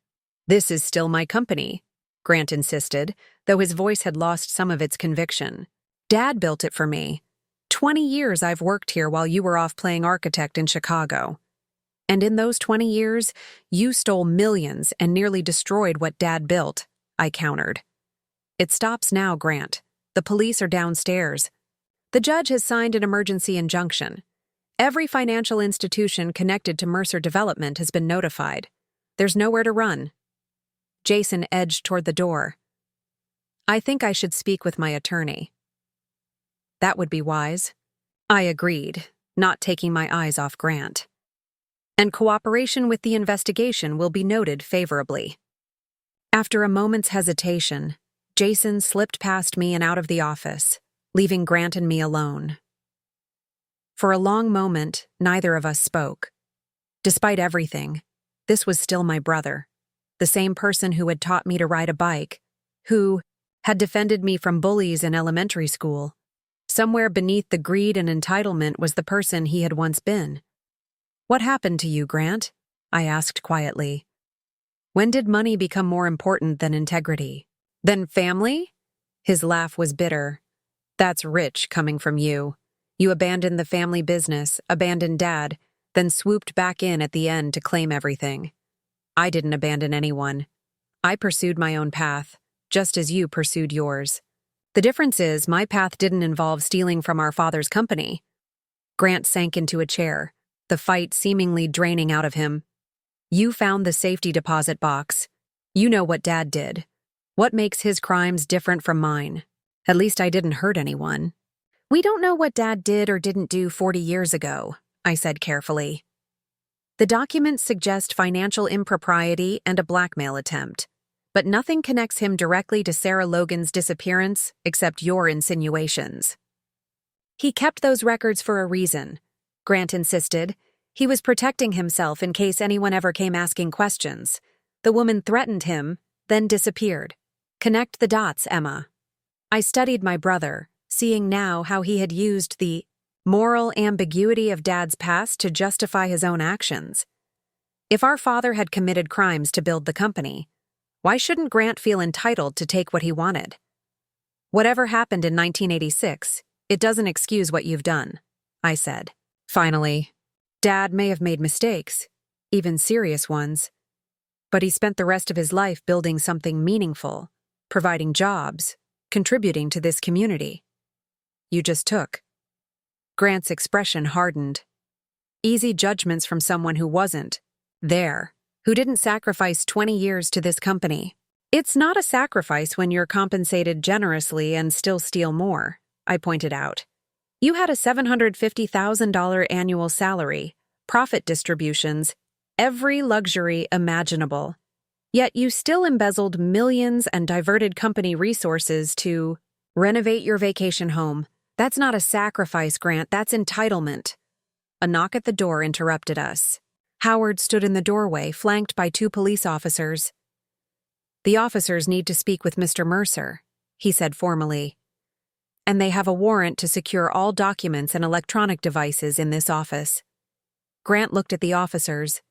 "This is still my company," Grant insisted, though his voice had lost some of its conviction. "Dad built it for me. 20 years I've worked here while you were off playing architect in Chicago. And in those 20 years, you stole millions and nearly destroyed what Dad built," I countered. "It stops now, Grant. The police are downstairs. The judge has signed an emergency injunction. Every financial institution connected to Mercer Development has been notified. There's nowhere to run." Jason edged toward the door. "I think I should speak with my attorney." "That would be wise." I agreed, not taking my eyes off Grant. "And cooperation with the investigation will be noted favorably." After a moment's hesitation, Jason slipped past me and out of the office, leaving Grant and me alone. For a long moment, neither of us spoke. Despite everything, this was still my brother, the same person who had taught me to ride a bike, who had defended me from bullies in elementary school. Somewhere beneath the greed and entitlement was the person he had once been. "What happened to you, Grant?" I asked quietly. "When did money become more important than integrity? Than family?" His laugh was bitter. "That's rich coming from you. You abandoned the family business, abandoned Dad, then swooped back in at the end to claim everything. I didn't abandon anyone. I pursued my own path, just as you pursued yours. The difference is my path didn't involve stealing from our father's company." Grant sank into a chair, the fight seemingly draining out of him. "You found the safety deposit box. You know what Dad did. What makes his crimes different from mine?" At least I didn't hurt anyone. We don't know what Dad did or didn't do 40 years ago, I said carefully. The documents suggest financial impropriety and a blackmail attempt, but nothing connects him directly to Sarah Logan's disappearance except your insinuations. He kept those records for a reason, Grant insisted. He was protecting himself in case anyone ever came asking questions. The woman threatened him, then disappeared. Connect the dots, Emma. I studied my brother, seeing now how he had used the moral ambiguity of Dad's past to justify his own actions. If our father had committed crimes to build the company, why shouldn't Grant feel entitled to take what he wanted? Whatever happened in 1986, it doesn't excuse what you've done, I said. Finally, Dad may have made mistakes, even serious ones, but he spent the rest of his life building something meaningful, providing jobs, contributing to this community. You just took. Grant's expression hardened. Easy judgments from someone who wasn't there, who didn't sacrifice 20 years to this company. It's not a sacrifice when you're compensated generously and still steal more, I pointed out. You had a $750,000 annual salary, profit distributions, every luxury imaginable. Yet you still embezzled millions and diverted company resources to renovate your vacation home. That's not a sacrifice, Grant, that's entitlement. A knock at the door interrupted us. Howard stood in the doorway, flanked by 2 police officers. The officers need to speak with Mr. Mercer, he said formally. And they have a warrant to secure all documents and electronic devices in this office. Grant looked at the officers,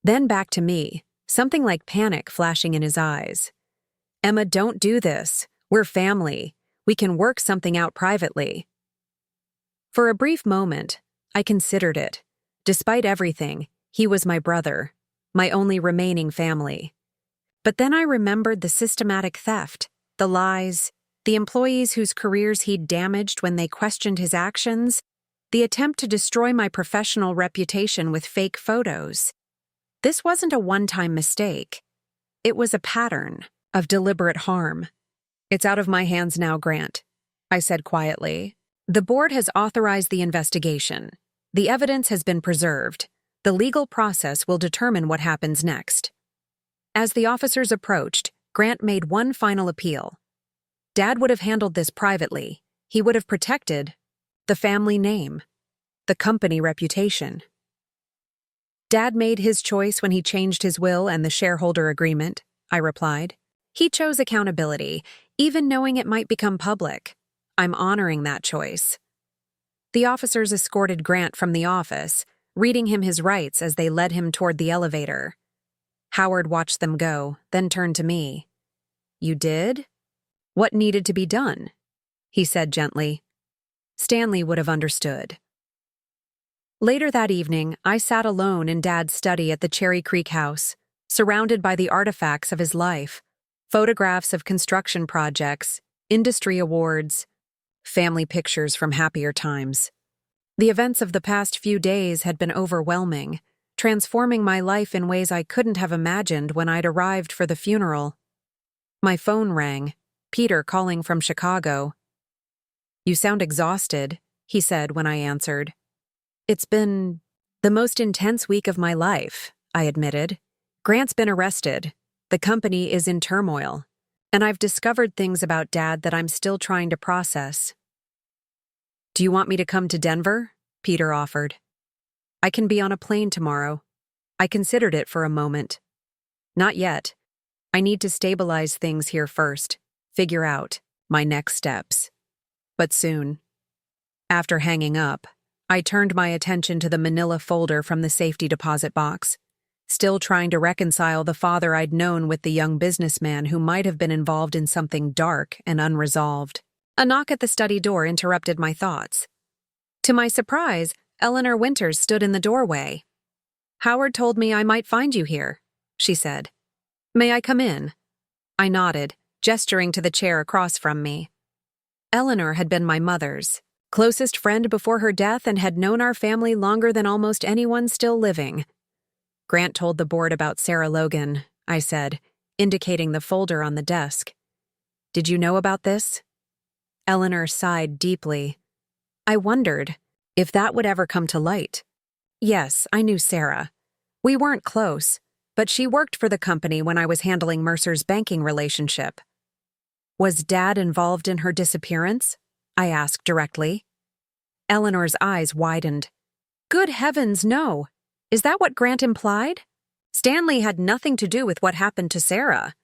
then back to me, something like panic flashing in his eyes. Emma, don't do this. We're family. We can work something out privately. For a brief moment, I considered it. Despite everything, he was my brother, my only remaining family. But then I remembered the systematic theft, the lies, the employees whose careers he'd damaged when they questioned his actions, the attempt to destroy my professional reputation with fake photos. This wasn't a one-time mistake. It was a pattern of deliberate harm. It's out of my hands now, Grant, I said quietly. The board has authorized the investigation. The evidence has been preserved. The legal process will determine what happens next. As the officers approached, Grant made one final appeal. Dad would have handled this privately. He would have protected the family name, the company reputation. Dad made his choice when he changed his will and the shareholder agreement, I replied. He chose accountability, even knowing it might become public. I'm honoring that choice. The officers escorted Grant from the office, reading him his rights as they led him toward the elevator. Howard watched them go, then turned to me. You did? What needed to be done? He said gently. Stanley would have understood. Later that evening, I sat alone in Dad's study at the Cherry Creek house, surrounded by the artifacts of his life, photographs of construction projects, industry awards, family pictures from happier times. The events of the past few days had been overwhelming, transforming my life in ways I couldn't have imagined when I'd arrived for the funeral. My phone rang, Peter calling from Chicago. You sound exhausted, he said when I answered. It's been the most intense week of my life, I admitted. Grant's been arrested. The company is in turmoil, and I've discovered things about Dad that I'm still trying to process. Do you want me to come to Denver? Peter offered. I can be on a plane tomorrow. I considered it for a moment. Not yet. I need to stabilize things here first, figure out my next steps. But soon. After hanging up, I turned my attention to the manila folder from the safety deposit box, still trying to reconcile the father I'd known with the young businessman who might have been involved in something dark and unresolved. A knock at the study door interrupted my thoughts. To my surprise, Eleanor Winters stood in the doorway. Howard told me I might find you here, she said. May I come in? I nodded, gesturing to the chair across from me. Eleanor had been my mother's closest friend before her death and had known our family longer than almost anyone still living. Grant told the board about Sarah Logan, I said, indicating the folder on the desk. Did you know about this? Eleanor sighed deeply. I wondered if that would ever come to light. Yes, I knew Sarah. We weren't close, but she worked for the company when I was handling Mercer's banking relationship. Was Dad involved in her disappearance? I asked directly. Eleanor's eyes widened. Good heavens, no. Is that what Grant implied? Stanley had nothing to do with what happened to Sarah.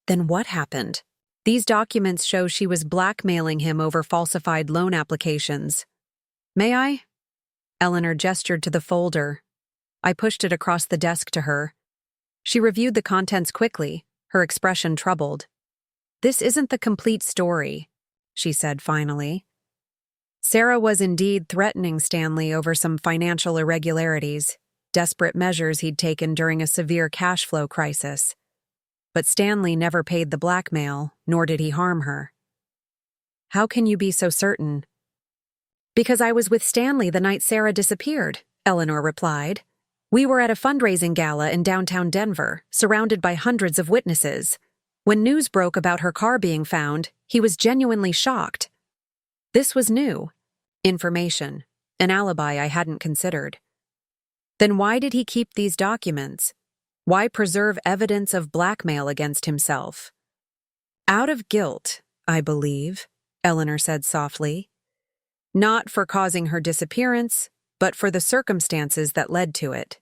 Then what happened? These documents show she was blackmailing him over falsified loan applications. May I? Eleanor gestured to the folder. I pushed it across the desk to her. She reviewed the contents quickly, her expression troubled. This isn't the complete story, she said finally. Sarah was indeed threatening Stanley over some financial irregularities, desperate measures he'd taken during a severe cash flow crisis. But Stanley never paid the blackmail, nor did he harm her. How can you be so certain? Because I was with Stanley the night Sarah disappeared, Eleanor replied. We were at a fundraising gala in downtown Denver, surrounded by hundreds of witnesses. When news broke about her car being found, he was genuinely shocked. This was new. Information. An alibi I hadn't considered. Then why did he keep these documents? Why preserve evidence of blackmail against himself? Out of guilt, I believe, Eleanor said softly. Not for causing her disappearance, but for the circumstances that led to it.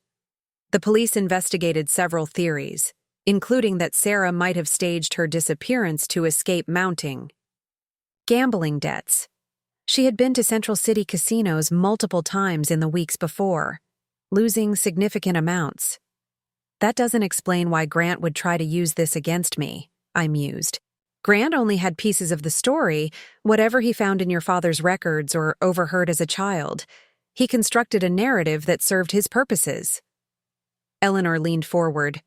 The police investigated several theories, including that Sarah might have staged her disappearance to escape mounting. Gambling debts. She had been to Central City casinos multiple times in the weeks before, losing significant amounts. That doesn't explain why Grant would try to use this against me, I mused. Grant only had pieces of the story, whatever he found in your father's records or overheard as a child. He constructed a narrative that served his purposes. Eleanor leaned forward.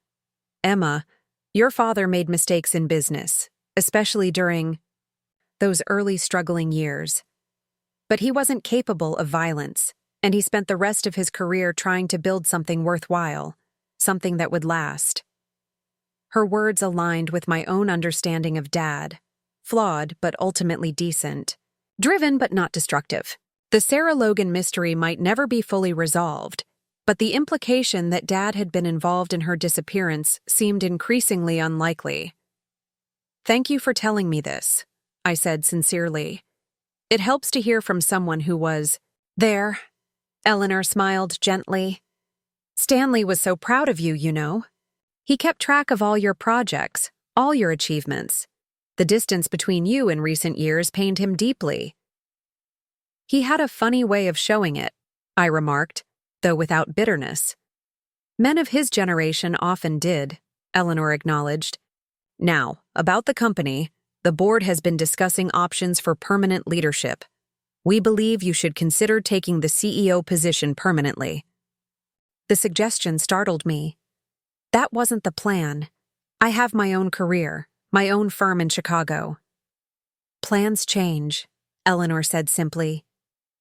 Emma, your father made mistakes in business, especially during those early struggling years. But he wasn't capable of violence, and he spent the rest of his career trying to build something worthwhile. Something that would last. Her words aligned with my own understanding of Dad. Flawed, but ultimately decent. Driven, but not destructive. The Sarah Logan mystery might never be fully resolved, but the implication that Dad had been involved in her disappearance seemed increasingly unlikely. Thank you for telling me this, I said sincerely. It helps to hear from someone who was there. Eleanor smiled gently. Stanley was so proud of you, you know. He kept track of all your projects, all your achievements. The distance between you in recent years pained him deeply. He had a funny way of showing it, I remarked, though without bitterness. Men of his generation often did, Eleanor acknowledged. Now, about the company, the board has been discussing options for permanent leadership. We believe you should consider taking the CEO position permanently. The suggestion startled me. That wasn't the plan. I have my own career, my own firm in Chicago. Plans change, Eleanor said simply.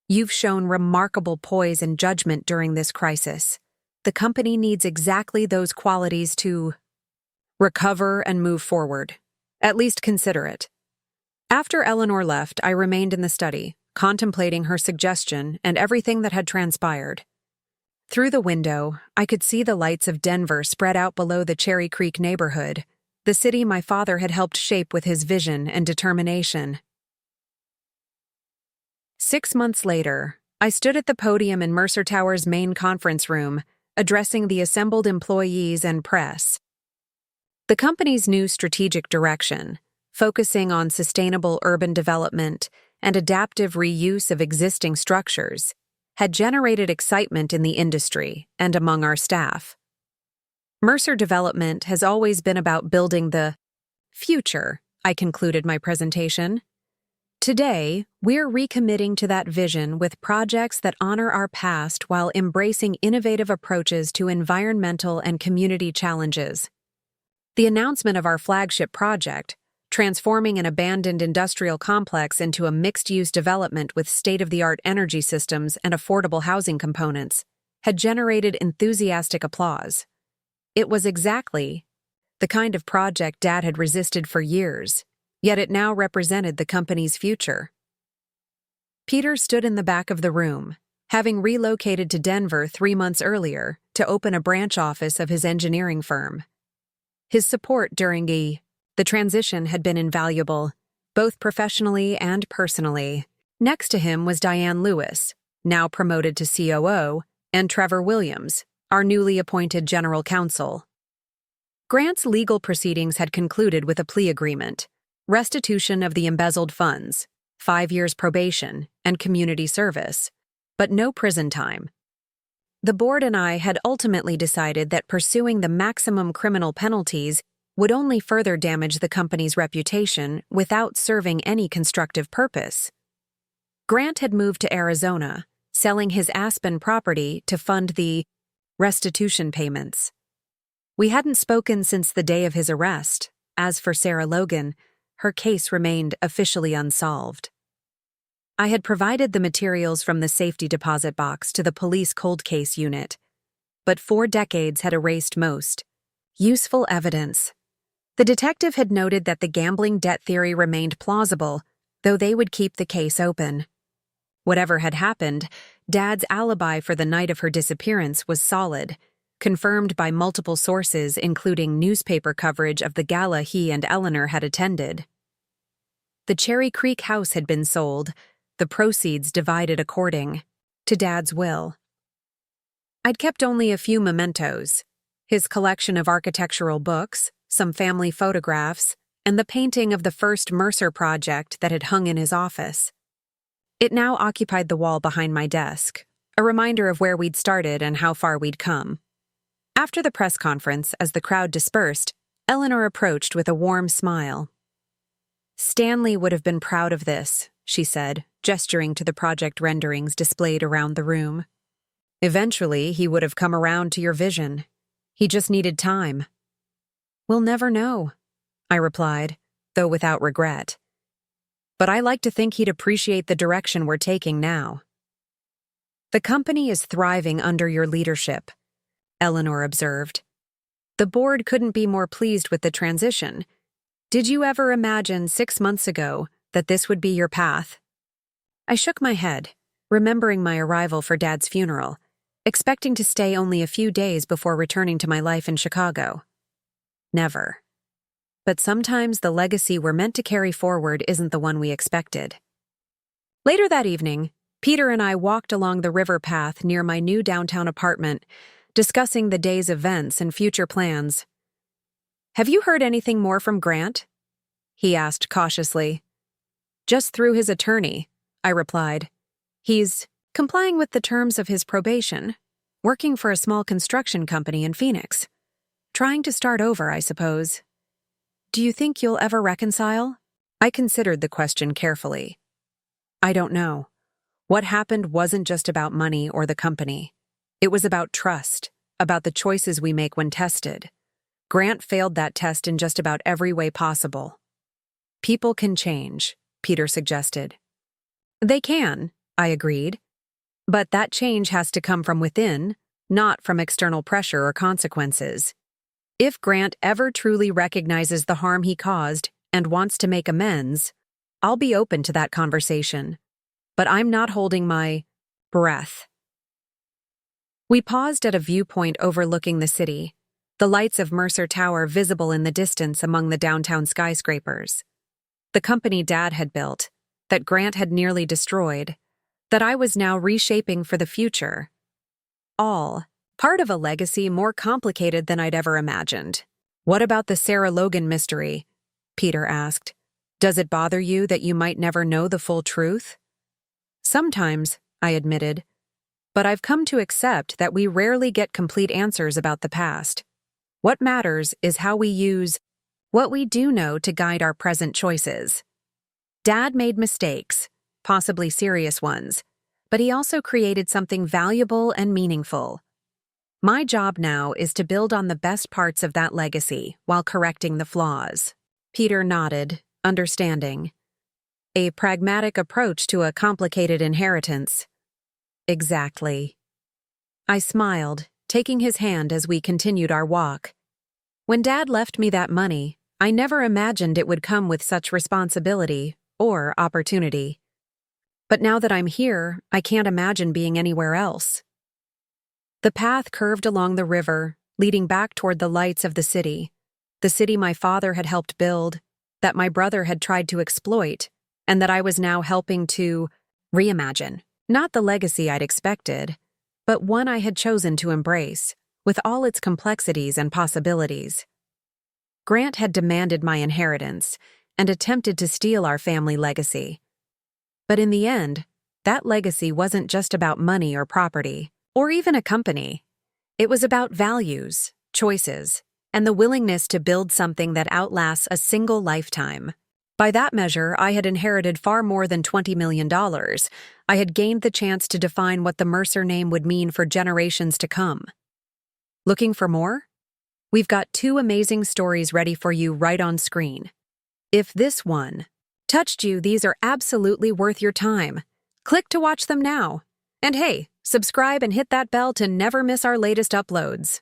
You've shown remarkable poise and judgment during this crisis. The company needs exactly those qualities to recover and move forward. At least consider it. After Eleanor left, I remained in the study, contemplating her suggestion and everything that had transpired. Through the window, I could see the lights of Denver spread out below the Cherry Creek neighborhood, the city my father had helped shape with his vision and determination. 6 months later, I stood at the podium in Mercer Tower's main conference room, addressing the assembled employees and press. The company's new strategic direction, focusing on sustainable urban development and adaptive reuse of existing structures, had generated excitement in the industry and among our staff. Mercer Development has always been about building the future, I concluded my presentation. Today, we're recommitting to that vision with projects that honor our past while embracing innovative approaches to environmental and community challenges. The announcement of our flagship project, transforming an abandoned industrial complex into a mixed-use development with state-of-the-art energy systems and affordable housing components, had generated enthusiastic applause. It was exactly the kind of project Dad had resisted for years, yet it now represented the company's future. Peter stood in the back of the room, having relocated to Denver 3 months earlier to open a branch office of his engineering firm. His support during the transition had been invaluable, both professionally and personally. Next to him was Diane Lewis, now promoted to COO, and Trevor Williams, our newly appointed general counsel. Grant's legal proceedings had concluded with a plea agreement, restitution of the embezzled funds, 5 years probation, and community service, but no prison time. The board and I had ultimately decided that pursuing the maximum criminal penalties would only further damage the company's reputation without serving any constructive purpose. Grant had moved to Arizona, selling his Aspen property to fund the restitution payments. We hadn't spoken since the day of his arrest. As for Sarah Logan, her case remained officially unsolved. I had provided the materials from the safety deposit box to the police cold case unit, but 4 decades had erased most useful evidence. The detective had noted that the gambling debt theory remained plausible, though they would keep the case open. Whatever had happened, Dad's alibi for the night of her disappearance was solid, confirmed by multiple sources including newspaper coverage of the gala he and Eleanor had attended. The Cherry Creek house had been sold, the proceeds divided according to Dad's will. I'd kept only a few mementos: his collection of architectural books, some family photographs, and the painting of the first Mercer project that had hung in his office. It now occupied the wall behind my desk, a reminder of where we'd started and how far we'd come. After the press conference, as the crowd dispersed, Eleanor approached with a warm smile. "Stanley would have been proud of this," she said, gesturing to the project renderings displayed around the room. "Eventually, he would have come around to your vision. He just needed time." "We'll never know," I replied, though without regret. "But I like to think he'd appreciate the direction we're taking now." "The company is thriving under your leadership," Eleanor observed. "The board couldn't be more pleased with the transition. Did you ever imagine 6 months ago that this would be your path?" I shook my head, remembering my arrival for Dad's funeral, expecting to stay only a few days before returning to my life in Chicago. Never. But sometimes the legacy we're meant to carry forward isn't the one we expected. Later that evening, Peter and I walked along the river path near my new downtown apartment, discussing the day's events and future plans. "Have you heard anything more from Grant?" he asked cautiously. "Just through his attorney," I replied. "He's complying with the terms of his probation, working for a small construction company in Phoenix. Trying to start over, I suppose. Do you think you'll ever reconcile?" I considered the question carefully. I don't know. What happened wasn't just about money or the company. It was about trust, about the choices we make when tested. Grant failed that test in just about every way possible. "People can change," Peter suggested. "They can," I agreed. "But that change has to come from within, not from external pressure or consequences. If Grant ever truly recognizes the harm he caused and wants to make amends, I'll be open to that conversation. But I'm not holding my breath." We paused at a viewpoint overlooking the city, the lights of Mercer Tower visible in the distance among the downtown skyscrapers. The company Dad had built, that Grant had nearly destroyed, that I was now reshaping for the future. All part of a legacy more complicated than I'd ever imagined. "What about the Sarah Logan mystery?" Peter asked. "Does it bother you that you might never know the full truth?" "Sometimes," I admitted. "But I've come to accept that we rarely get complete answers about the past. What matters is how we use what we do know to guide our present choices. Dad made mistakes, possibly serious ones, but he also created something valuable and meaningful. My job now is to build on the best parts of that legacy while correcting the flaws." Peter nodded, understanding. "A pragmatic approach to a complicated inheritance." "Exactly." I smiled, taking his hand as we continued our walk. "When Dad left me that money, I never imagined it would come with such responsibility or opportunity. But now that I'm here, I can't imagine being anywhere else. The path curved along the river, leading back toward the lights of the city my father had helped build, that my brother had tried to exploit, and that I was now helping to reimagine. Not the legacy I'd expected, but one I had chosen to embrace, with all its complexities and possibilities. Grant had demanded my inheritance and attempted to steal our family legacy. But in the end, that legacy wasn't just about money or property, or even a company. It was about values, choices, and the willingness to build something that outlasts a single lifetime. By that measure, I had inherited far more than $20 million. I had gained the chance to define what the Mercer name would mean for generations to come. Looking for more? We've got 2 amazing stories ready for you right on screen. If this one touched you, these are absolutely worth your time. Click to watch them now. And hey, subscribe and hit that bell to never miss our latest uploads.